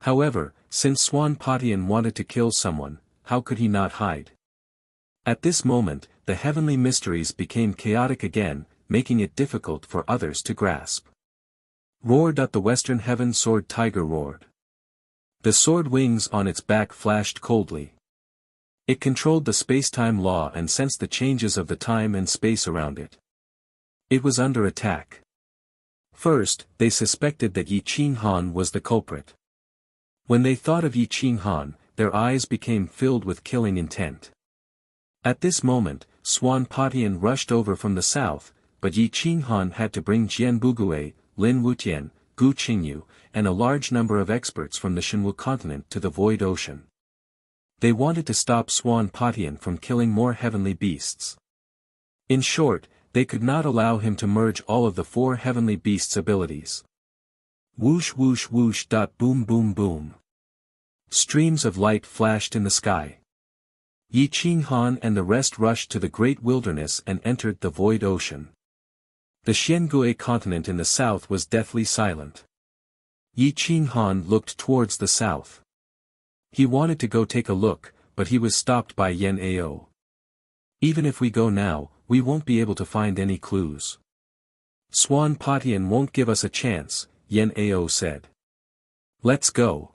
S1: However, since Swan Patian wanted to kill someone, how could he not hide? At this moment, the heavenly mysteries became chaotic again, making it difficult for others to grasp. Roared the western heaven sword tiger roared. The sword wings on its back flashed coldly. It controlled the space-time law and sensed the changes of the time and space around it. It was under attack. First, they suspected that Yi Qinghan was the culprit. When they thought of Yi Qinghan, their eyes became filled with killing intent. At this moment, Swan Patian rushed over from the south, but Yi Qinghan had to bring Jian Bugui, Lin Wutian, Gu Qingyu, and a large number of experts from the Shenwu continent to the Void Ocean. They wanted to stop Swan Patian from killing more heavenly beasts. In short, they could not allow him to merge all of the 4 heavenly beasts' abilities. Whoosh whoosh whoosh. Boom boom boom. Streams of light flashed in the sky. Yi Qinghan and the rest rushed to the great wilderness and entered the Void Ocean. The Xiangui continent in the south was deathly silent. Yi Qinghan looked towards the south. He wanted to go take a look, but he was stopped by Yan Ao. Even if we go now, we won't be able to find any clues. Swan Patian won't give us a chance, Yan Ao said. Let's go.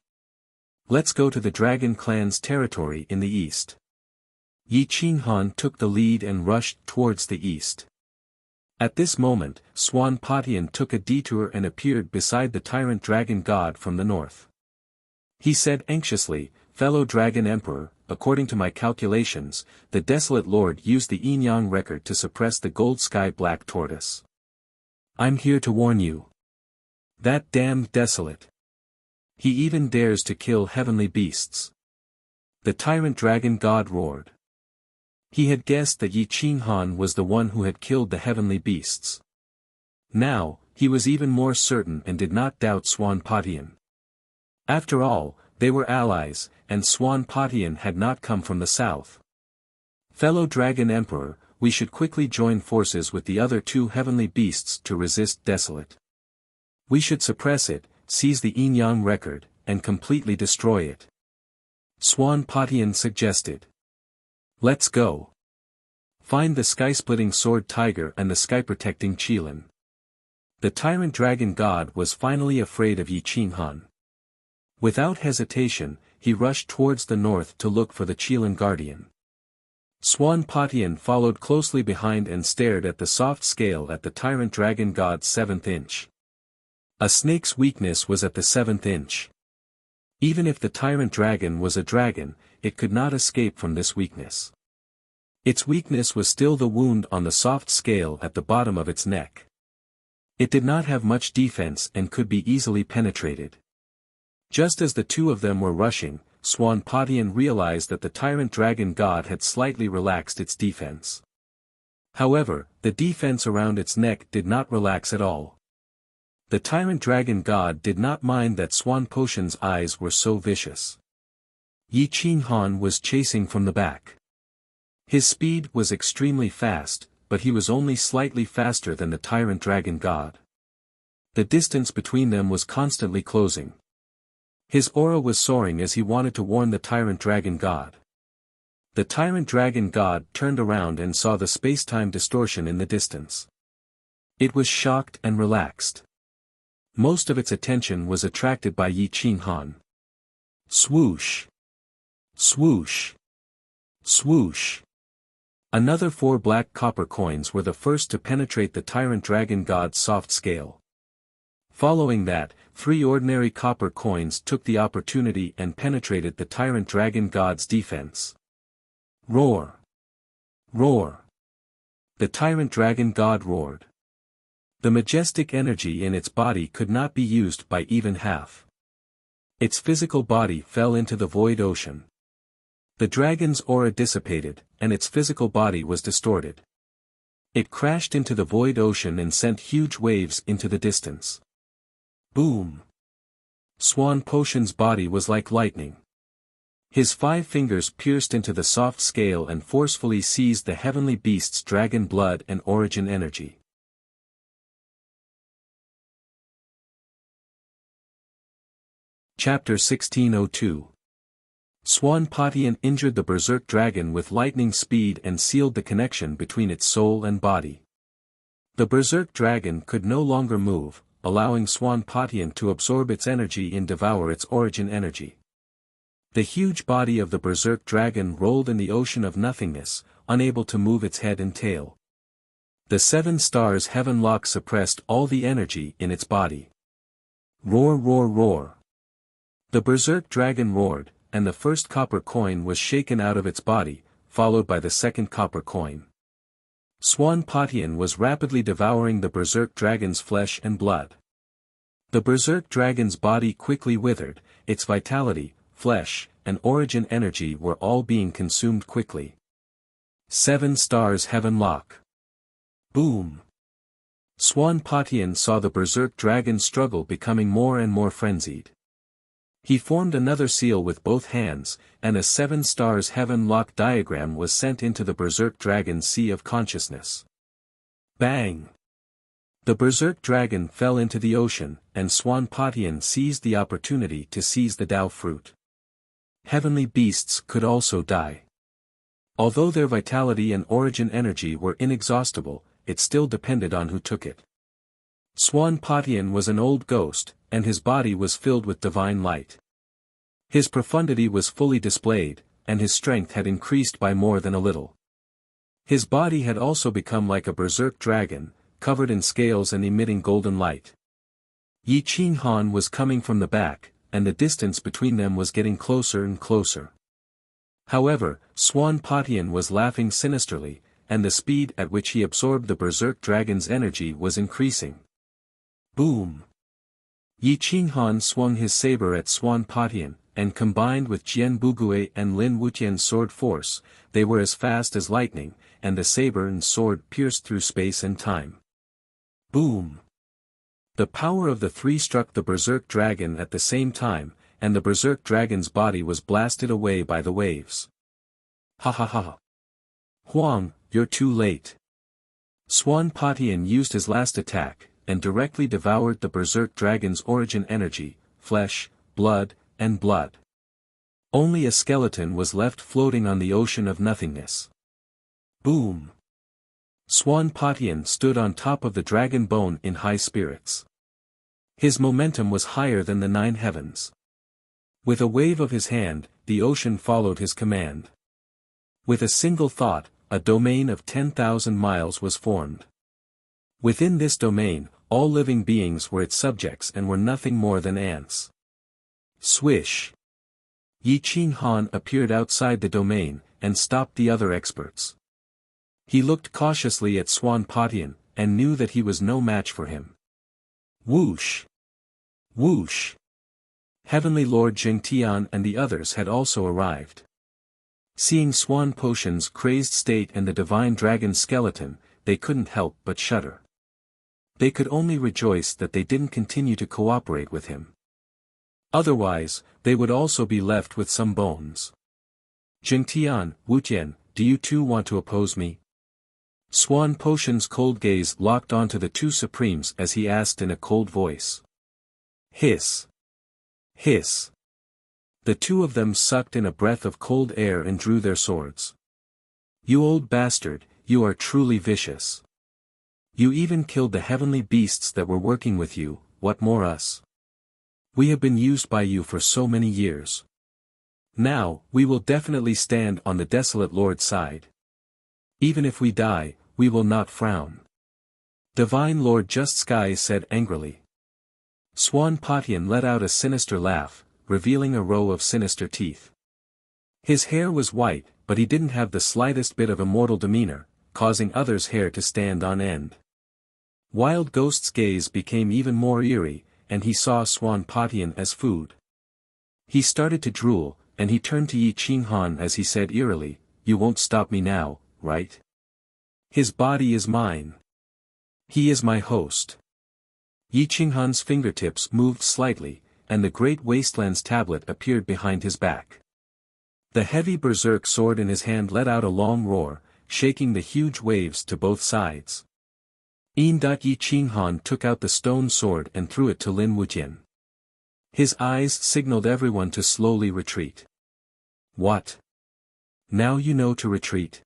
S1: Let's go to the Dragon Clan's territory in the east. Yi Qinghan took the lead and rushed towards the east. At this moment, Swan Patian took a detour and appeared beside the tyrant dragon god from the north. He said anxiously, "Fellow Dragon Emperor, according to my calculations, the Desolate Lord used the yin-yang record to suppress the gold sky black tortoise. I'm here to warn you. That damned Desolate. He even dares to kill heavenly beasts." The tyrant dragon god roared. He had guessed that Yi Qinghan was the one who had killed the heavenly beasts. Now, he was even more certain and did not doubt Swan Patian. After all, they were allies, and Swan Patian had not come from the south. Fellow Dragon Emperor, we should quickly join forces with the other 2 heavenly beasts to resist Desolate. We should suppress it, seize the yin-yang record, and completely destroy it. Swan Patian suggested. Let's go. Find the sky-splitting sword tiger and the sky-protecting Qilin. The tyrant dragon god was finally afraid of Yi Qinghan. Without hesitation, he rushed towards the north to look for the Qilin guardian. Swan Patian followed closely behind and stared at the soft scale at the tyrant dragon god's 7th inch. A snake's weakness was at the 7th inch. Even if the tyrant dragon was a dragon, it could not escape from this weakness. Its weakness was still the wound on the soft scale at the bottom of its neck. It did not have much defense and could be easily penetrated. Just as the two of them were rushing, Swanpatian realized that the tyrant dragon god had slightly relaxed its defense. However, the defense around its neck did not relax at all. The tyrant dragon god did not mind that Swanpotian's eyes were so vicious. Yi Qinghan was chasing from the back. His speed was extremely fast, but he was only slightly faster than the tyrant dragon god. The distance between them was constantly closing. His aura was soaring as he wanted to warn the tyrant dragon god. The tyrant dragon god turned around and saw the space-time distortion in the distance. It was shocked and relaxed. Most of its attention was attracted by Yi Qinghan. Swoosh! Swoosh! Swoosh! Another 4 black copper coins were the first to penetrate the tyrant dragon god's soft scale. Following that, 3 ordinary copper coins took the opportunity and penetrated the tyrant dragon god's defense. Roar! Roar! The tyrant dragon god roared. The majestic energy in its body could not be used by even half. Its physical body fell into the void ocean. The dragon's aura dissipated, and its physical body was distorted. It crashed into the void ocean and sent huge waves into the distance. Boom! Swanpotian's body was like lightning. His 5 fingers pierced into the soft scale and forcefully seized the heavenly beast's dragon blood and origin energy. Chapter 1602. Swanpatian injured the berserk dragon with lightning speed and sealed the connection between its soul and body. The berserk dragon could no longer move, allowing Swanpatian to absorb its energy and devour its origin energy. The huge body of the berserk dragon rolled in the ocean of nothingness, unable to move its head and tail. The 7 stars heaven lock suppressed all the energy in its body. Roar, roar, roar! The berserk dragon roared, and the first copper coin was shaken out of its body, followed by the second copper coin. Swanpatian was rapidly devouring the berserk dragon's flesh and blood. The berserk dragon's body quickly withered, its vitality, flesh, and origin energy were all being consumed quickly. 7 stars heaven lock. Boom! Swanpatian saw the berserk dragon struggle becoming more and more frenzied. He formed another seal with both hands, and a 7 stars heaven lock diagram was sent into the berserk dragon's sea of consciousness. Bang! The berserk dragon fell into the ocean, and Swanpatian seized the opportunity to seize the Tao fruit. Heavenly beasts could also die. Although their vitality and origin energy were inexhaustible, it still depended on who took it. Swanpatian was an old ghost, and his body was filled with divine light. His profundity was fully displayed, and his strength had increased by more than a little. His body had also become like a berserk dragon, covered in scales and emitting golden light. Yi Qinghan was coming from the back, and the distance between them was getting closer and closer. However, Swanpatian was laughing sinisterly, and the speed at which he absorbed the berserk dragon's energy was increasing. Boom! Yi Qinghan swung his saber at Swanpatian, and combined with Jian Bugui and Lin Wutian's sword force, they were as fast as lightning, and the saber and sword pierced through space and time. Boom! The power of the 3 struck the berserk dragon at the same time, and the berserk dragon's body was blasted away by the waves. Ha ha ha! Huang, you're too late. Swanpatian used his last attack, and directly devoured the berserk dragon's origin energy, flesh, blood, and blood. Only a skeleton was left floating on the ocean of nothingness. Boom! Swanpatian stood on top of the dragon bone in high spirits. His momentum was higher than the 9 heavens. With a wave of his hand, the ocean followed his command. With a single thought, a domain of 10,000 miles was formed. Within this domain, all living beings were its subjects and were nothing more than ants. Swish! Yi Qinghan appeared outside the domain, and stopped the other experts. He looked cautiously at Swanpatian, and knew that he was no match for him. Whoosh! Whoosh! Heavenly Lord Jingtian and the others had also arrived. Seeing Swan Potion's crazed state and the divine dragon's skeleton, they couldn't help but shudder. They could only rejoice that they didn't continue to cooperate with him. Otherwise, they would also be left with some bones. Jingtian, Wuxian, do you too want to oppose me? Swan Potion's cold gaze locked onto the two supremes as he asked in a cold voice. Hiss! Hiss! The two of them sucked in a breath of cold air and drew their swords. You old bastard, you are truly vicious. You even killed the heavenly beasts that were working with you, what more us? We have been used by you for so many years. Now, we will definitely stand on the desolate Lord's side. Even if we die, we will not frown. Divine Lord Just Sky said angrily. Swan Potion let out a sinister laugh, revealing a row of sinister teeth. His hair was white, but he didn't have the slightest bit of immortal demeanor, causing others' hair to stand on end. Wild Ghost's gaze became even more eerie, and he saw Swan Potion as food. He started to drool, and he turned to Yi Qinghan as he said eerily, You won't stop me now, right? His body is mine. He is my host. Yi Qinghan's fingertips moved slightly, and the Great Wasteland's tablet appeared behind his back. The heavy berserk sword in his hand let out a long roar, shaking the huge waves to both sides. Yi Qinghan took out the stone sword and threw it to Lin Wuxian. His eyes signaled everyone to slowly retreat. What? Now you know to retreat?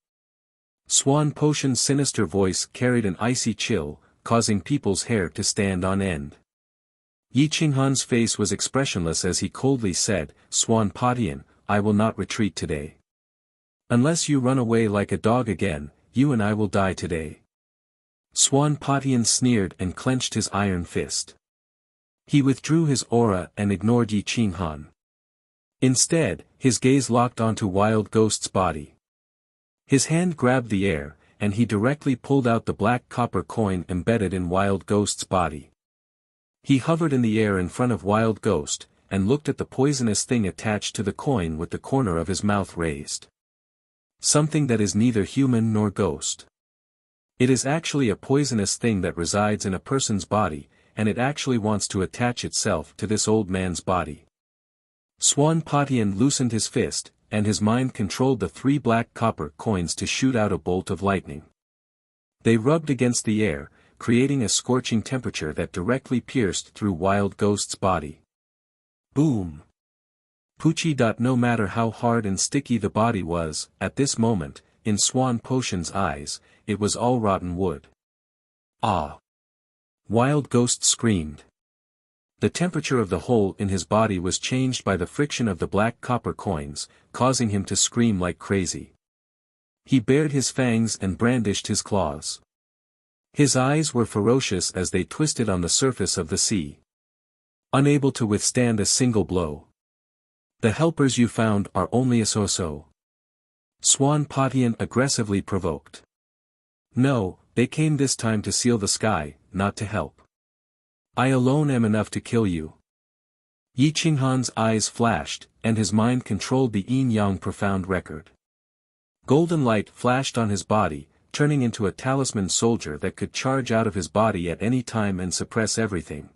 S1: Swan Potion's sinister voice carried an icy chill, causing people's hair to stand on end. Yi Qinghan's face was expressionless as he coldly said, Swan Potion, I will not retreat today. Unless you run away like a dog again, you and I will die today. Swan Potion sneered and clenched his iron fist. He withdrew his aura and ignored Yi Qinghan. Instead, his gaze locked onto Wild Ghost's body. His hand grabbed the air, and he directly pulled out the black copper coin embedded in Wild Ghost's body. He hovered in the air in front of Wild Ghost, and looked at the poisonous thing attached to the coin with the corner of his mouth raised. Something that is neither human nor ghost. It is actually a poisonous thing that resides in a person's body, and it actually wants to attach itself to this old man's body. Swan Potion loosened his fist, and his mind controlled the 3 black copper coins to shoot out a bolt of lightning. They rubbed against the air, creating a scorching temperature that directly pierced through Wild Ghost's body. Boom! Poochie. No matter how hard and sticky the body was, at this moment, in Swan Potion's eyes, it was all rotten wood. Ah! Wild Ghost screamed. The temperature of the hole in his body was changed by the friction of the black copper coins, causing him to scream like crazy. He bared his fangs and brandished his claws. His eyes were ferocious as they twisted on the surface of the sea. Unable to withstand a single blow. The helpers you found are only a so-so. Swan Potion aggressively provoked. No, they came this time to seal the sky, not to help. I alone am enough to kill you. Yi Qinghan's eyes flashed, and his mind controlled the yin-yang profound record. Golden light flashed on his body, turning into a talisman soldier that could charge out of his body at any time and suppress everything.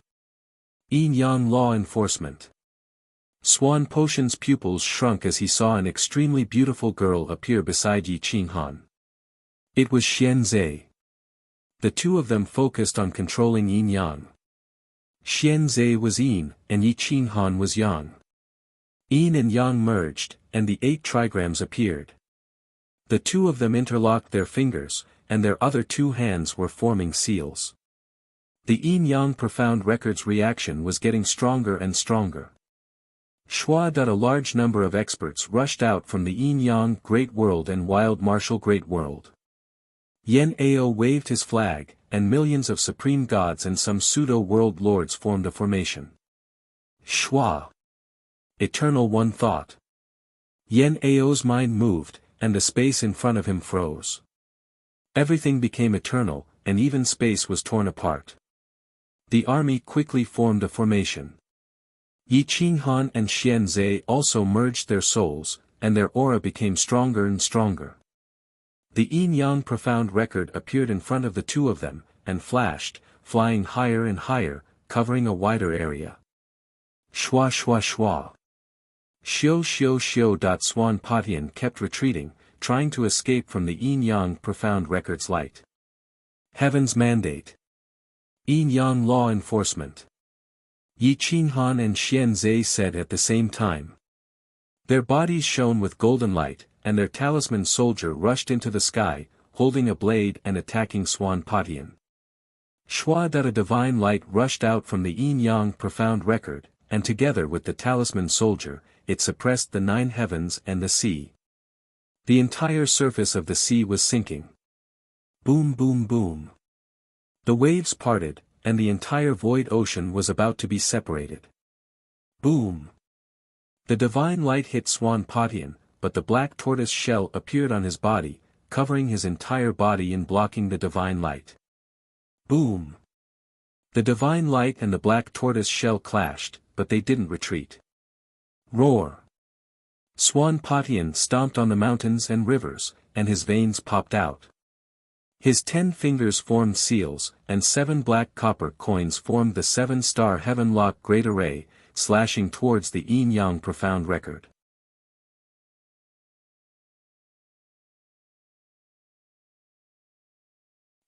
S1: Yin-yang law enforcement. Swan Potion's pupils shrunk as he saw an extremely beautiful girl appear beside Yi Qinghan. It was Xianzhe. The two of them focused on controlling yin-yang. Xianzhe was yin, and Yi Qinghan was yang. Yin and yang merged, and the 8 trigrams appeared. The two of them interlocked their fingers, and their other 2 hands were forming seals. The yin-yang profound record's reaction was getting stronger and stronger. Shua. A large number of experts rushed out from the yin-yang Great World and Wild Martial Great World. Yen Ao waved his flag, and millions of supreme gods and some pseudo-world lords formed a formation. Shua. Eternal One thought. Yen Ao's mind moved, and the space in front of him froze. Everything became eternal, and even space was torn apart. The army quickly formed a formation. Yi Qinghan and Xian Zhe also merged their souls, and their aura became stronger and stronger. The yin-yang profound record appeared in front of the two of them, and flashed, flying higher and higher, covering a wider area. Shua shua shua. Xiu xiu xiu. Swan Patian kept retreating, trying to escape from the yin-yang profound record's light. Heaven's mandate. Yin-yang law enforcement. Yi Qinghan and Xian Zhe said at the same time. Their bodies shone with golden light, and their talisman soldier rushed into the sky, holding a blade and attacking Swan Patian. Shua. A divine light rushed out from the yin-yang profound record, and together with the talisman soldier, it suppressed the 9 heavens and the sea. The entire surface of the sea was sinking. Boom boom boom. The waves parted, and the entire void ocean was about to be separated. Boom. The divine light hit Swan Patian, but the black tortoise shell appeared on his body, covering his entire body and blocking the divine light. Boom. The divine light and the black tortoise shell clashed, but they didn't retreat. Roar. Swan Patian stomped on the mountains and rivers, and his veins popped out. His 10 fingers formed seals, and 7 black copper coins formed the 7-star heaven-lock great array, slashing towards the yin-yang profound record.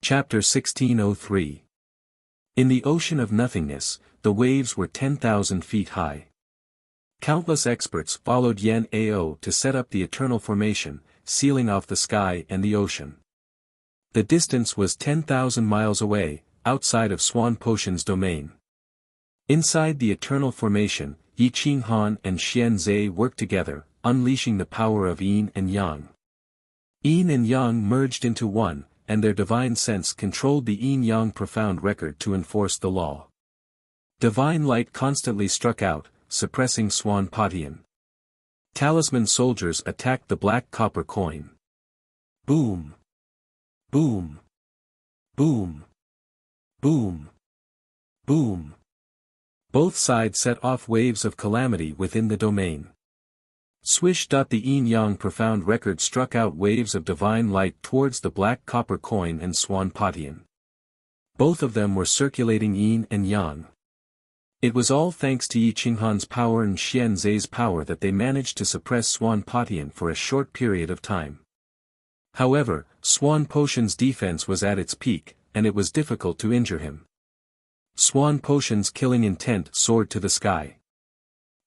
S1: Chapter 1603. In the ocean of nothingness, the waves were 10,000 feet high. Countless experts followed Yan Ao to set up the eternal formation, sealing off the sky and the ocean. The distance was 10,000 miles away, outside of Swan Patian's domain. Inside the eternal formation, Yi Qinghan and Xian Zhe worked together, unleashing the power of yin and yang. Yin and yang merged into one, and their divine sense controlled the yin-yang profound record to enforce the law. Divine light constantly struck out, suppressing Swan Patian. Talisman soldiers attacked the black copper coin. Boom. Boom. Boom. Boom. Boom. Both sides set off waves of calamity within the domain. Swish. The yin-yang profound record struck out waves of divine light towards the black copper coin and Swan Patian. Both of them were circulating yin and yang. It was all thanks to Yi Qinghan's power and Xian Zhe's power that they managed to suppress Swan Patian for a short period of time. However, Swan Patian's defense was at its peak, and it was difficult to injure him. Swan Patian's killing intent soared to the sky.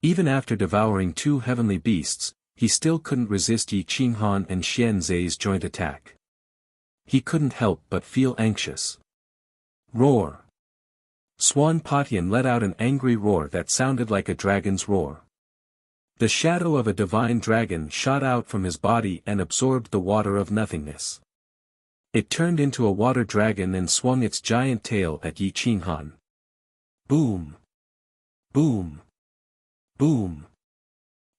S1: Even after devouring 2 heavenly beasts, he still couldn't resist Yi Qinghan and Xian Zhe's joint attack. He couldn't help but feel anxious. Roar. Swan Patian let out an angry roar that sounded like a dragon's roar. The shadow of a divine dragon shot out from his body and absorbed the water of nothingness. It turned into a water dragon and swung its giant tail at Yi Qinghan. Boom. Boom. Boom.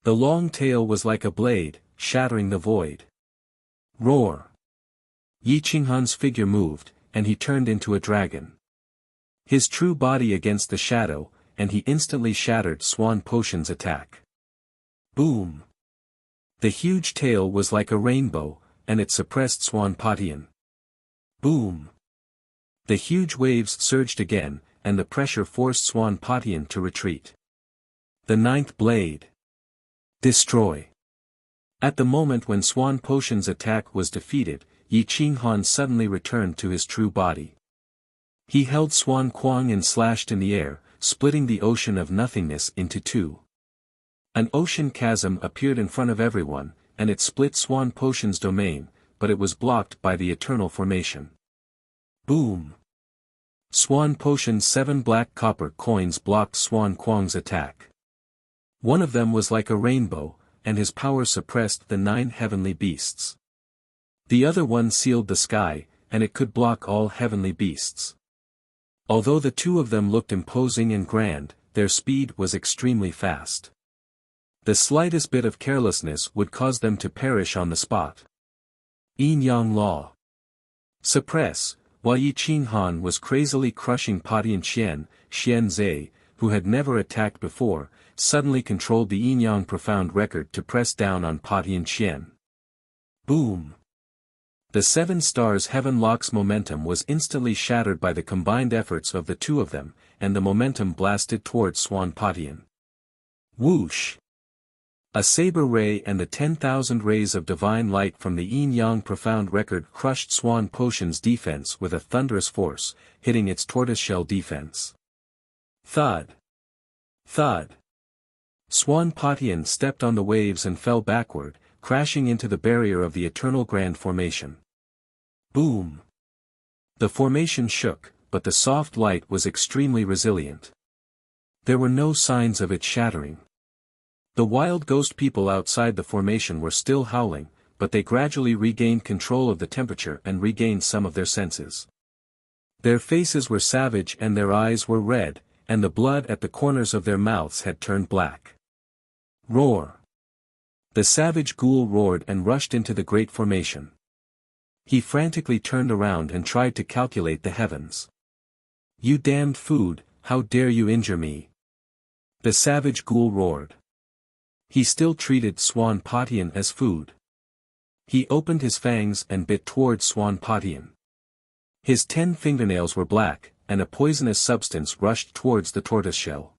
S1: The long tail was like a blade, shattering the void. Roar. Yi Qinghan's figure moved, and he turned into a dragon. His true body against the shadow, and he instantly shattered Swan Patian's attack. Boom. The huge tail was like a rainbow, and it suppressed Swan Patian. Boom. The huge waves surged again, and the pressure forced Swan Patian to retreat. The 9th blade. Destroy. At the moment when Swan Patian's attack was defeated, Yi Qinghan suddenly returned to his true body. He held Swan Kuang and slashed in the air, splitting the ocean of nothingness into 2. An ocean chasm appeared in front of everyone, and it split Swan Patian's domain, but it was blocked by the eternal formation. Boom. Swan Patian's 7 black copper coins blocked Swan Kuang's attack. One of them was like a rainbow, and his power suppressed the 9 heavenly beasts. The other one sealed the sky, and it could block all heavenly beasts. Although the 2 of them looked imposing and grand, their speed was extremely fast. The slightest bit of carelessness would cause them to perish on the spot. Yin-yang law. Suppress, While Yi Qinghan was crazily crushing Patian Xian Zhe, who had never attacked before, suddenly controlled the yin-yang profound record to press down on Patian Xian. Boom! The seven stars heaven lock's momentum was instantly shattered by the combined efforts of the two of them, and the momentum blasted towards Swan Patian. Whoosh! A saber ray and the 10,000 rays of divine light from the yin-yang profound record crushed Swan Patian's defense with a thunderous force, hitting its tortoiseshell defense. Thud! Thud! Swan Patian stepped on the waves and fell backward, crashing into the barrier of the Eternal Grand Formation. Boom! The formation shook, but the soft light was extremely resilient. There were no signs of it shattering. The wild ghost people outside the formation were still howling, but they gradually regained control of the temperature and regained some of their senses. Their faces were savage and their eyes were red, and the blood at the corners of their mouths had turned black. Roar! The savage ghoul roared and rushed into the great formation. He frantically turned around and tried to calculate the heavens. "You damned food, how dare you injure me?" The savage ghoul roared. He still treated Swan Patian as food. He opened his fangs and bit towards Swan Patian. His 10 fingernails were black, and a poisonous substance rushed towards the tortoiseshell.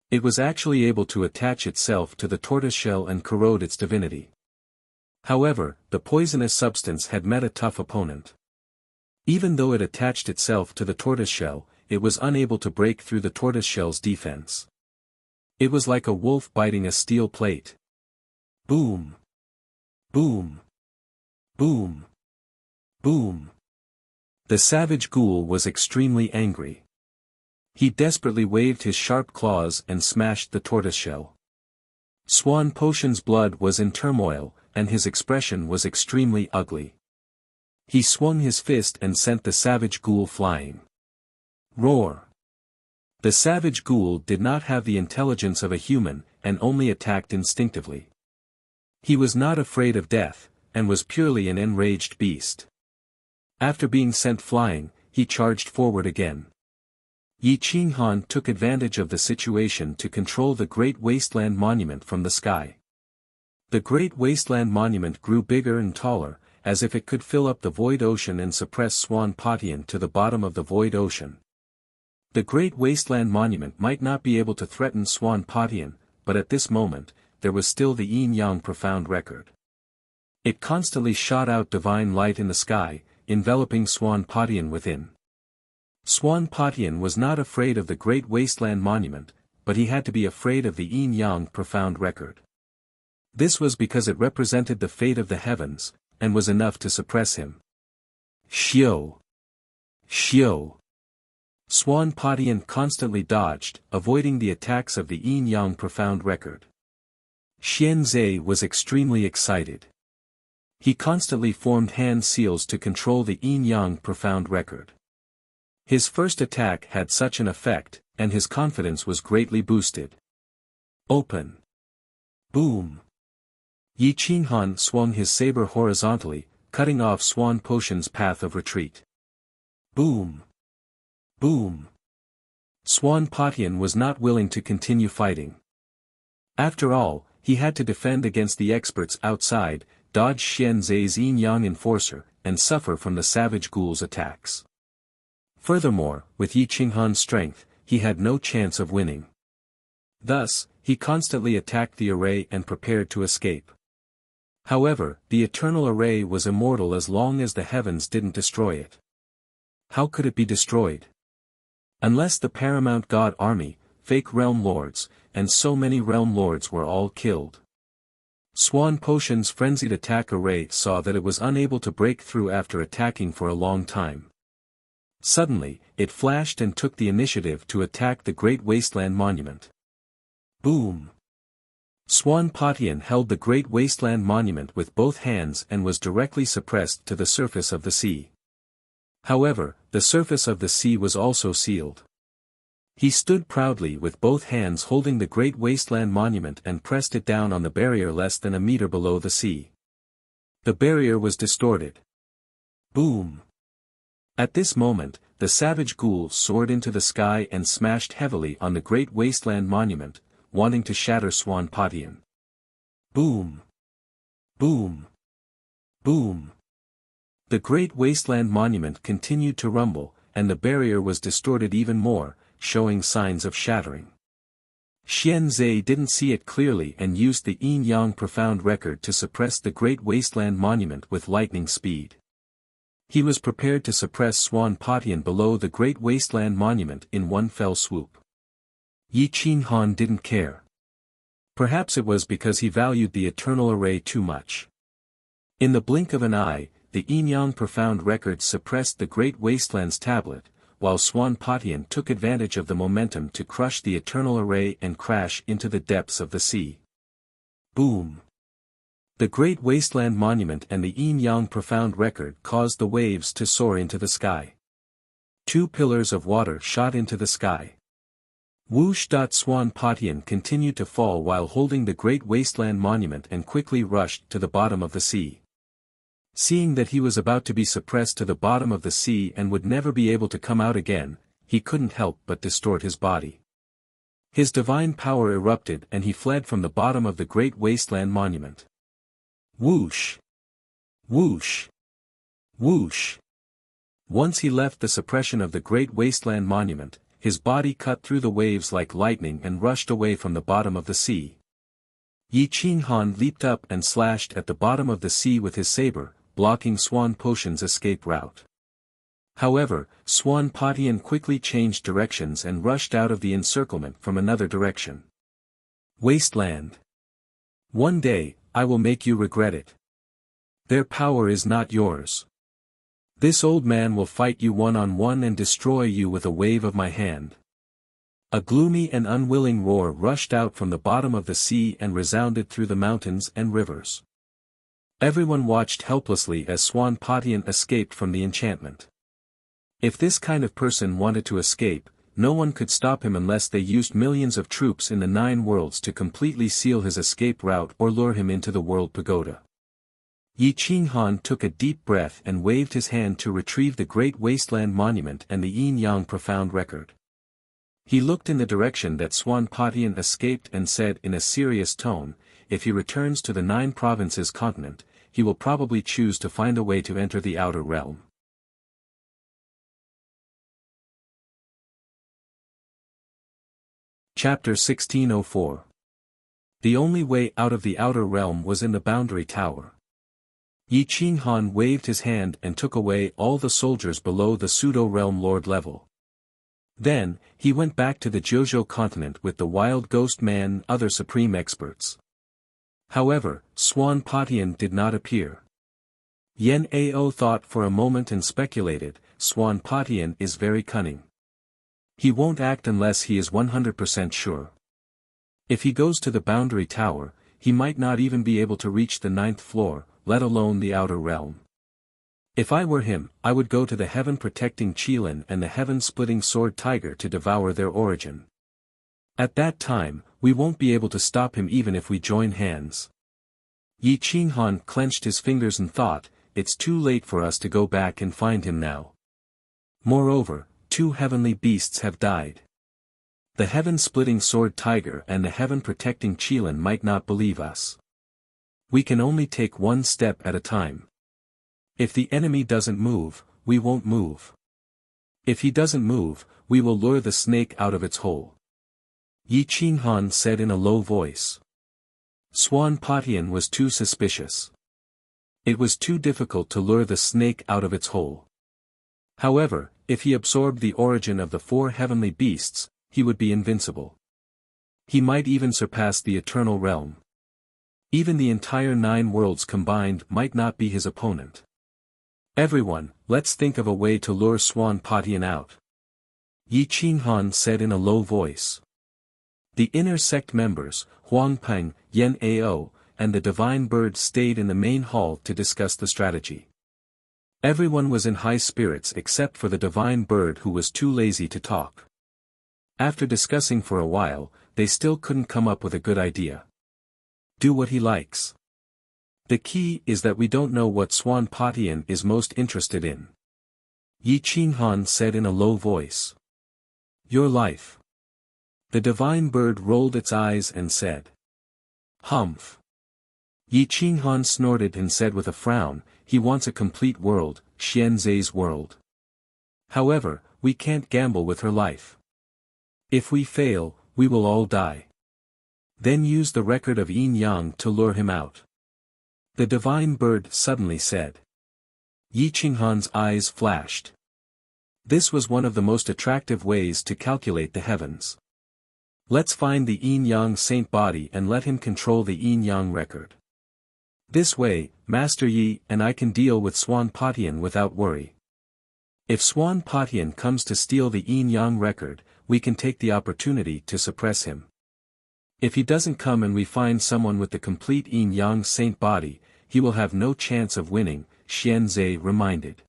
S1: It was actually able to attach itself to the tortoiseshell and corrode its divinity. However, the poisonous substance had met a tough opponent. Even though it attached itself to the tortoiseshell, it was unable to break through the tortoiseshell's defense. It was like a wolf biting a steel plate. Boom! Boom! Boom! Boom! The savage ghoul was extremely angry. He desperately waved his sharp claws and smashed the tortoiseshell. Swan Patian's blood was in turmoil, and his expression was extremely ugly. He swung his fist and sent the savage ghoul flying. Roar! The savage ghoul did not have the intelligence of a human, and only attacked instinctively. He was not afraid of death, and was purely an enraged beast. After being sent flying, he charged forward again. Yi Qinghan took advantage of the situation to control the Great Wasteland Monument from the sky. The Great Wasteland Monument grew bigger and taller, as if it could fill up the void ocean and suppress Swan Patian to the bottom of the void ocean. The Great Wasteland Monument might not be able to threaten Swan Patian, but at this moment, there was still the yin-yang profound record. It constantly shot out divine light in the sky, enveloping Swan Patian within. Swan Patian was not afraid of the Great Wasteland Monument, but he had to be afraid of the yin-yang profound record. This was because it represented the fate of the heavens, and was enough to suppress him. Xiao! Xiao! Swan Patian constantly dodged, avoiding the attacks of the yin-yang profound record. Xian Zhe was extremely excited. He constantly formed hand seals to control the yin-yang profound record. His first attack had such an effect, and his confidence was greatly boosted. Open! Boom! Yi Qinghan swung his saber horizontally, cutting off Swan Patian's path of retreat. Boom! Boom! Swan Patian was not willing to continue fighting. After all, he had to defend against the experts outside, dodge Xian Zhe's yin-yang enforcer, and suffer from the savage ghoul's attacks. Furthermore, with Yi Qinghan's strength, he had no chance of winning. Thus, he constantly attacked the array and prepared to escape. However, the eternal array was immortal as long as the heavens didn't destroy it. How could it be destroyed? Unless the paramount god army, fake realm lords, and so many realm lords were all killed. Swan Patian's frenzied attack array saw that it was unable to break through after attacking for a long time. Suddenly, it flashed and took the initiative to attack the Great Wasteland Monument. Boom! Swan Patian held the Great Wasteland Monument with both hands and was directly suppressed to the surface of the sea. However, the surface of the sea was also sealed. He stood proudly with both hands holding the Great Wasteland Monument and pressed it down on the barrier less than a meter below the sea. The barrier was distorted. Boom! At this moment, the savage ghoul soared into the sky and smashed heavily on the great wasteland monument, wanting to shatter Swan Patian. Boom! Boom! Boom! The great wasteland monument continued to rumble, and the barrier was distorted even more, showing signs of shattering. Xian Zhe didn't see it clearly and used the yin-yang profound record to suppress the great wasteland monument with lightning speed. He was prepared to suppress Swan Patian below the great wasteland monument in one fell swoop. Yi Qinghan didn't care. Perhaps it was because he valued the eternal array too much. In the blink of an eye, the yin-yang profound record suppressed the great wasteland's tablet, while Swan Patian took advantage of the momentum to crush the eternal array and crash into the depths of the sea. Boom! The great wasteland monument and the yin-yang profound record caused the waves to soar into the sky. Two pillars of water shot into the sky. Whoosh! Swan Patian continued to fall while holding the great wasteland monument and quickly rushed to the bottom of the sea. Seeing that he was about to be suppressed to the bottom of the sea and would never be able to come out again, he couldn't help but distort his body. His divine power erupted and he fled from the bottom of the great wasteland monument. Whoosh! Whoosh! Whoosh! Once he left the suppression of the great wasteland monument, his body cut through the waves like lightning and rushed away from the bottom of the sea. Yi Qinghan leaped up and slashed at the bottom of the sea with his saber, blocking Swan Patian's escape route. However, Swan Patian quickly changed directions and rushed out of the encirclement from another direction. Wasteland. One day, I will make you regret it. Their power is not yours. This old man will fight you one-on-one and destroy you with a wave of my hand. A gloomy and unwilling roar rushed out from the bottom of the sea and resounded through the mountains and rivers. Everyone watched helplessly as Swan Patian escaped from the enchantment. If this kind of person wanted to escape, no one could stop him unless they used millions of troops in the 9 worlds to completely seal his escape route or lure him into the world pagoda. Yi Qinghan took a deep breath and waved his hand to retrieve the great wasteland monument and the yin-yang profound record. He looked in the direction that Swan Patian escaped and said in a serious tone, if he returns to the 9 provinces continent, he will probably choose to find a way to enter the outer realm. Chapter 1604. The only way out of the outer realm was in the boundary tower. Yi Qinghan waved his hand and took away all the soldiers below the pseudo-realm lord level. Then, he went back to the Jojo continent with the wild ghost man and other supreme experts. However, Swan Patian did not appear. Yan Ao thought for a moment and speculated, Swan Patian is very cunning. He won't act unless he is 100% sure. If he goes to the boundary tower, he might not even be able to reach the 9th floor, let alone the outer realm. If I were him, I would go to the heaven-protecting Qilin and the heaven-splitting sword tiger to devour their origin. At that time, we won't be able to stop him even if we join hands. Yi Qinghan clenched his fingers and thought, it's too late for us to go back and find him now. Moreover, 2 heavenly beasts have died. The heaven-splitting sword tiger and the heaven-protecting Qilin might not believe us. We can only take one step at a time. If the enemy doesn't move, we won't move. If he doesn't move, we will lure the snake out of its hole. Yi Qinghan said in a low voice. Swan Patian was too suspicious. It was too difficult to lure the snake out of its hole. However, if he absorbed the origin of the 4 heavenly beasts, he would be invincible. He might even surpass the eternal realm. Even the entire 9 worlds combined might not be his opponent. Everyone, let's think of a way to lure Swan Patian out. Yi Qinghan said in a low voice. The inner sect members, Huang Peng, Yan Ao, and the divine bird stayed in the main hall to discuss the strategy. Everyone was in high spirits except for the divine bird who was too lazy to talk. After discussing for a while, they still couldn't come up with a good idea. Do what he likes. The key is that we don't know what Swan Patian is most interested in. Yi Qinghan said in a low voice. Your life. The divine bird rolled its eyes and said. Humph. Yi Qinghan snorted and said with a frown, he wants a complete world, Xianzai's world. However, we can't gamble with her life. If we fail, we will all die. Then use the record of Yin Yang to lure him out. The divine bird suddenly said. Yi Qinghan's eyes flashed. This was one of the most attractive ways to calculate the heavens. Let's find the Yin Yang saint body and let him control the Yin Yang record. This way, Master Yi and I can deal with Swan Patian without worry. If Swan Patian comes to steal the Yin Yang record, we can take the opportunity to suppress him. If he doesn't come and we find someone with the complete Yin Yang saint body, he will have no chance of winning, Xianzai reminded.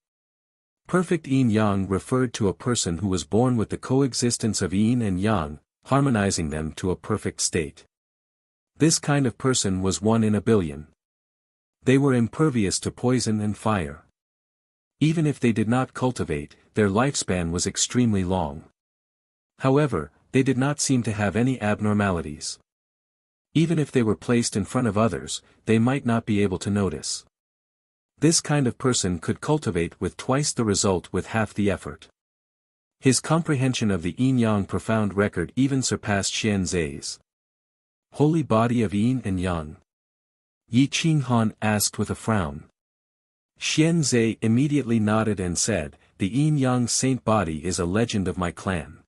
S1: Perfect Yin Yang referred to a person who was born with the coexistence of Yin and Yang, harmonizing them to a perfect state. This kind of person was 1 in a billion. They were impervious to poison and fire. Even if they did not cultivate, their lifespan was extremely long. However, they did not seem to have any abnormalities. Even if they were placed in front of others, they might not be able to notice. This kind of person could cultivate with twice the result with half the effort. His comprehension of the Yin-Yang profound record even surpassed Xianzai's. Holy body of Yin and Yang? Yi Qinghan asked with a frown. Xianzai immediately nodded and said, the Yin-Yang saint body is a legend of my clan.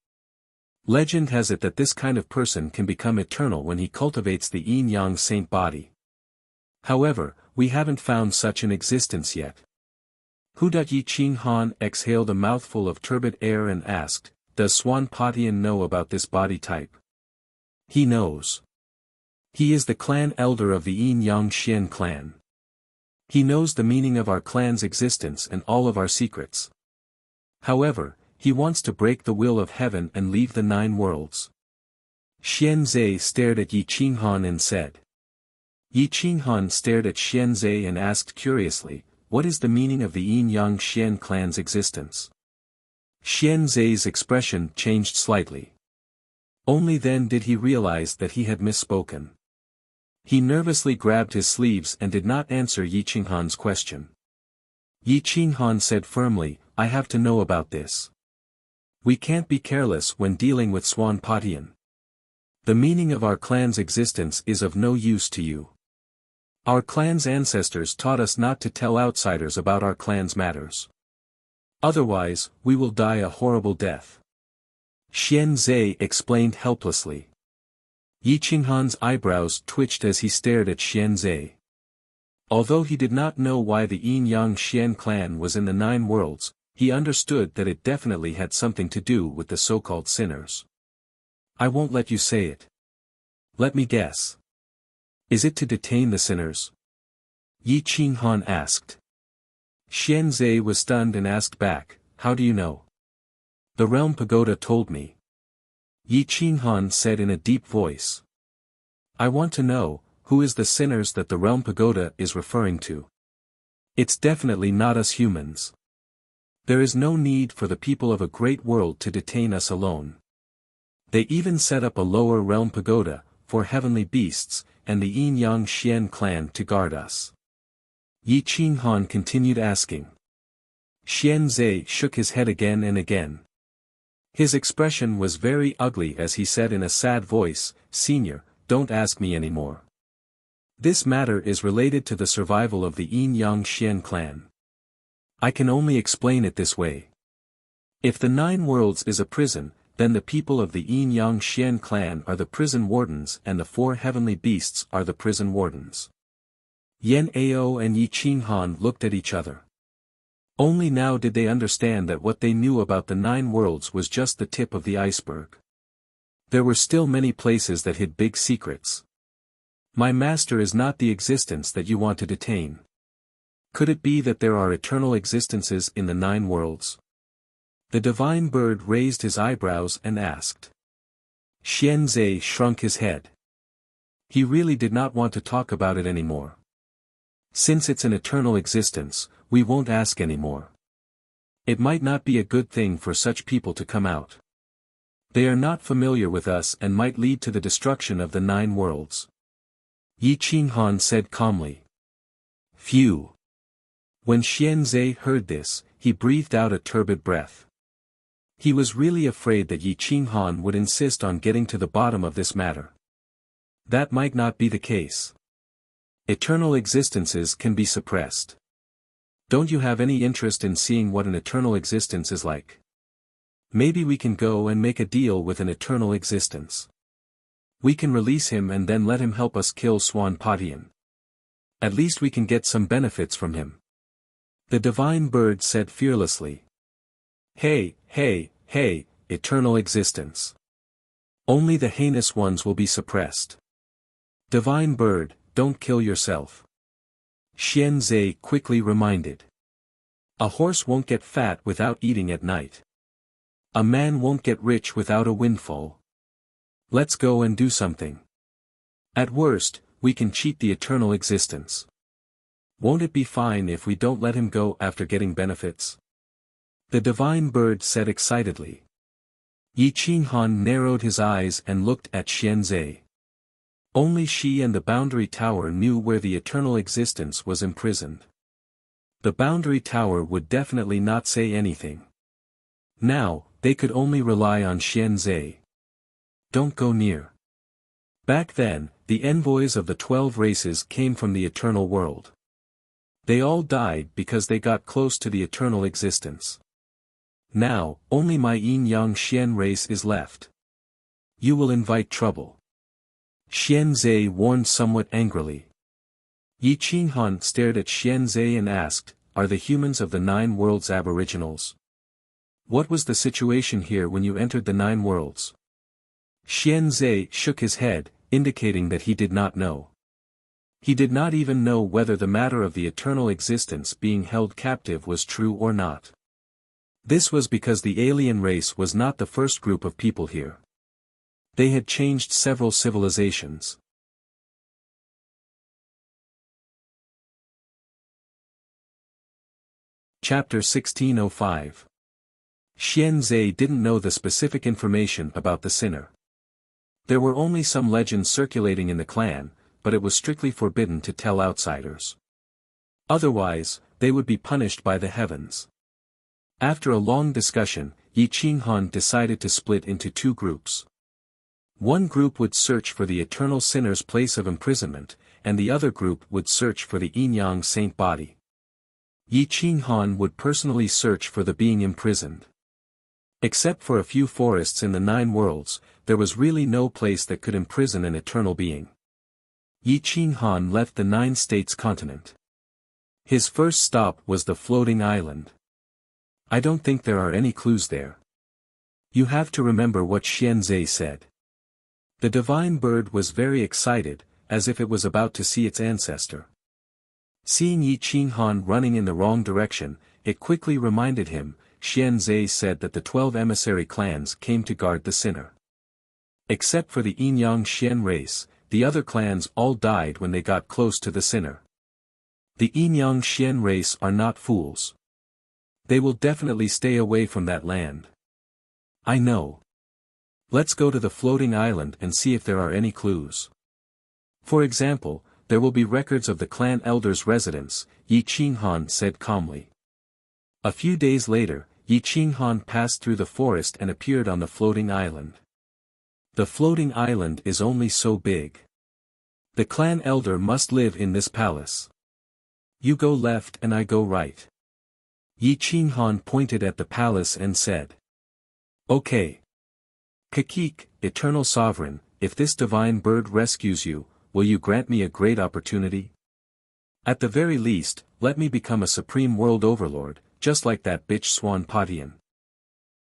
S1: Legend has it that this kind of person can become eternal when he cultivates the Yin-Yang saint body. However, we haven't found such an existence yet. Yi Qinghan exhaled a mouthful of turbid air and asked, does Swan Patian know about this body type? He knows. He is the clan elder of the Yin-Yang Xian clan. He knows the meaning of our clan's existence and all of our secrets. However, he wants to break the will of heaven and leave the 9 worlds. Xianzai stared at Yi Qinghan and said. Yi Qinghan stared at Xianzai and asked curiously, what is the meaning of the Yin-Yang Xian clan's existence? Xianzai's expression changed slightly. Only then did he realize that he had misspoken. He nervously grabbed his sleeves and did not answer Yi Qinghan's question. Yi Qinghan said firmly, I have to know about this. We can't be careless when dealing with Swan Patian. The meaning of our clan's existence is of no use to you. Our clan's ancestors taught us not to tell outsiders about our clan's matters. Otherwise, we will die a horrible death. Xianzai explained helplessly. Yi Qinghan's eyebrows twitched as he stared at Xianzai. Although he did not know why the Yin-Yang Xian clan was in the 9 worlds, he understood that it definitely had something to do with the so-called sinners. I won't let you say it. Let me guess. Is it to detain the sinners? Yi Qinghan asked. Xianzai was stunned and asked back, how do you know? The realm pagoda told me. Yi Qinghan said in a deep voice. I want to know, who is the sinners that the realm pagoda is referring to? It's definitely not us humans. There is no need for the people of a great world to detain us alone. They even set up a lower realm pagoda, for heavenly beasts, and the Yin-Yang Xian clan to guard us. Yi Qinghan continued asking. Xianzai shook his head again and again. His expression was very ugly as he said in a sad voice, Senior, don't ask me anymore. This matter is related to the survival of the Yin-Yang Xian clan. I can only explain it this way. If the 9 worlds is a prison, then the people of the Yin-Yang Xian clan are the prison wardens and the 4 heavenly beasts are the prison wardens. Yan Ao and Yi Qinghan looked at each other. Only now did they understand that what they knew about the 9 worlds was just the tip of the iceberg. There were still many places that hid big secrets. My master is not the existence that you want to detain. Could it be that there are eternal existences in the 9 worlds? The divine bird raised his eyebrows and asked. Xianzai shrunk his head. He really did not want to talk about it anymore. Since it's an eternal existence, we won't ask anymore. It might not be a good thing for such people to come out. They are not familiar with us and might lead to the destruction of the 9 worlds. Yi Qinghan said calmly. Phew. When Xianzhe heard this, he breathed out a turbid breath. He was really afraid that Yi Qinghan would insist on getting to the bottom of this matter. That might not be the case. Eternal existences can be suppressed. Don't you have any interest in seeing what an eternal existence is like? Maybe we can go and make a deal with an eternal existence. We can release him and then let him help us kill Swan Patian. At least we can get some benefits from him. The divine bird said fearlessly. Hey, hey, hey, eternal existence. Only the heinous ones will be suppressed. Divine bird, don't kill yourself. Xianzhe quickly reminded. A horse won't get fat without eating at night. A man won't get rich without a windfall. Let's go and do something. At worst, we can cheat the eternal existence. Won't it be fine if we don't let him go after getting benefits? The divine bird said excitedly. Yi Qinghan narrowed his eyes and looked at Xianzhe. Only she and the boundary tower knew where the eternal existence was imprisoned. The boundary tower would definitely not say anything. Now, they could only rely on Xianzhe. Don't go near. Back then, the envoys of the 12 races came from the eternal world. They all died because they got close to the eternal existence. Now, only my Yin-Yang Xian race is left. You will invite trouble. Xianzhe warned somewhat angrily. Yi Qinghan stared at Xianzhe and asked, are the humans of the 9 worlds aboriginals? What was the situation here when you entered the 9 worlds? Xianzhe shook his head, indicating that he did not know. He did not even know whether the matter of the eternal existence being held captive was true or not. This was because the alien race was not the first group of people here. They had changed several civilizations. Chapter 1605. Xianzhe didn't know the specific information about the sinner. There were only some legends circulating in the clan, but it was strictly forbidden to tell outsiders. Otherwise, they would be punished by the heavens. After a long discussion, Yi Qinghan decided to split into 2 groups. One group would search for the eternal sinner's place of imprisonment, and the other group would search for the Yin-Yang saint body. Yi Qinghan would personally search for the being imprisoned. Except for a few forests in the 9 worlds, there was really no place that could imprison an eternal being. Yi Qinghan left the 9 states continent. His first stop was the floating island. I don't think there are any clues there. You have to remember what Xianzhe said. The divine bird was very excited, as if it was about to see its ancestor. Seeing Yi Qinghan running in the wrong direction, it quickly reminded him. Xianzhe said that the 12 emissary clans came to guard the sinner. Except for the Yin-Yang Xian race, the other clans all died when they got close to the sinner. The Yin-Yang Xian race are not fools. They will definitely stay away from that land. I know. Let's go to the floating island and see if there are any clues. For example, there will be records of the clan elder's residence, Yi Qinghan said calmly. A few days later, Yi Qinghan passed through the forest and appeared on the floating island. The floating island is only so big. The clan elder must live in this palace. You go left and I go right. Yi Qinghan pointed at the palace and said. Okay. Kakik, eternal sovereign, if this divine bird rescues you, will you grant me a great opportunity? At the very least, let me become a supreme world overlord, just like that bitch Swan Patian.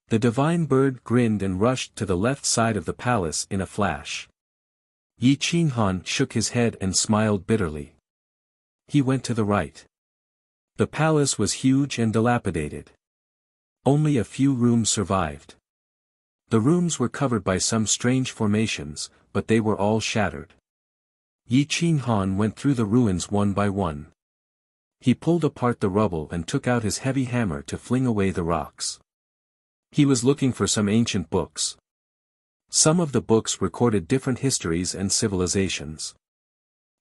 S1: The divine bird grinned and rushed to the left side of the palace in a flash. Yi Qinghan shook his head and smiled bitterly. He went to the right. The palace was huge and dilapidated. Only a few rooms survived. The rooms were covered by some strange formations, but they were all shattered. Yi Qinghan went through the ruins one by one. He pulled apart the rubble and took out his heavy hammer to fling away the rocks. He was looking for some ancient books. Some of the books recorded different histories and civilizations.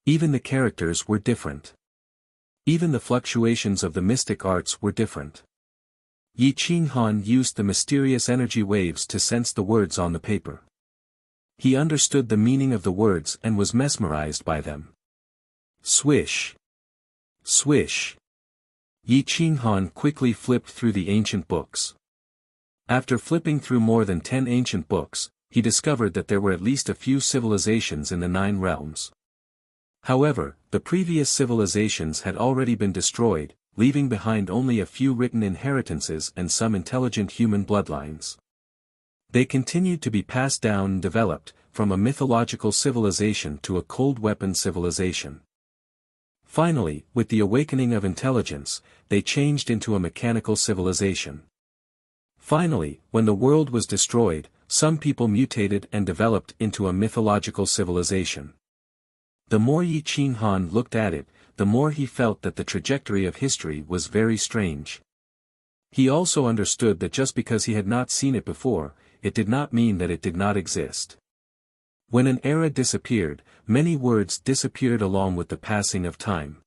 S1: Even the characters were different. Even the fluctuations of the mystic arts were different. Yi Qinghan used the mysterious energy waves to sense the words on the paper. He understood the meaning of the words and was mesmerized by them. Swish! Swish! Yi Qinghan quickly flipped through the ancient books. After flipping through more than 10 ancient books, he discovered that there were at least a few civilizations in the 9 realms. However, the previous civilizations had already been destroyed, leaving behind only a few written inheritances and some intelligent human bloodlines. They continued to be passed down and developed, from a mythological civilization to a cold weapon civilization. Finally, with the awakening of intelligence, they changed into a mechanical civilization. Finally, when the world was destroyed, some people mutated and developed into a mythological civilization. The more Yi Qinghan looked at it, the more he felt that the trajectory of history was very strange. He also understood that just because he had not seen it before, it did not mean that it did not exist. When an era disappeared, many words disappeared along with the passing of time.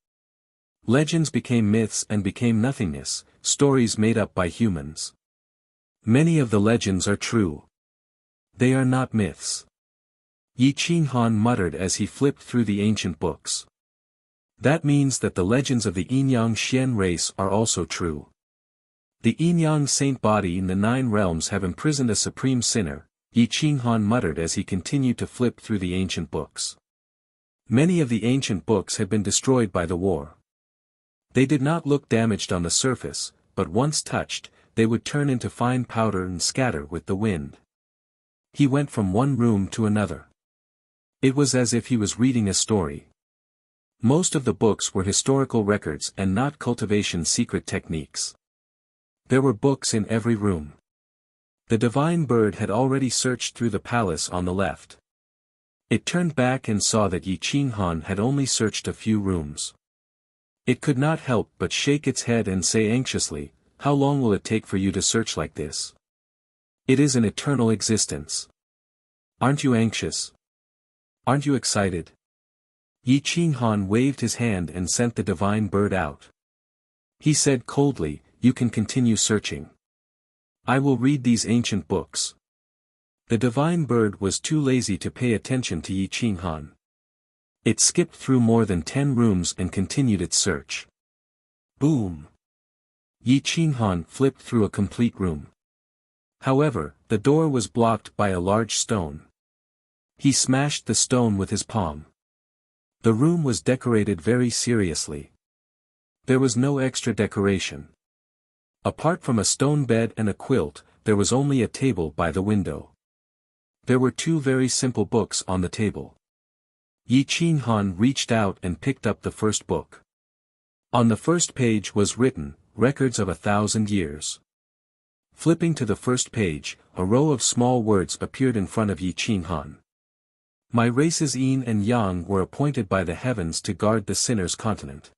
S1: Legends became myths and became nothingness, stories made up by humans. Many of the legends are true. They are not myths. Yi Qinghan muttered as he flipped through the ancient books. That means that the legends of the Yin-Yang Xian race are also true. The Yin-Yang saint body in the 9 realms have imprisoned a supreme sinner, Yi Qinghan muttered as he continued to flip through the ancient books. Many of the ancient books had been destroyed by the war. They did not look damaged on the surface, but once touched, they would turn into fine powder and scatter with the wind. He went from one room to another. It was as if he was reading a story. Most of the books were historical records and not cultivation secret techniques. There were books in every room. The divine bird had already searched through the palace on the left. It turned back and saw that Yi Qinghan had only searched a few rooms. It could not help but shake its head and say anxiously, "How long will it take for you to search like this? It is an eternal existence. Aren't you anxious? Aren't you excited?" Yi Qinghan waved his hand and sent the divine bird out. He said coldly, "You can continue searching. I will read these ancient books." The divine bird was too lazy to pay attention to Yi Qinghan. It skipped through more than 10 rooms and continued its search. Boom! Yi Qinghan flipped through a complete room. However, the door was blocked by a large stone. He smashed the stone with his palm. The room was decorated very seriously. There was no extra decoration. Apart from a stone bed and a quilt, there was only a table by the window. There were 2 very simple books on the table. Yi Qinghan reached out and picked up the first book. On the first page was written, "Records of 1,000 years." Flipping to the first page, a row of small words appeared in front of Yi Qinghan. "My races Yin and Yang were appointed by the heavens to guard the sinners' continent.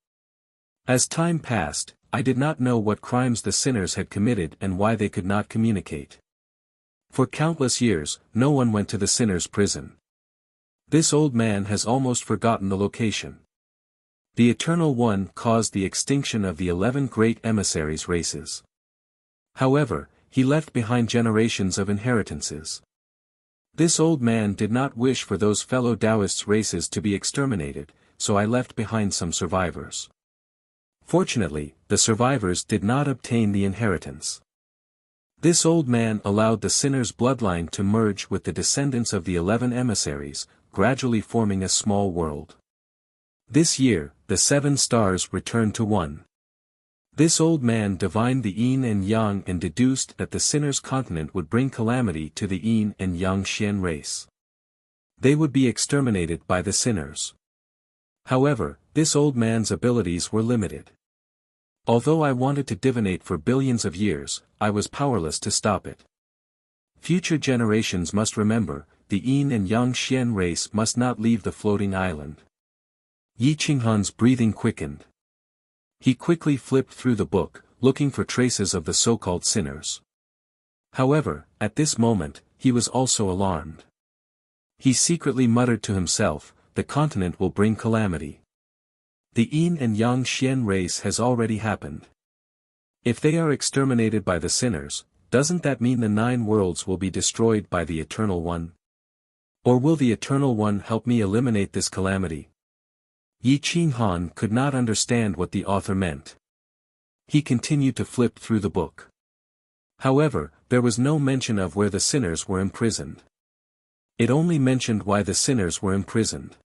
S1: As time passed, I did not know what crimes the sinners had committed and why they could not communicate. For countless years, no one went to the sinners' prison. This old man has almost forgotten the location. The Eternal One caused the extinction of the 11 great emissaries' races. However, he left behind generations of inheritances. This old man did not wish for those fellow Taoists' races to be exterminated, so I left behind some survivors. Fortunately, the survivors did not obtain the inheritance. This old man allowed the sinner's bloodline to merge with the descendants of the 11 emissaries, gradually forming a small world. This year, the 7 stars returned to 1. This old man divined the Yin and Yang and deduced that the sinner's continent would bring calamity to the Yin and Yang Xian race. They would be exterminated by the sinners. However, this old man's abilities were limited. Although I wanted to divinate for billions of years, I was powerless to stop it. Future generations must remember, the Yin and Yang Xian race must not leave the floating island. Yi Qinghan's breathing quickened. He quickly flipped through the book, looking for traces of the so-called sinners. However, at this moment, he was also alarmed. He secretly muttered to himself, the continent will bring calamity. The Yin and Yang Xian race has already happened. If they are exterminated by the sinners, doesn't that mean the 9 worlds will be destroyed by the Eternal One? Or will the Eternal One help me eliminate this calamity? Yi Qinghan could not understand what the author meant. He continued to flip through the book. However, there was no mention of where the sinners were imprisoned. It only mentioned why the sinners were imprisoned.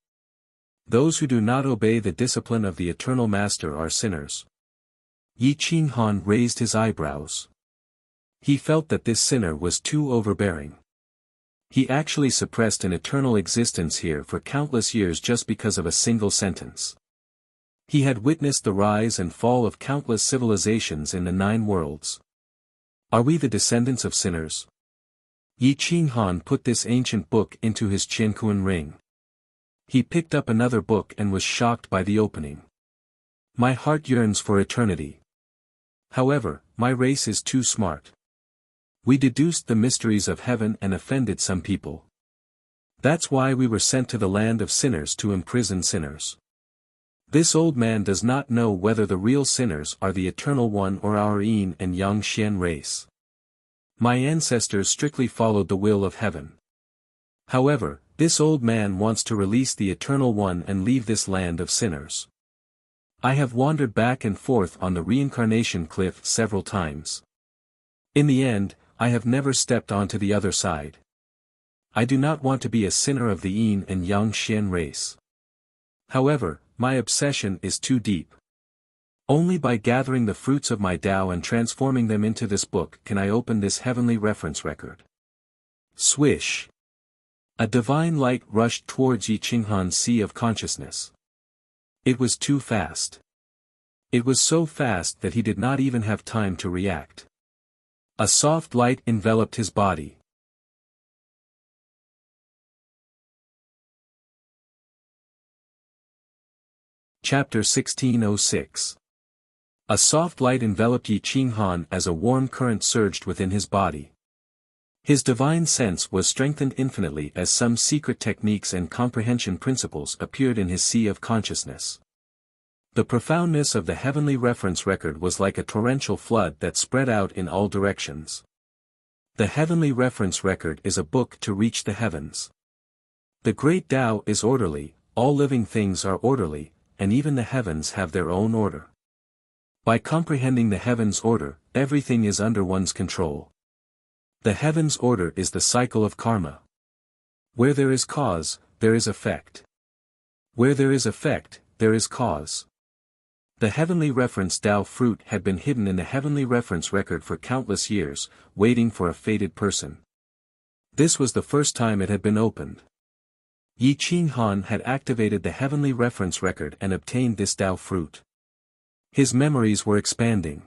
S1: Those who do not obey the discipline of the Eternal Master are sinners. Yi Qinghan raised his eyebrows. He felt that this sinner was too overbearing. He actually suppressed an eternal existence here for countless years just because of a single sentence. He had witnessed the rise and fall of countless civilizations in the 9 worlds. Are we the descendants of sinners? Yi Qinghan put this ancient book into his Qianquan ring. He picked up another book and was shocked by the opening. My heart yearns for eternity. However, my race is too smart. We deduced the mysteries of heaven and offended some people. That's why we were sent to the land of sinners to imprison sinners. This old man does not know whether the real sinners are the Eternal One or our Yin and Yang Xian race. My ancestors strictly followed the will of heaven. However, this old man wants to release the Eternal One and leave this land of sinners. I have wandered back and forth on the reincarnation cliff several times. In the end, I have never stepped onto the other side. I do not want to be a sinner of the Yin and Yang Xian race. However, my obsession is too deep. Only by gathering the fruits of my Tao and transforming them into this book can I open this heavenly reference record. Swish! A divine light rushed towards Yi Qinghan's sea of consciousness. It was too fast. It was so fast that he did not even have time to react. A soft light enveloped his body. Chapter 1606. A soft light enveloped Yi Qinghan as a warm current surged within his body. His divine sense was strengthened infinitely as some secret techniques and comprehension principles appeared in his sea of consciousness. The profoundness of the heavenly reference record was like a torrential flood that spread out in all directions. The heavenly reference record is a book to reach the heavens. The great Tao is orderly, all living things are orderly, and even the heavens have their own order. By comprehending the heavens' order, everything is under one's control. The heavens' order is the cycle of karma. Where there is cause, there is effect. Where there is effect, there is cause. The heavenly reference Tao fruit had been hidden in the heavenly reference record for countless years, waiting for a fated person. This was the first time it had been opened. Yi Qinghan had activated the heavenly reference record and obtained this Tao fruit. His memories were expanding.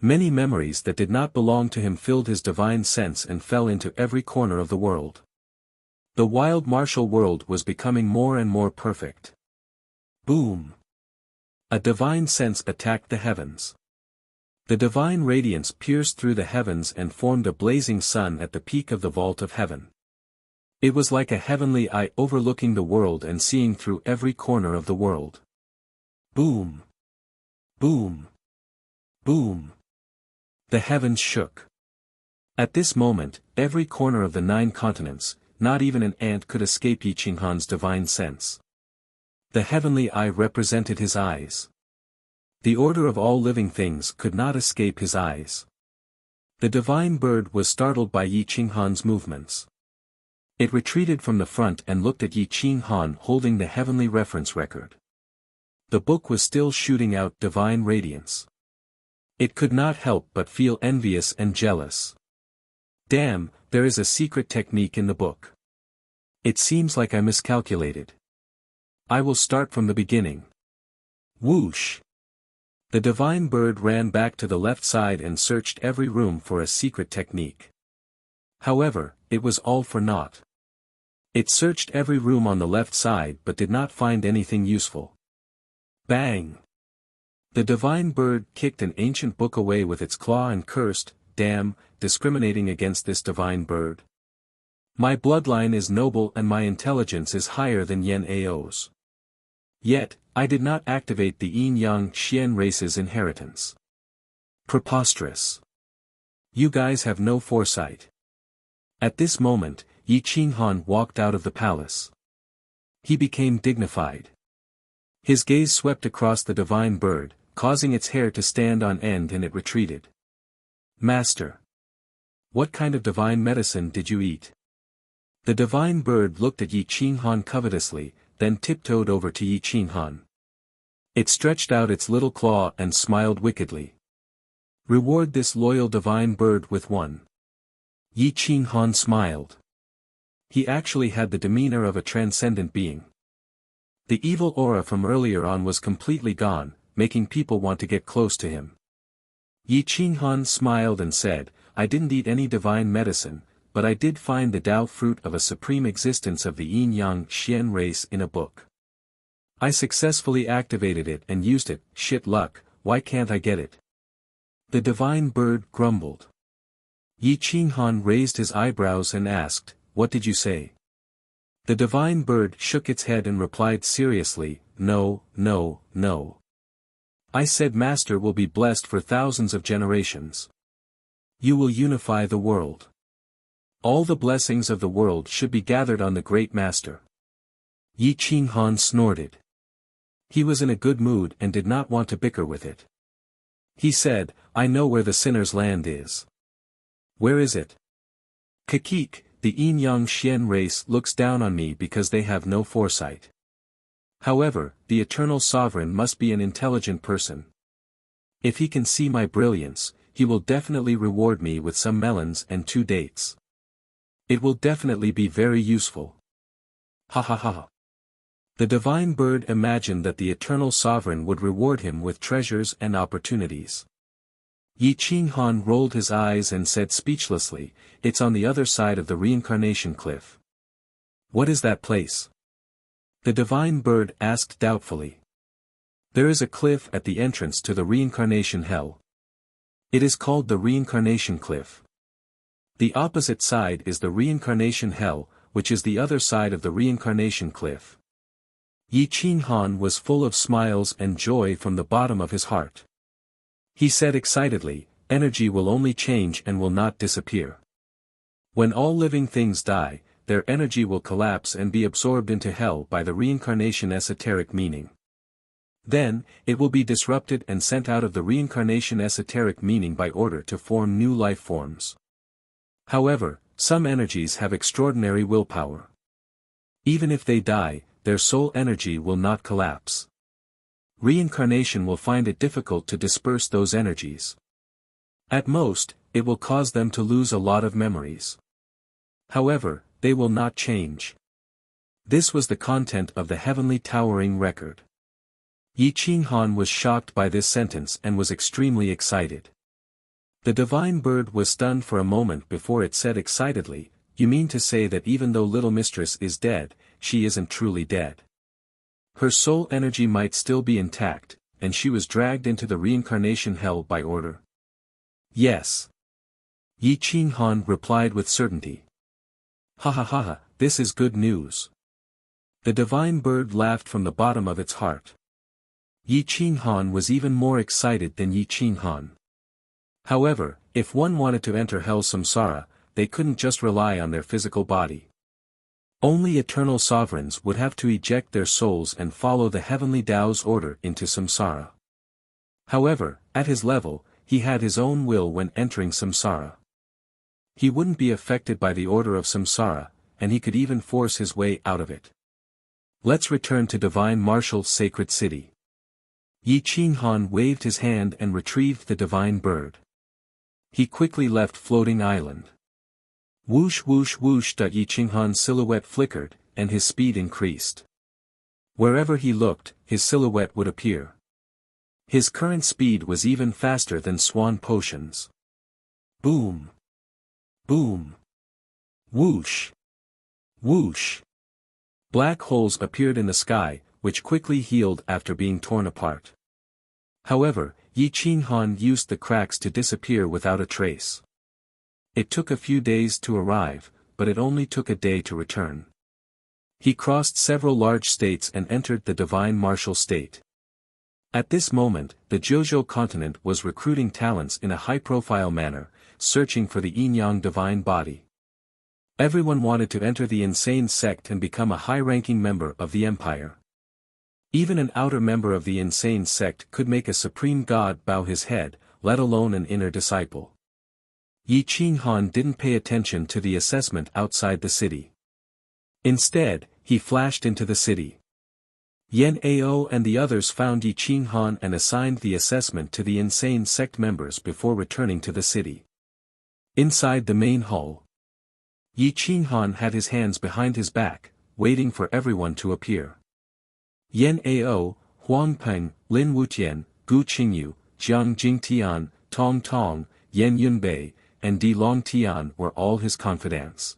S1: Many memories that did not belong to him filled his divine sense and fell into every corner of the world. The wild martial world was becoming more and more perfect. Boom! A divine sense attacked the heavens. The divine radiance pierced through the heavens and formed a blazing sun at the peak of the vault of heaven. It was like a heavenly eye overlooking the world and seeing through every corner of the world. Boom! Boom! Boom! The heavens shook. At this moment, every corner of the 9 continents, not even an ant could escape Yi Qinghan's divine sense. The heavenly eye represented his eyes. The order of all living things could not escape his eyes. The divine bird was startled by Yi Qinghan's movements. It retreated from the front and looked at Yi Qinghan holding the heavenly reference record. The book was still shooting out divine radiance. It could not help but feel envious and jealous. Damn, there is a secret technique in the book. It seems like I miscalculated. I will start from the beginning. Whoosh! The divine bird ran back to the left side and searched every room for a secret technique. However, it was all for naught. It searched every room on the left side but did not find anything useful. Bang! The divine bird kicked an ancient book away with its claw and cursed, "Damn, discriminating against this divine bird. My bloodline is noble and my intelligence is higher than Yen Ao's. Yet, I did not activate the yin-yang Xian race's inheritance. Preposterous. You guys have no foresight." At this moment, Yi Qinghan walked out of the palace. He became dignified. His gaze swept across the divine bird, causing its hair to stand on end, and it retreated. "Master. What kind of divine medicine did you eat?" The divine bird looked at Yi Qinghan covetously, then tiptoed over to Yi Qinghan. It stretched out its little claw and smiled wickedly. "Reward this loyal divine bird with one." Yi Qinghan smiled. He actually had the demeanor of a transcendent being. The evil aura from earlier on was completely gone, making people want to get close to him. Yi Qinghan smiled and said, "I didn't eat any divine medicine, but I did find the Tao fruit of a supreme existence of the yin-yang Xian race in a book. I successfully activated it and used it. Shit luck, why can't I get it?" The divine bird grumbled. Yi Qinghan raised his eyebrows and asked, "What did you say?" The divine bird shook its head and replied seriously, "No, no, no. I said Master will be blessed for thousands of generations. You will unify the world. All the blessings of the world should be gathered on the great Master." Yi Qinghan snorted. He was in a good mood and did not want to bicker with it. He said, "I know where the sinner's land is." "Where is it?" "Kakik, the yin-yang Xian race looks down on me because they have no foresight. However, the eternal sovereign must be an intelligent person. If he can see my brilliance, he will definitely reward me with some melons and 2 dates. It will definitely be very useful." Ha ha ha. The divine bird imagined that the eternal sovereign would reward him with treasures and opportunities. Yi Qinghan rolled his eyes and said speechlessly, "It's on the other side of the reincarnation cliff." "What is that place?" The divine bird asked doubtfully. "There is a cliff at the entrance to the reincarnation hell. It is called the reincarnation cliff. The opposite side is the reincarnation hell, which is the other side of the reincarnation cliff." Yi Qinghan was full of smiles and joy from the bottom of his heart. He said excitedly, "Energy will only change and will not disappear. When all living things die, their energy will collapse and be absorbed into hell by the reincarnation esoteric meaning. Then, it will be disrupted and sent out of the reincarnation esoteric meaning by order to form new life forms. However, some energies have extraordinary willpower. Even if they die, their soul energy will not collapse. Reincarnation will find it difficult to disperse those energies. At most, it will cause them to lose a lot of memories. However, they will not change." This was the content of the heavenly towering record. Yi Qinghan was shocked by this sentence and was extremely excited. The divine bird was stunned for a moment before it said excitedly, "You mean to say that even though little mistress is dead, she isn't truly dead? Her soul energy might still be intact, and she was dragged into the reincarnation hell by order?" "Yes." Yi Qinghan replied with certainty. "Ha ha ha ha, this is good news." The divine bird laughed from the bottom of its heart. Yi Qinghan was even more excited than Yi Qinghan. However, if one wanted to enter hell samsara, they couldn't just rely on their physical body. Only eternal sovereigns would have to eject their souls and follow the heavenly Tao's order into samsara. However, at his level, he had his own will when entering samsara. He wouldn't be affected by the order of samsara, and he could even force his way out of it. Let's return to Divine Martial's sacred city. Yi Qinghan waved his hand and retrieved the divine bird. He quickly left Floating Island. Whoosh whoosh whoosh. Yi Qinghan's silhouette flickered, and his speed increased. Wherever he looked, his silhouette would appear. His current speed was even faster than swan potions. Boom! Boom! Whoosh! Whoosh! Black holes appeared in the sky, which quickly healed after being torn apart. However, Yi Qinghan used the cracks to disappear without a trace. It took a few days to arrive, but it only took a day to return. He crossed several large states and entered the divine martial state. At this moment, the Jiuzhou continent was recruiting talents in a high-profile manner, searching for the yin-yang divine body. Everyone wanted to enter the insane sect and become a high-ranking member of the empire. Even an outer member of the insane sect could make a supreme god bow his head, let alone an inner disciple. Yi Qinghan didn't pay attention to the assessment outside the city. Instead, he flashed into the city. Yan Ao and the others found Yi Qinghan and assigned the assessment to the insane sect members before returning to the city. Inside the main hall, Yi Qinghan had his hands behind his back, waiting for everyone to appear. Yan Ao, Huang Peng, Lin Wutian, Gu Qingyu, Jiang Jingtian, Tong Tong, Yan Yunbei, and Di Longtian were all his confidants.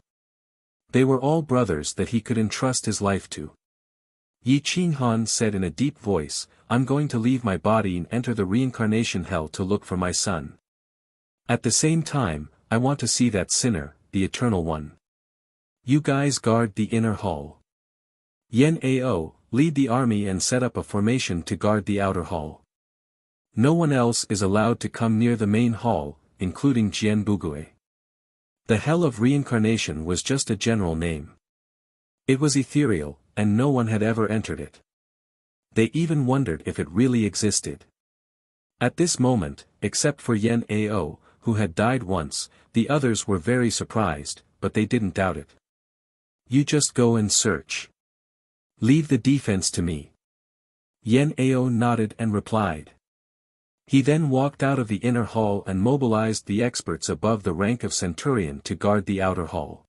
S1: They were all brothers that he could entrust his life to. Yi Qinghan said in a deep voice, "I'm going to leave my body and enter the reincarnation hell to look for my son. At the same time, I want to see that sinner, the Eternal One. You guys guard the inner hall. Yan Ao, lead the army and set up a formation to guard the outer hall. No one else is allowed to come near the main hall, including Jian Bugui." The hell of reincarnation was just a general name. It was ethereal, and no one had ever entered it. They even wondered if it really existed. At this moment, except for Yan Ao, who had died once, the others were very surprised, but they didn't doubt it. "You just go and search. Leave the defense to me." Yan Ao nodded and replied. He then walked out of the inner hall and mobilized the experts above the rank of centurion to guard the outer hall.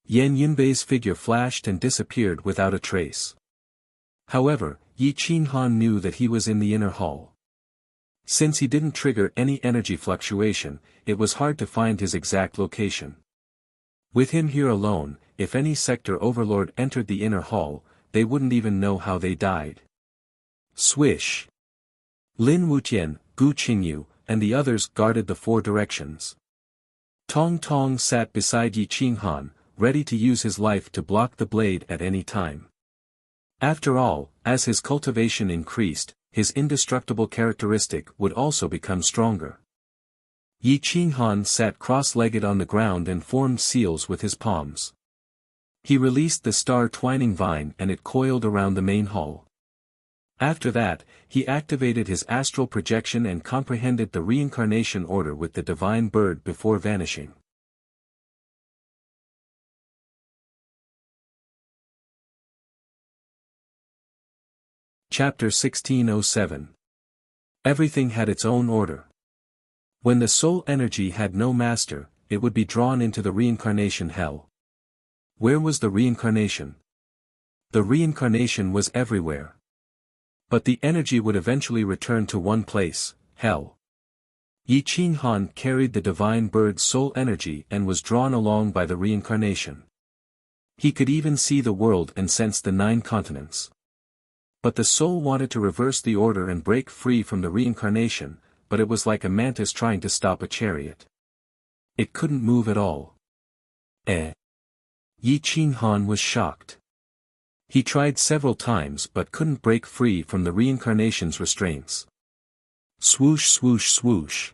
S1: Yan Yunbei's figure flashed and disappeared without a trace. However, Yi Qinghan knew that he was in the inner hall. Since he didn't trigger any energy fluctuation, it was hard to find his exact location. With him here alone, if any sector overlord entered the inner hall, they wouldn't even know how they died. Swish! Lin Wutian, Gu Qingyu, and the others guarded the four directions. Tong Tong sat beside Yi Qinghan, ready to use his life to block the blade at any time. After all, as his cultivation increased, his indestructible characteristic would also become stronger. Yi Qinghan sat cross-legged on the ground and formed seals with his palms. He released the star twining vine and it coiled around the main hall. After that, he activated his astral projection and comprehended the reincarnation order with the divine bird before vanishing. Chapter 1607. Everything had its own order. When the soul energy had no master, it would be drawn into the reincarnation hell. Where was the reincarnation? The reincarnation was everywhere. But the energy would eventually return to one place, hell. Yi Qinghan carried the divine bird's soul energy and was drawn along by the reincarnation. He could even see the world and sense the 9 continents. But the soul wanted to reverse the order and break free from the reincarnation, but it was like a mantis trying to stop a chariot. It couldn't move at all. Yi Qinghan was shocked. He tried several times but couldn't break free from the reincarnation's restraints. Swoosh swoosh swoosh.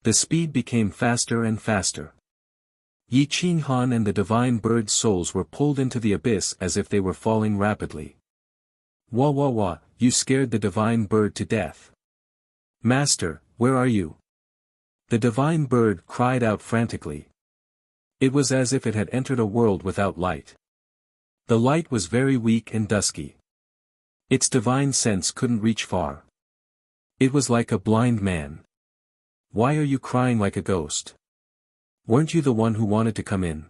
S1: The speed became faster and faster. Yi Qinghan and the divine bird's souls were pulled into the abyss as if they were falling rapidly. "Wah wah wah, you scared the divine bird to death. Master, where are you?" The divine bird cried out frantically. It was as if it had entered a world without light. The light was very weak and dusky. Its divine sense couldn't reach far. It was like a blind man. "Why are you crying like a ghost? Weren't you the one who wanted to come in?"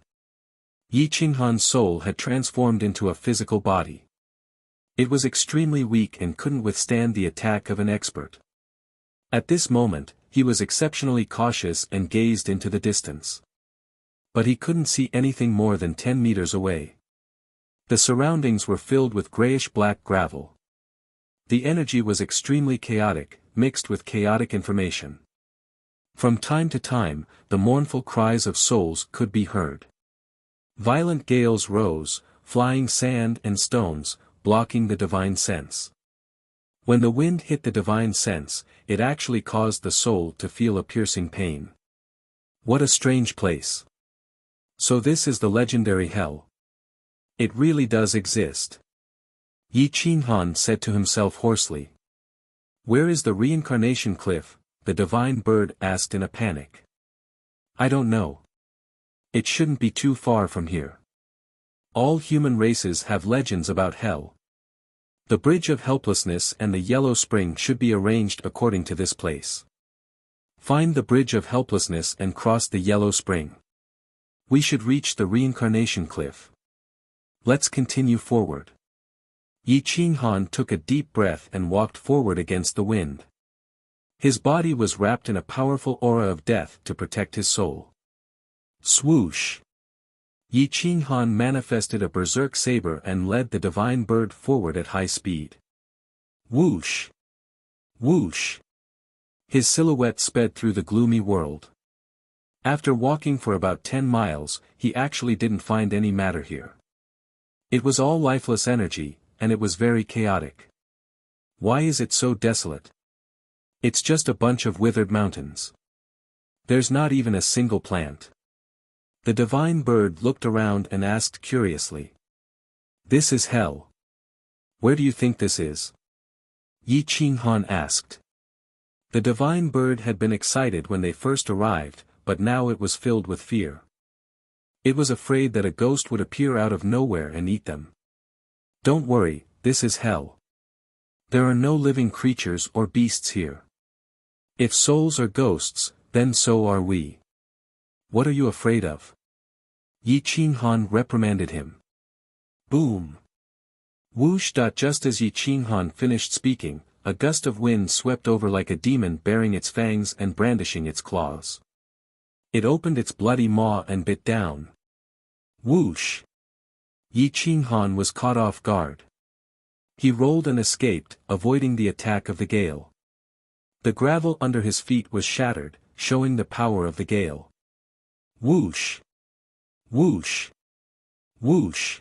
S1: Yi Qinghan's soul had transformed into a physical body. It was extremely weak and couldn't withstand the attack of an expert. At this moment, he was exceptionally cautious and gazed into the distance. But he couldn't see anything more than 10 meters away. The surroundings were filled with grayish-black gravel. The energy was extremely chaotic, mixed with chaotic information. From time to time, the mournful cries of souls could be heard. Violent gales rose, flying sand and stones, blocking the divine sense. When the wind hit the divine sense, it actually caused the soul to feel a piercing pain. What a strange place. So this is the legendary hell. It really does exist. Yi Qinghan said to himself hoarsely. Where is the reincarnation cliff? The divine bird asked in a panic. I don't know. It shouldn't be too far from here. All human races have legends about hell. The Bridge of Helplessness and the Yellow Spring should be arranged according to this place. Find the Bridge of Helplessness and cross the Yellow Spring. We should reach the reincarnation cliff. Let's continue forward. Yi Qinghan took a deep breath and walked forward against the wind. His body was wrapped in a powerful aura of death to protect his soul. Swoosh! Yi Qinghan manifested a berserk saber and led the divine bird forward at high speed. Whoosh! Whoosh! His silhouette sped through the gloomy world. After walking for about 10 miles, he actually didn't find any matter here. It was all lifeless energy, and it was very chaotic. Why is it so desolate? It's just a bunch of withered mountains. There's not even a single plant. The divine bird looked around and asked curiously. This is hell. Where do you think this is? Yi Qinghan asked. The divine bird had been excited when they first arrived, but now it was filled with fear. It was afraid that a ghost would appear out of nowhere and eat them. Don't worry, this is hell. There are no living creatures or beasts here. If souls are ghosts, then so are we. What are you afraid of? Yi Qinghan reprimanded him. Boom! Whoosh! Just as Yi Qinghan finished speaking, a gust of wind swept over like a demon baring its fangs and brandishing its claws. It opened its bloody maw and bit down. Whoosh! Yi Qinghan was caught off guard. He rolled and escaped, avoiding the attack of the gale. The gravel under his feet was shattered, showing the power of the gale. Whoosh! Whoosh! Whoosh!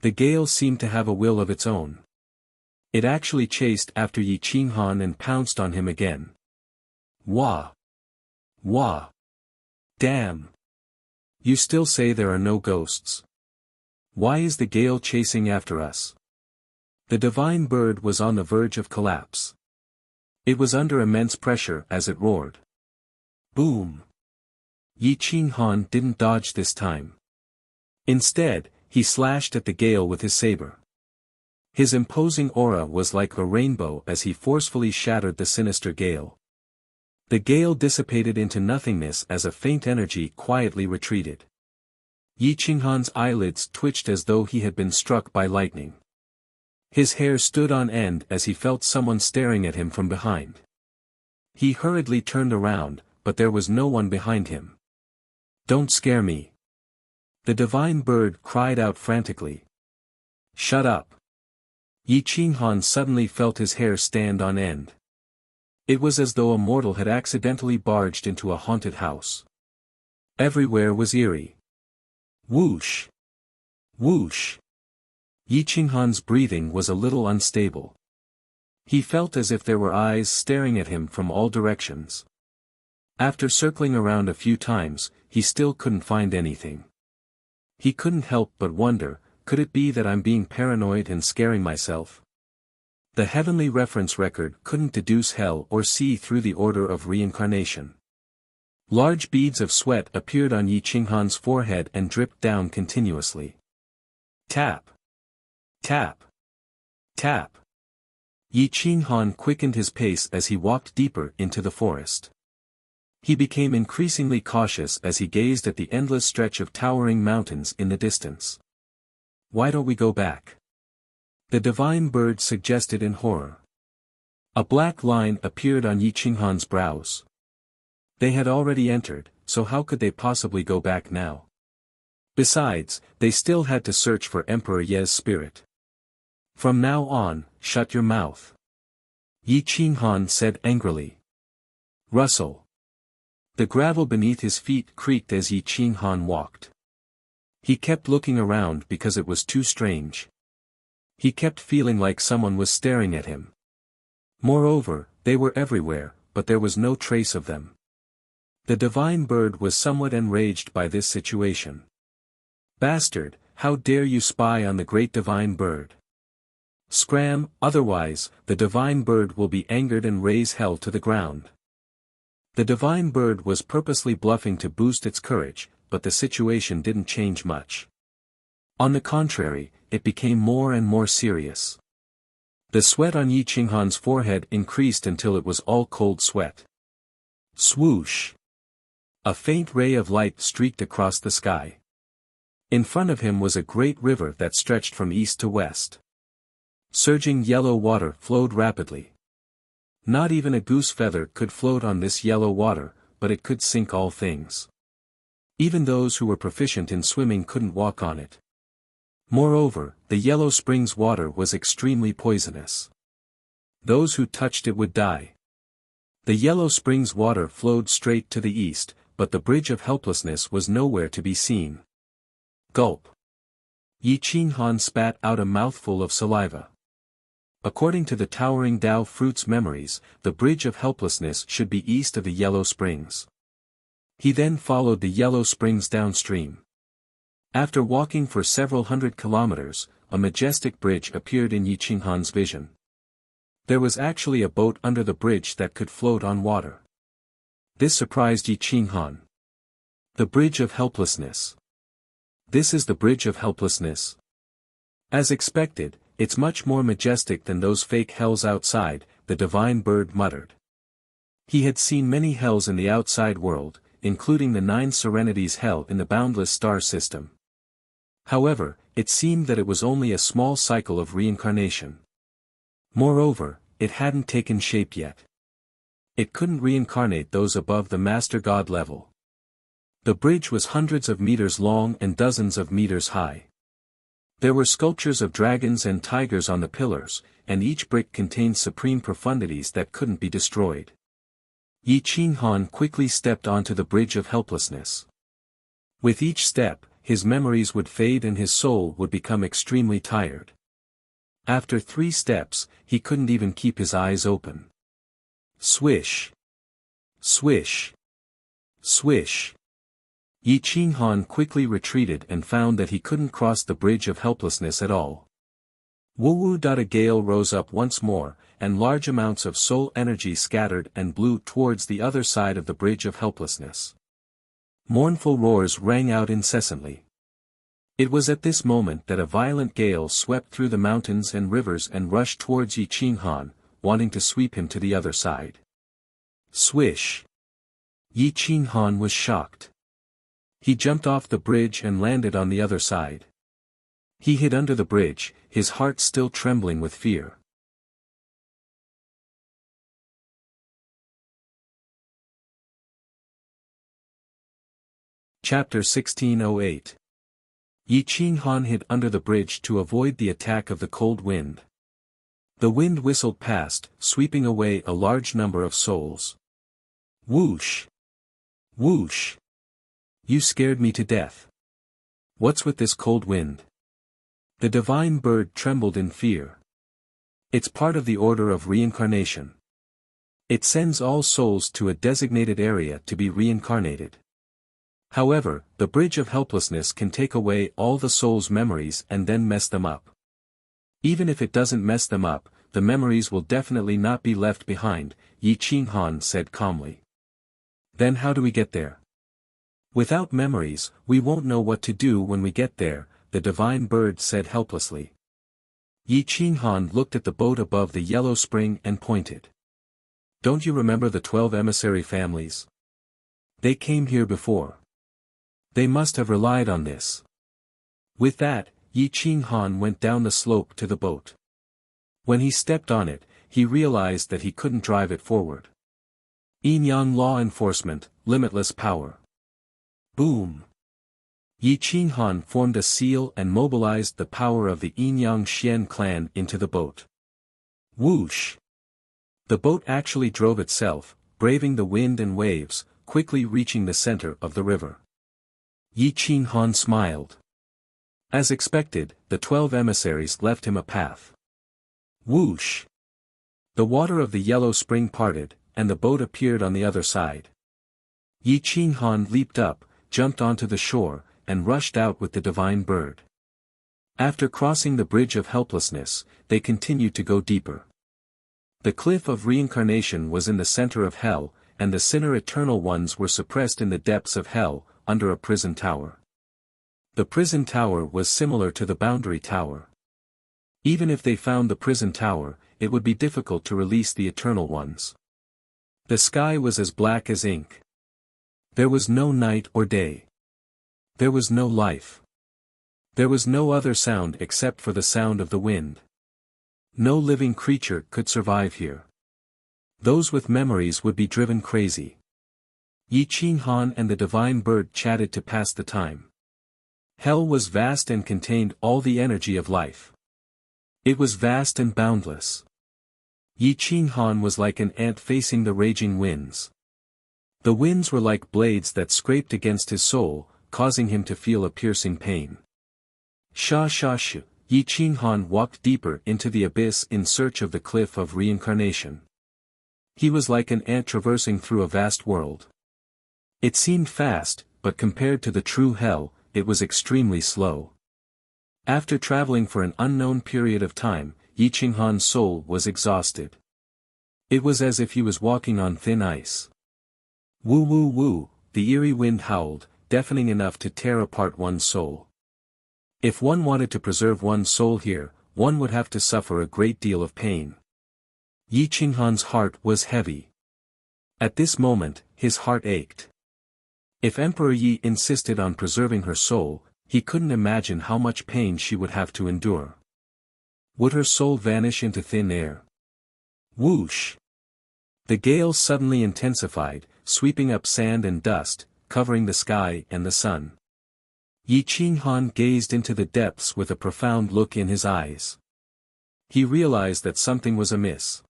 S1: The gale seemed to have a will of its own. It actually chased after Yi Qinghan and pounced on him again. Wah! Wah! Damn! You still say there are no ghosts. Why is the gale chasing after us? The divine bird was on the verge of collapse. It was under immense pressure as it roared. Boom! Yi Qinghan didn't dodge this time. Instead, he slashed at the gale with his saber. His imposing aura was like a rainbow as he forcefully shattered the sinister gale. The gale dissipated into nothingness as a faint energy quietly retreated. Yi Qinghan's eyelids twitched as though he had been struck by lightning. His hair stood on end as he felt someone staring at him from behind. He hurriedly turned around, but there was no one behind him. Don't scare me. The divine bird cried out frantically. Shut up. Yi Qinghan suddenly felt his hair stand on end. It was as though a mortal had accidentally barged into a haunted house. Everywhere was eerie. Whoosh! Whoosh! Yi Qinghan's breathing was a little unstable. He felt as if there were eyes staring at him from all directions. After circling around a few times, he still couldn't find anything. He couldn't help but wonder, could it be that I'm being paranoid and scaring myself? The heavenly reference record couldn't deduce hell or see through the order of reincarnation. Large beads of sweat appeared on Yi Qinghan's forehead and dripped down continuously. Tap! Tap! Tap! Yi Qinghan quickened his pace as he walked deeper into the forest. He became increasingly cautious as he gazed at the endless stretch of towering mountains in the distance. Why don't we go back? The divine bird suggested in horror. A black line appeared on Yi Qinghan's brows. They had already entered, so how could they possibly go back now? Besides, they still had to search for Emperor Ye's spirit. From now on, shut your mouth. Yi Qinghan said angrily. Rustle. The gravel beneath his feet creaked as Yi Qinghan walked. He kept looking around because it was too strange. He kept feeling like someone was staring at him. Moreover, they were everywhere, but there was no trace of them. The divine bird was somewhat enraged by this situation. Bastard, how dare you spy on the great divine bird? Scram, otherwise, the divine bird will be angered and raise hell to the ground. The divine bird was purposely bluffing to boost its courage, but the situation didn't change much. On the contrary, it became more and more serious. The sweat on Yi Qinghan's forehead increased until it was all cold sweat. Swoosh! A faint ray of light streaked across the sky. In front of him was a great river that stretched from east to west. Surging yellow water flowed rapidly. Not even a goose feather could float on this yellow water, but it could sink all things. Even those who were proficient in swimming couldn't walk on it. Moreover, the yellow spring's water was extremely poisonous. Those who touched it would die. The yellow spring's water flowed straight to the east, but the bridge of helplessness was nowhere to be seen. Gulp. Yi Qinghan spat out a mouthful of saliva. According to the towering Tao fruit's memories, the bridge of helplessness should be east of the yellow springs. He then followed the yellow springs downstream. After walking for several hundred kilometers, a majestic bridge appeared in Yi Qinghan's vision. There was actually a boat under the bridge that could float on water. This surprised Yi Qinghan. The bridge of helplessness. This is the bridge of helplessness. As expected, it's much more majestic than those fake hells outside, the divine bird muttered. He had seen many hells in the outside world, including the 9 Serenities hell in the boundless star system. However, it seemed that it was only a small cycle of reincarnation. Moreover, it hadn't taken shape yet. It couldn't reincarnate those above the Master God level. The bridge was hundreds of meters long and dozens of meters high. There were sculptures of dragons and tigers on the pillars, and each brick contained supreme profundities that couldn't be destroyed. Yi Qinghan quickly stepped onto the bridge of helplessness. With each step, his memories would fade and his soul would become extremely tired. After 3 steps, he couldn't even keep his eyes open. Swish! Swish! Swish! Yi Qinghan quickly retreated and found that he couldn't cross the bridge of helplessness at all. Woo-woo! A gale rose up once more, and large amounts of soul energy scattered and blew towards the other side of the bridge of helplessness. Mournful roars rang out incessantly. It was at this moment that a violent gale swept through the mountains and rivers and rushed towards Yi Qinghan, wanting to sweep him to the other side. Swish! Yi Qinghan was shocked. He jumped off the bridge and landed on the other side. He hid under the bridge, his heart still trembling with fear. Chapter 1608. Yi Qinghan hid under the bridge to avoid the attack of the cold wind. The wind whistled past, sweeping away a large number of souls. Whoosh! Whoosh! You scared me to death. What's with this cold wind? The divine bird trembled in fear. It's part of the order of reincarnation. It sends all souls to a designated area to be reincarnated. However, the bridge of helplessness can take away all the soul's memories and then mess them up. Even if it doesn't mess them up, the memories will definitely not be left behind, Yi Qinghan said calmly. Then how do we get there? Without memories, we won't know what to do when we get there, the divine bird said helplessly. Yi Qinghan looked at the boat above the yellow spring and pointed. Don't you remember the 12 emissary families? They came here before. They must have relied on this. With that, Yi Qinghan went down the slope to the boat. When he stepped on it, he realized that he couldn't drive it forward. Yin Yang law enforcement, limitless power. Boom! Yi Qinghan formed a seal and mobilized the power of the Yinyang Xian clan into the boat. Whoosh! The boat actually drove itself, braving the wind and waves, quickly reaching the center of the river. Yi Qinghan smiled. As expected, the 12 emissaries left him a path. Whoosh! The water of the yellow spring parted, and the boat appeared on the other side. Yi Qinghan leaped up, jumped onto the shore, and rushed out with the divine bird. After crossing the bridge of helplessness, they continued to go deeper. The cliff of reincarnation was in the center of hell, and the sinner eternal ones were suppressed in the depths of hell, under a prison tower. The prison tower was similar to the boundary tower. Even if they found the prison tower, it would be difficult to release the eternal ones. The sky was as black as ink. There was no night or day. There was no life. There was no other sound except for the sound of the wind. No living creature could survive here. Those with memories would be driven crazy. Yi Qinghan and the divine bird chatted to pass the time. Hell was vast and contained all the energy of life. It was vast and boundless. Yi Qinghan was like an ant facing the raging winds. The winds were like blades that scraped against his soul, causing him to feel a piercing pain. Sha sha shu, Yi Qinghan walked deeper into the abyss in search of the cliff of reincarnation. He was like an ant traversing through a vast world. It seemed fast, but compared to the true hell, it was extremely slow. After traveling for an unknown period of time, Yi Qinghan's soul was exhausted. It was as if he was walking on thin ice. Woo woo woo, the eerie wind howled, deafening enough to tear apart one's soul. If one wanted to preserve one's soul here, one would have to suffer a great deal of pain. Yi Qinghan's heart was heavy. At this moment, his heart ached. If Emperor Yi insisted on preserving her soul, he couldn't imagine how much pain she would have to endure. Would her soul vanish into thin air? Whoosh! The gale suddenly intensified, sweeping up sand and dust, covering the sky and the sun. Yi Qinghan gazed into the depths with a profound look in his eyes. He realized that something was amiss.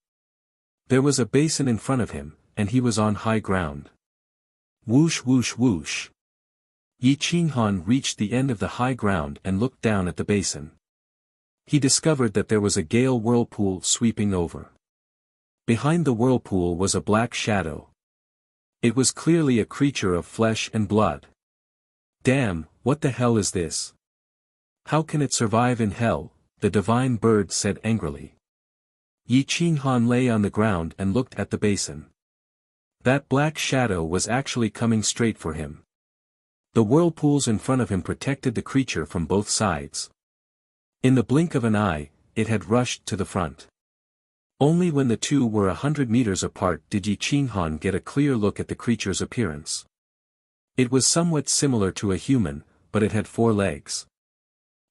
S1: There was a basin in front of him, and he was on high ground. Whoosh whoosh whoosh. Yi Qinghan reached the end of the high ground and looked down at the basin. He discovered that there was a gale whirlpool sweeping over. Behind the whirlpool was a black shadow. It was clearly a creature of flesh and blood. Damn, what the hell is this? How can it survive in hell? The divine bird said angrily. Yi Qinghan lay on the ground and looked at the basin. That black shadow was actually coming straight for him. The whirlpools in front of him protected the creature from both sides. In the blink of an eye, it had rushed to the front. Only when the two were 100 meters apart did Yi Qinghan get a clear look at the creature's appearance. It was somewhat similar to a human, but it had 4 legs.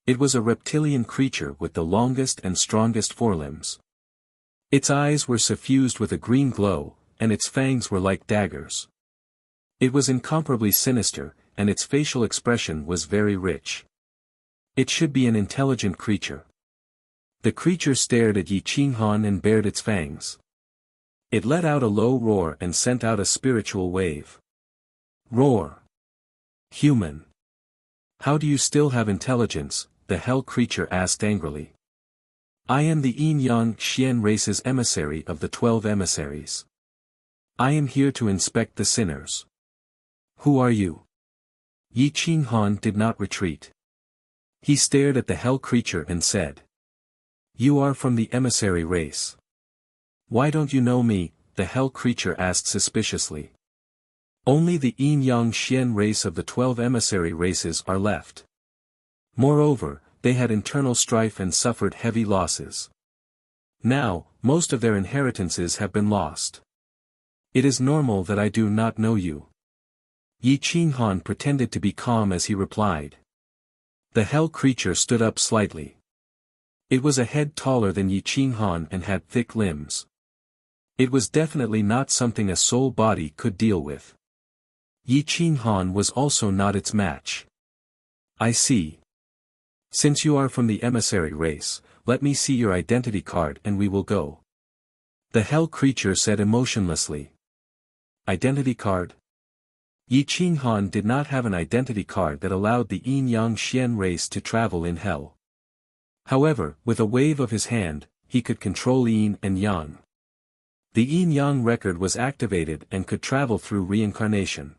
S1: It was a reptilian creature with the longest and strongest forelimbs. Its eyes were suffused with a green glow, and its fangs were like daggers. It was incomparably sinister, and its facial expression was very rich. It should be an intelligent creature. The creature stared at Yi Qinghan and bared its fangs. It let out a low roar and sent out a spiritual wave. Roar! Human! How do you still have intelligence? The hell creature asked angrily. I am the Yinyang Xian race's emissary of the 12 emissaries. I am here to inspect the sinners. Who are you? Yi Qinghan did not retreat. He stared at the hell creature and said. You are from the emissary race. Why don't you know me? The hell creature asked suspiciously. Only the Yinyang Xian race of the 12 emissary races are left. Moreover, they had internal strife and suffered heavy losses. Now, most of their inheritances have been lost. It is normal that I do not know you. Yi Qinghan pretended to be calm as he replied. The hell creature stood up slightly. It was a head taller than Yi Qinghan and had thick limbs. It was definitely not something a soul body could deal with. Yi Qinghan was also not its match. I see. Since you are from the emissary race, let me see your identity card and we will go. The hell creature said emotionlessly. Identity card? Yi Qinghan did not have an identity card that allowed the Yin Yang Xian race to travel in hell. However, with a wave of his hand, he could control Yin and Yang. The Yin Yang record was activated and could travel through reincarnation.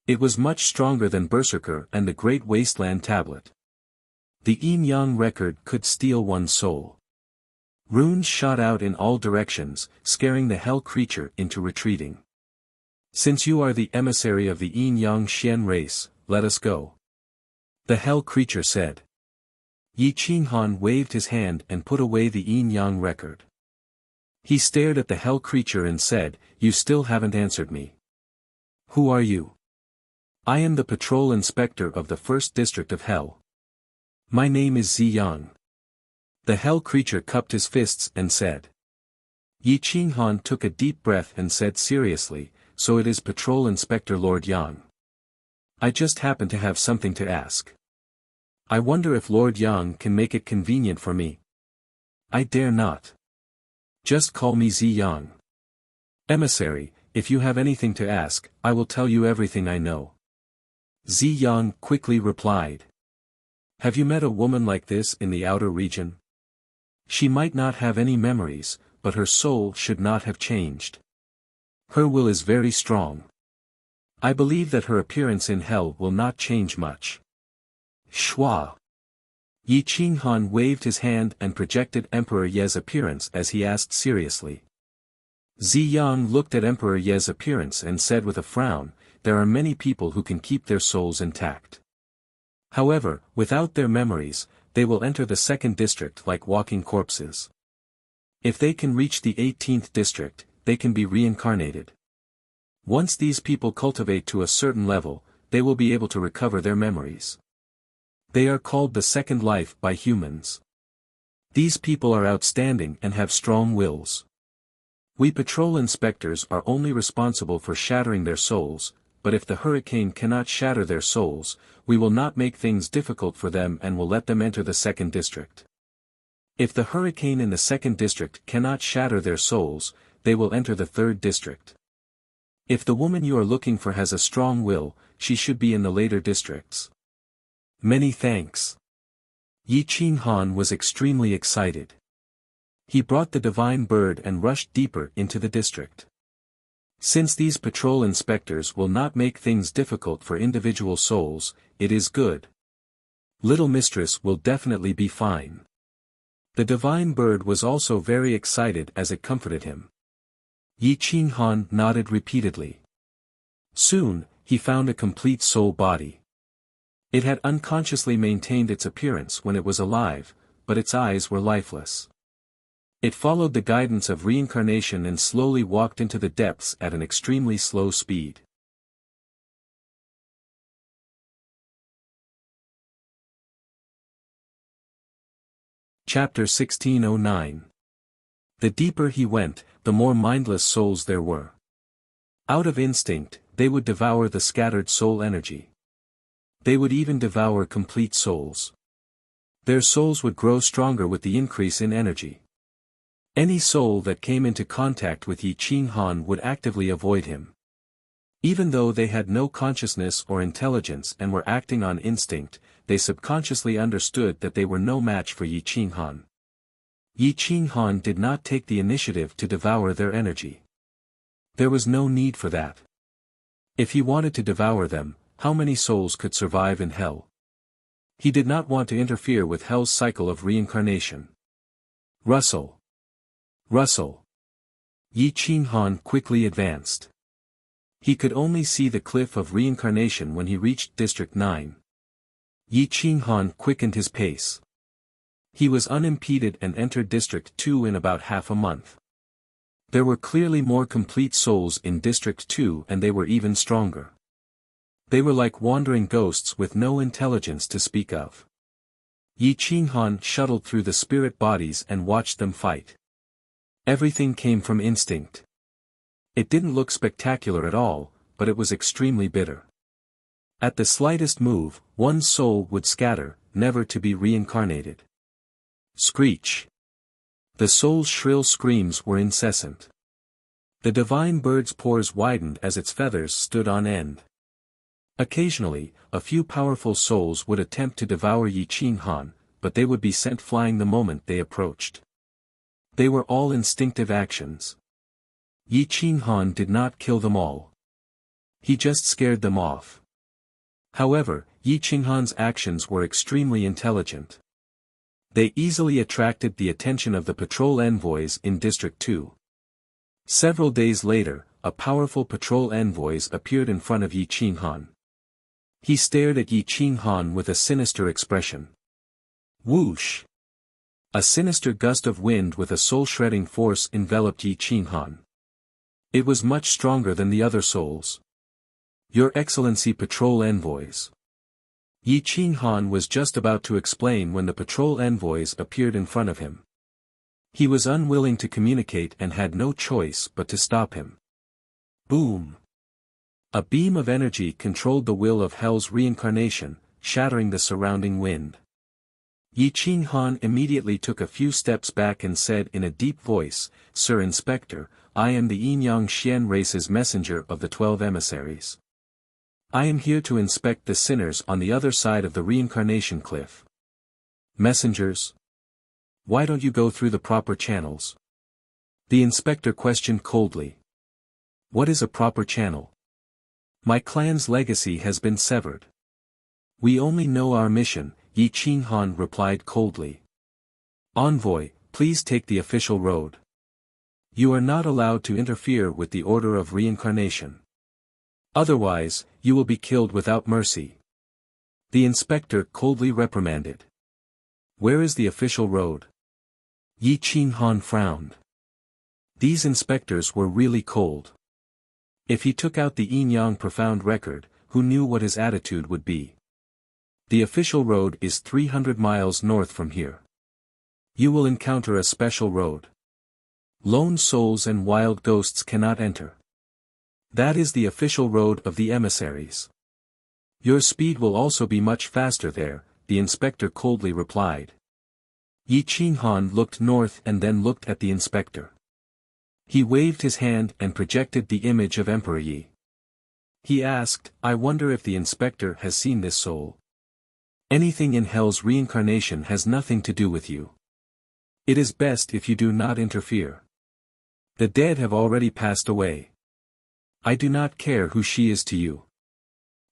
S1: It was much stronger than Berserker and the Great Wasteland Tablet. The Yin Yang record could steal one's soul. Runes shot out in all directions, scaring the hell creature into retreating. Since you are the emissary of the Yin Yang Xian race, let us go. The hell creature said. Yi Qinghan waved his hand and put away the Yin Yang record. He stared at the hell creature and said, "You still haven't answered me. Who are you?" "I am the patrol inspector of the 1st District of Hell. My name is Ziyang." The hell creature cupped his fists and said. Yi Qinghan took a deep breath and said seriously, "So it is Patrol Inspector Lord Yang. I just happen to have something to ask. I wonder if Lord Yang can make it convenient for me." "I dare not. Just call me Ziyang. Emissary, if you have anything to ask, I will tell you everything I know." Ziyang quickly replied. "Have you met a woman like this in the outer region? She might not have any memories, but her soul should not have changed. Her will is very strong. I believe that her appearance in hell will not change much." Shua. Yi Qinghan waved his hand and projected Emperor Ye's appearance as he asked seriously. Ziyang looked at Emperor Ye's appearance and said with a frown, "There are many people who can keep their souls intact. However, without their memories, they will enter the 2nd district like walking corpses. If they can reach the 18th district, they can be reincarnated. Once these people cultivate to a certain level, they will be able to recover their memories. They are called the second life by humans. These people are outstanding and have strong wills. We patrol inspectors are only responsible for shattering their souls, but if the hurricane cannot shatter their souls, we will not make things difficult for them and will let them enter the 2nd district. If the hurricane in the 2nd district cannot shatter their souls, they will enter the 3rd district. If the woman you are looking for has a strong will, she should be in the later districts." "Many thanks." Yi Qinghan was extremely excited. He brought the divine bird and rushed deeper into the district. Since these patrol inspectors will not make things difficult for individual souls, it is good. Little Mistress will definitely be fine. The divine bird was also very excited as it comforted him. Yi Qinghan nodded repeatedly. Soon, he found a complete soul body. It had unconsciously maintained its appearance when it was alive, but its eyes were lifeless. It followed the guidance of reincarnation and slowly walked into the depths at an extremely slow speed. Chapter 1609. The deeper he went, the more mindless souls there were. Out of instinct, they would devour the scattered soul energy. They would even devour complete souls. Their souls would grow stronger with the increase in energy. Any soul that came into contact with Yi Qinghan would actively avoid him. Even though they had no consciousness or intelligence and were acting on instinct, they subconsciously understood that they were no match for Yi Qinghan. Yi Qinghan did not take the initiative to devour their energy. There was no need for that. If he wanted to devour them, how many souls could survive in hell? He did not want to interfere with hell's cycle of reincarnation. Rustle. Rustle. Yi Qinghan quickly advanced. He could only see the cliff of reincarnation when he reached District 9. Yi Qinghan quickened his pace. He was unimpeded and entered District 2 in about half a month. There were clearly more complete souls in District 2 and they were even stronger. They were like wandering ghosts with no intelligence to speak of. Yi Qinghan shuttled through the spirit bodies and watched them fight. Everything came from instinct. It didn't look spectacular at all, but it was extremely bitter. At the slightest move, one's soul would scatter, never to be reincarnated. Screech. The soul's shrill screams were incessant. The divine bird's pores widened as its feathers stood on end. Occasionally, a few powerful souls would attempt to devour Yi Qing Han, but they would be sent flying the moment they approached. They were all instinctive actions. Yi Qing Han did not kill them all. He just scared them off. However, Yi Qing Han's actions were extremely intelligent. They easily attracted the attention of the patrol envoys in District 2. Several days later, a powerful patrol envoy appeared in front of Yi Qing Han. He stared at Yi Qing Han with a sinister expression. Whoosh! A sinister gust of wind with a soul-shredding force enveloped Yi Qing Han. It was much stronger than the other souls. Your Excellency patrol envoys. Yi Qing Han was just about to explain when the patrol envoys appeared in front of him. He was unwilling to communicate and had no choice but to stop him. Boom! A beam of energy controlled the will of Hell's reincarnation, shattering the surrounding wind. Yi Qing Han immediately took a few steps back and said in a deep voice, "Sir Inspector, I am the Yin-Yang Xian race's messenger of the 12 emissaries. I am here to inspect the sinners on the other side of the reincarnation cliff." Messengers? Why don't you go through the proper channels? The inspector questioned coldly. What is a proper channel? My clan's legacy has been severed. We only know our mission, Yi Qing Han replied coldly. Envoy, please take the official road. You are not allowed to interfere with the order of reincarnation. Otherwise, you will be killed without mercy. The inspector coldly reprimanded. Where is the official road? Yi Qing Han frowned. These inspectors were really cold. If he took out the Yin-Yang profound record, who knew what his attitude would be? The official road is 300 miles north from here. You will encounter a special road. Lone souls and wild ghosts cannot enter. That is the official road of the emissaries. Your speed will also be much faster there, the inspector coldly replied. Yi Qing Han looked north and then looked at the inspector. He waved his hand and projected the image of Emperor Yi. He asked, I wonder if the inspector has seen this soul. Anything in Hell's reincarnation has nothing to do with you. It is best if you do not interfere. The dead have already passed away. I do not care who she is to you.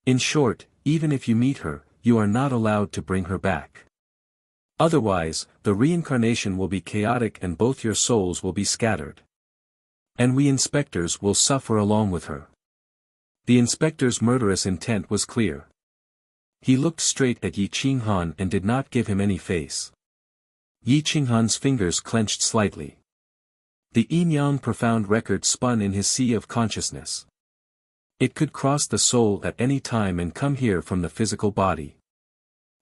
S1: In short, even if you meet her, you are not allowed to bring her back. Otherwise, the reincarnation will be chaotic and both your souls will be scattered. And we inspectors will suffer along with her. The inspector's murderous intent was clear. He looked straight at Yi Qing Han and did not give him any face. Yi Qing Han's fingers clenched slightly. The Yin-Yang profound record spun in his sea of consciousness. It could cross the soul at any time and come here from the physical body.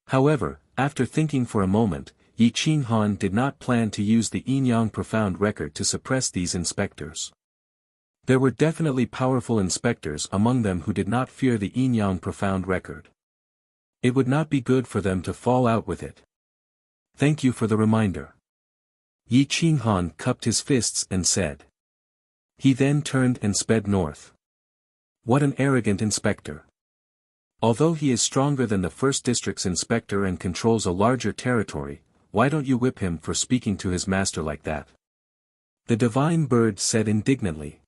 S1: However, after thinking for a moment, Yi Qing Han did not plan to use the Yin-Yang profound record to suppress these inspectors. There were definitely powerful inspectors among them who did not fear the Yin-Yang profound record. It would not be good for them to fall out with it. Thank you for the reminder. Yi Qing Han cupped his fists and said. He then turned and sped north. What an arrogant inspector. Although he is stronger than the first district's inspector and controls a larger territory, why don't you whip him for speaking to his master like that? The divine bird said indignantly.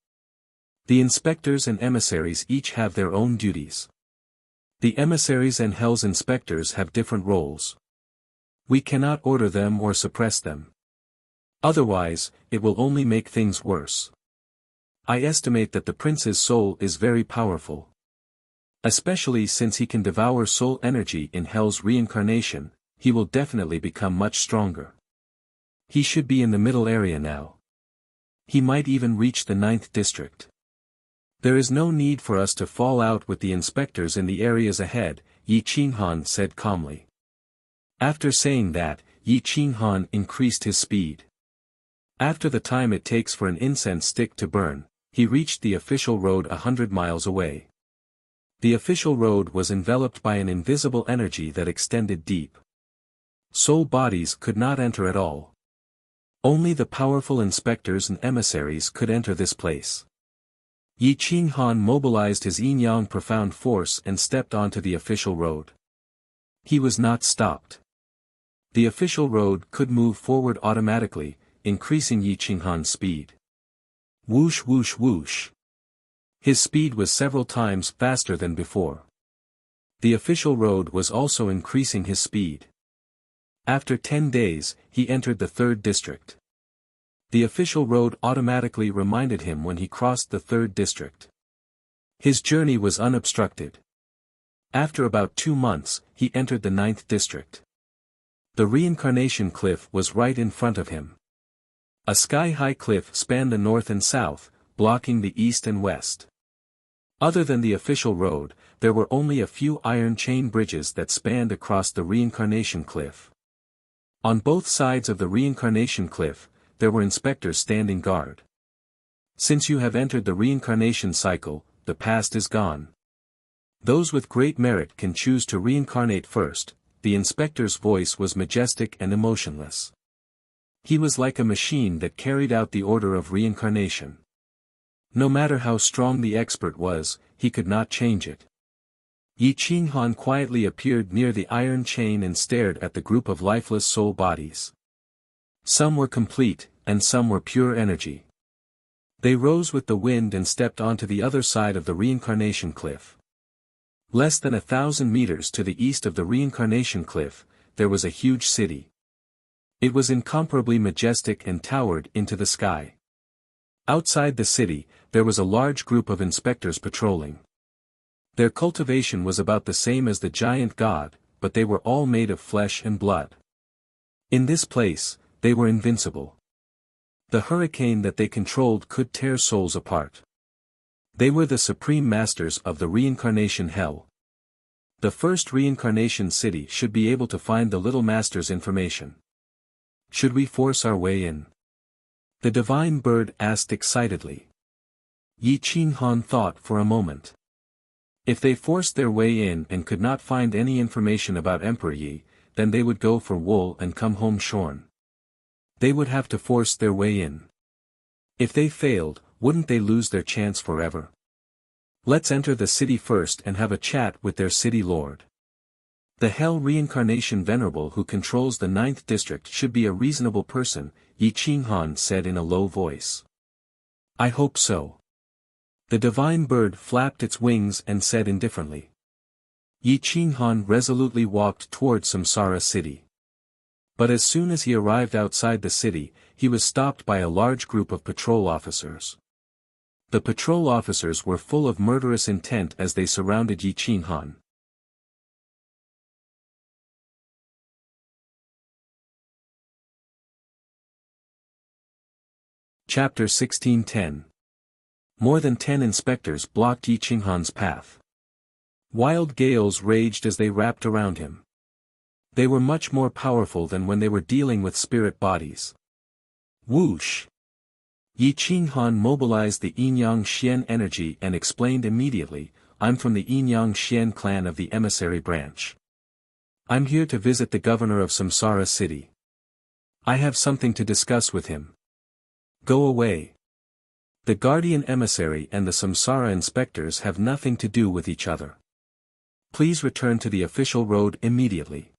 S1: The inspectors and emissaries each have their own duties. The emissaries and Hell's inspectors have different roles. We cannot order them or suppress them. Otherwise, it will only make things worse. I estimate that the prince's soul is very powerful. Especially since he can devour soul energy in Hell's reincarnation, he will definitely become much stronger. He should be in the middle area now. He might even reach the 9th district. There is no need for us to fall out with the inspectors in the areas ahead, Yi Qing Han said calmly. After saying that, Yi Qing Han increased his speed. After the time it takes for an incense stick to burn, he reached the official road 100 miles away. The official road was enveloped by an invisible energy that extended deep. Soul bodies could not enter at all. Only the powerful inspectors and emissaries could enter this place. Yi Qinghan mobilized his yin-yang profound force and stepped onto the official road. He was not stopped. The official road could move forward automatically, increasing Yi Qinghan's speed. Whoosh whoosh whoosh. His speed was several times faster than before. The official road was also increasing his speed. After 10 days, he entered the 3rd district. The official road automatically reminded him when he crossed the 3rd district. His journey was unobstructed. After about 2 months, he entered the 9th district. The reincarnation cliff was right in front of him. A sky-high cliff spanned the north and south, blocking the east and west. Other than the official road, there were only a few iron chain bridges that spanned across the reincarnation cliff. On both sides of the reincarnation cliff, there were inspectors standing guard. Since you have entered the reincarnation cycle, the past is gone. Those with great merit can choose to reincarnate first. The inspector's voice was majestic and emotionless. He was like a machine that carried out the order of reincarnation. No matter how strong the expert was, he could not change it. Yi Qinghan quietly appeared near the iron chain and stared at the group of lifeless soul bodies. Some were complete, and some were pure energy. They rose with the wind and stepped onto the other side of the reincarnation cliff. Less than 1,000 meters to the east of the reincarnation cliff, there was a huge city. It was incomparably majestic and towered into the sky. Outside the city, there was a large group of inspectors patrolling. Their cultivation was about the same as the giant god, but they were all made of flesh and blood. In this place, they were invincible. The hurricane that they controlled could tear souls apart. They were the supreme masters of the reincarnation hell. The first reincarnation city should be able to find the little master's information. Should we force our way in? The divine bird asked excitedly. Yi Qinghan thought for a moment. If they forced their way in and could not find any information about Emperor Yi, then they would go for wool and come home shorn. They would have to force their way in. If they failed, wouldn't they lose their chance forever? Let's enter the city first and have a chat with their city lord. The Hell Reincarnation Venerable who controls the 9th district should be a reasonable person, Yi Qinghan said in a low voice. I hope so. The divine bird flapped its wings and said indifferently. Yi Qinghan resolutely walked towards Samsara city. But as soon as he arrived outside the city, he was stopped by a large group of patrol officers. The patrol officers were full of murderous intent as they surrounded Yi Qinghan. Chapter 1610. More than 10 inspectors blocked Yi Qinghan's path. Wild gales raged as they wrapped around him. They were much more powerful than when they were dealing with spirit bodies. Whoosh! Yi Qinghan mobilized the Yin-Yang Xian energy and explained immediately, I'm from the Yin-Yang Xian clan of the emissary branch. I'm here to visit the governor of Samsara city. I have something to discuss with him. Go away. The guardian emissary and the Samsara inspectors have nothing to do with each other. Please return to the official road immediately.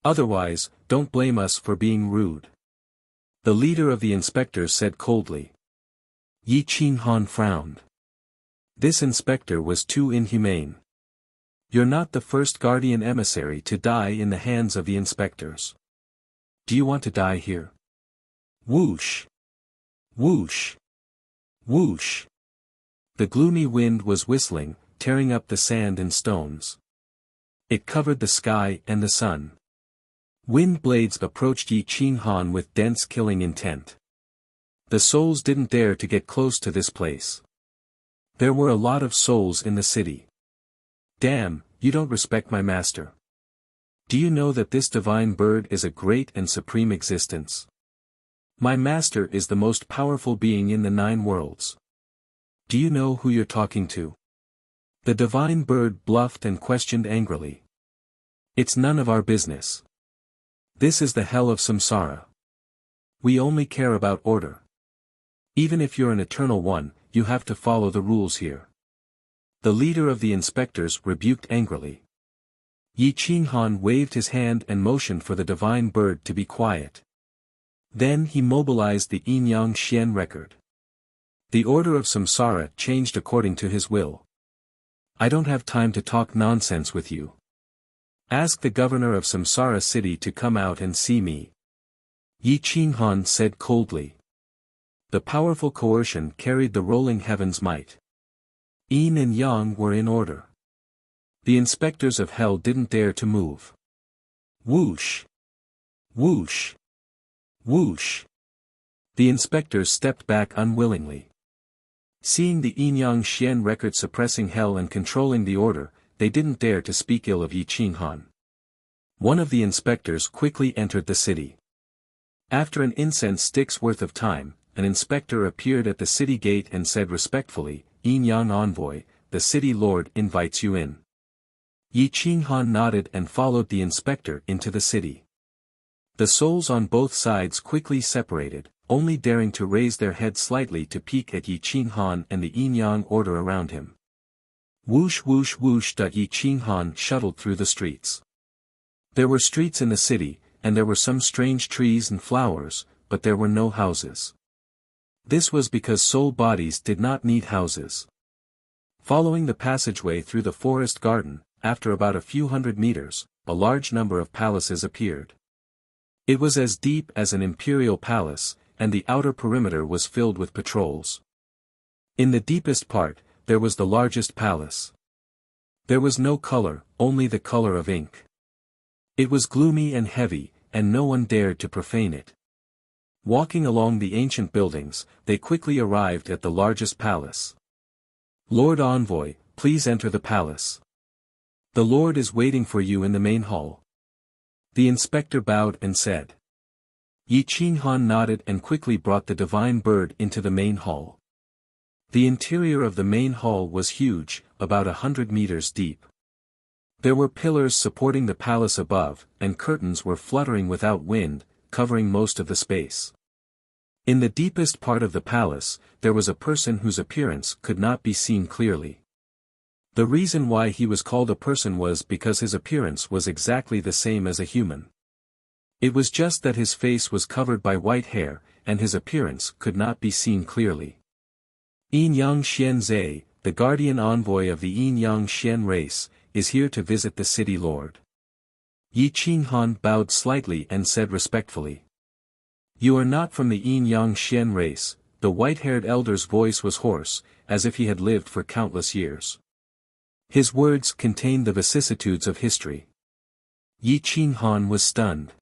S1: Otherwise, don't blame us for being rude. The leader of the inspectors said coldly. Yi Qinghan frowned. This inspector was too inhumane. You're not the first guardian emissary to die in the hands of the inspectors. Do you want to die here? Whoosh! Whoosh! Whoosh! The gloomy wind was whistling, tearing up the sand and stones. It covered the sky and the sun. Wind blades approached Yi Qinghan with dense killing intent. The souls didn't dare to get close to this place. There were a lot of souls in the city. Damn, you don't respect my master. Do you know that this divine bird is a great and supreme existence? My master is the most powerful being in the 9 worlds. Do you know who you're talking to? The divine bird bluffed and questioned angrily. It's none of our business. This is the hell of samsara. We only care about order. Even if you're an eternal one, you have to follow the rules here. The leader of the inspectors rebuked angrily. Yi Qinghan waved his hand and motioned for the divine bird to be quiet. Then he mobilized the Yin Yang Xian record. The order of samsara changed according to his will. I don't have time to talk nonsense with you. Ask the governor of Samsara city to come out and see me. Yi Qinghan said coldly. The powerful coercion carried the rolling heaven's might. Yin and Yang were in order. The inspectors of hell didn't dare to move. Whoosh! Whoosh! Whoosh! The inspectors stepped back unwillingly. Seeing the Yin Yang Xian record suppressing hell and controlling the order, they didn't dare to speak ill of Yi Qinghan. One of the inspectors quickly entered the city. After an incense stick's worth of time, an inspector appeared at the city gate and said respectfully, Yin Yang envoy, the city lord invites you in. Yi Qinghan nodded and followed the inspector into the city. The souls on both sides quickly separated, only daring to raise their heads slightly to peek at Yi Qinghan and the Yin Yang order around him. Whoosh whoosh whoosh. Yi Qinghan shuttled through the streets. There were streets in the city, and there were some strange trees and flowers, but there were no houses. This was because soul bodies did not need houses. Following the passageway through the forest garden, after about a few hundred meters, a large number of palaces appeared. It was as deep as an imperial palace, and the outer perimeter was filled with patrols. In the deepest part, there was the largest palace. There was no color, only the color of ink. It was gloomy and heavy, and no one dared to profane it. Walking along the ancient buildings, they quickly arrived at the largest palace. Lord Envoy, please enter the palace. The Lord is waiting for you in the main hall. The inspector bowed and said. Yi Qinghan nodded and quickly brought the divine bird into the main hall. The interior of the main hall was huge, about 100 meters deep. There were pillars supporting the palace above, and curtains were fluttering without wind, covering most of the space. In the deepest part of the palace, there was a person whose appearance could not be seen clearly. The reason why he was called a person was because his appearance was exactly the same as a human. It was just that his face was covered by white hair, and his appearance could not be seen clearly. Yin Yang Xian Zhe, the guardian envoy of the Yin Yang Xian race, is here to visit the city lord. Yi Qinghan bowed slightly and said respectfully. You are not from the Yin Yang Xian race. The white-haired elder's voice was hoarse, as if he had lived for countless years. His words contained the vicissitudes of history. Yi Qinghan was stunned.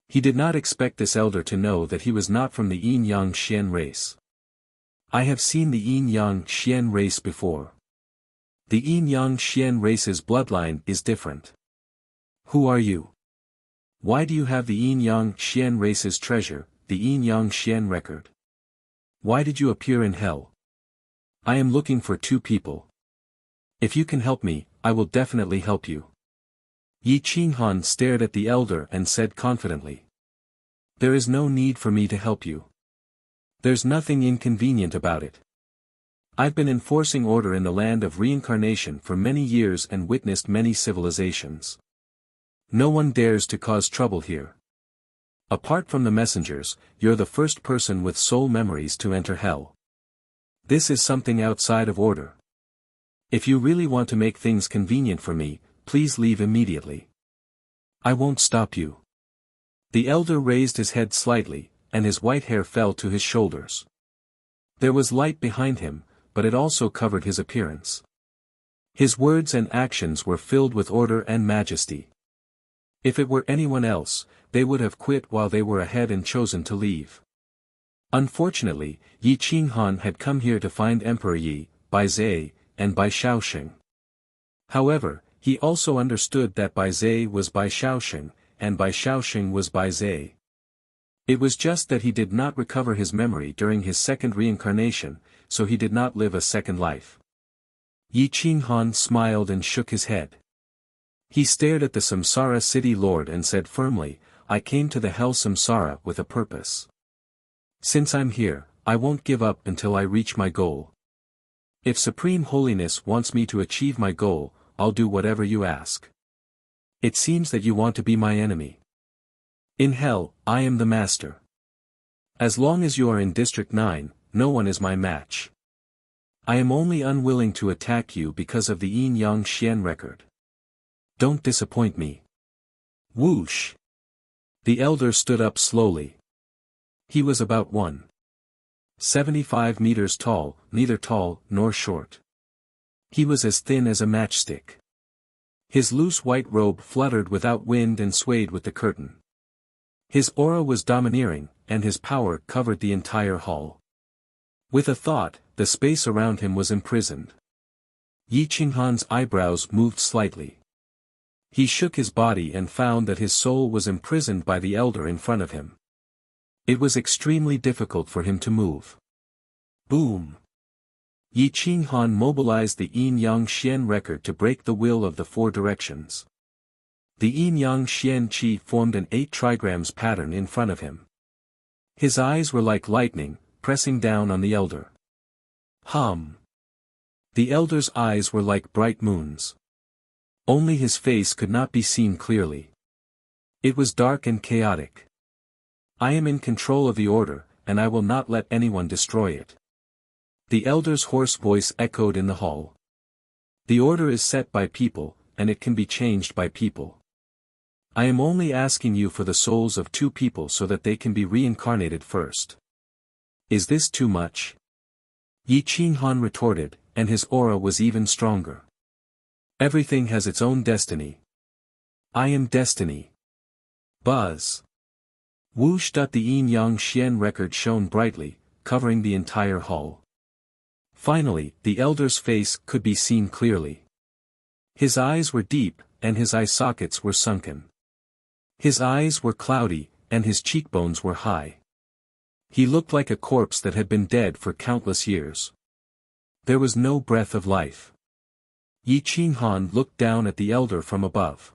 S1: He did not expect this elder to know that he was not from the Yin Yang Xian race. I have seen the Yin Yang Xian race before. The Yin Yang Xian race's bloodline is different. Who are you? Why do you have the Yin Yang Xian race's treasure, the Yin Yang Xian record? Why did you appear in hell? I am looking for two people. If you can help me, I will definitely help you. Yi Qinghan stared at the elder and said confidently. There is no need for me to help you. There's nothing inconvenient about it. I've been enforcing order in the land of reincarnation for many years and witnessed many civilizations. No one dares to cause trouble here. Apart from the messengers, you're the first person with soul memories to enter hell. This is something outside of order. If you really want to make things convenient for me, please leave immediately. I won't stop you. The elder raised his head slightly, and his white hair fell to his shoulders. There was light behind him, but it also covered his appearance. His words and actions were filled with order and majesty. If it were anyone else, they would have quit while they were ahead and chosen to leave. Unfortunately, Yi Qinghan had come here to find Emperor Yi, Bai Zhe, and Bai Shaoxing. However, he also understood that Bai Zhe was Bai Shaoxing, and Bai Shaoxing was Bai Zhe. It was just that he did not recover his memory during his second reincarnation, so he did not live a second life. Yi Qinghan smiled and shook his head. He stared at the Samsara city lord and said firmly, I came to the hell Samsara with a purpose. Since I'm here, I won't give up until I reach my goal. If Supreme Holiness wants me to achieve my goal, I'll do whatever you ask. It seems that you want to be my enemy. In hell, I am the master. As long as you are in District 9, no one is my match. I am only unwilling to attack you because of the Yin Yang Xian record. Don't disappoint me. Whoosh! The elder stood up slowly. He was about 1.75 meters tall, neither tall nor short. He was as thin as a matchstick. His loose white robe fluttered without wind and swayed with the curtain. His aura was domineering, and his power covered the entire hall. With a thought, the space around him was imprisoned. Yi Qinghan's eyebrows moved slightly. He shook his body and found that his soul was imprisoned by the elder in front of him. It was extremely difficult for him to move. Boom! Yi Qinghan mobilized the Yin Yang Xian record to break the will of the four directions. The Yin Yang Xian Qi formed an 8 trigrams pattern in front of him. His eyes were like lightning, pressing down on the elder. Hum! The elder's eyes were like bright moons. Only his face could not be seen clearly. It was dark and chaotic. I am in control of the order, and I will not let anyone destroy it. The elder's hoarse voice echoed in the hall. The order is set by people, and it can be changed by people. I am only asking you for the souls of 2 people so that they can be reincarnated first. Is this too much? Yi Qinghan retorted, and his aura was even stronger. Everything has its own destiny. I am destiny. Buzz. Whoosh! The Yin Yang Xian record shone brightly, covering the entire hall. Finally, the elder's face could be seen clearly. His eyes were deep, and his eye sockets were sunken. His eyes were cloudy, and his cheekbones were high. He looked like a corpse that had been dead for countless years. There was no breath of life. Yi Qinghan looked down at the elder from above.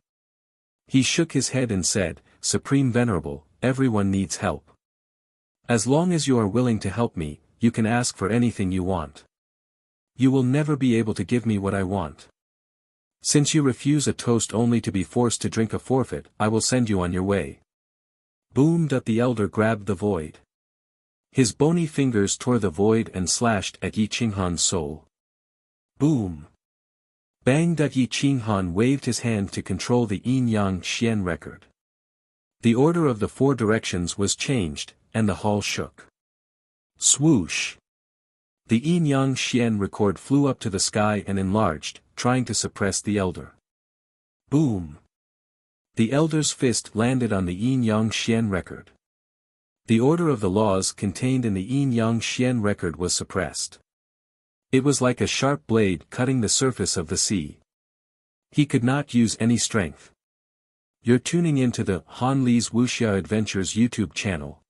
S1: He shook his head and said, Supreme Venerable, everyone needs help. As long as you are willing to help me, you can ask for anything you want. You will never be able to give me what I want. Since you refuse a toast only to be forced to drink a forfeit, I will send you on your way. Boom! The elder grabbed the void. His bony fingers tore the void and slashed at Yi Qinghan's soul. Boom! Bang! Yi Qinghan waved his hand to control the Yin Yang Xian record. The order of the 4 directions was changed, and the hall shook. Swoosh! The Yin Yang Xian record flew up to the sky and enlarged, trying to suppress the elder. Boom! The elder's fist landed on the Yin Yang Xian record. The order of the laws contained in the Yin Yang Xian record was suppressed. It was like a sharp blade cutting the surface of the sea. He could not use any strength. You're tuning into the Han Li's Wuxia Adventures YouTube channel.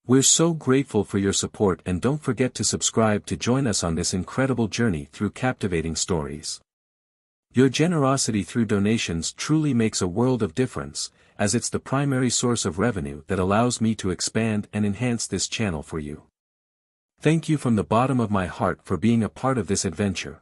S1: We're so grateful for your support, and don't forget to subscribe to join us on this incredible journey through captivating stories. Your generosity through donations truly makes a world of difference, as it's the primary source of revenue that allows me to expand and enhance this channel for you. Thank you from the bottom of my heart for being a part of this adventure.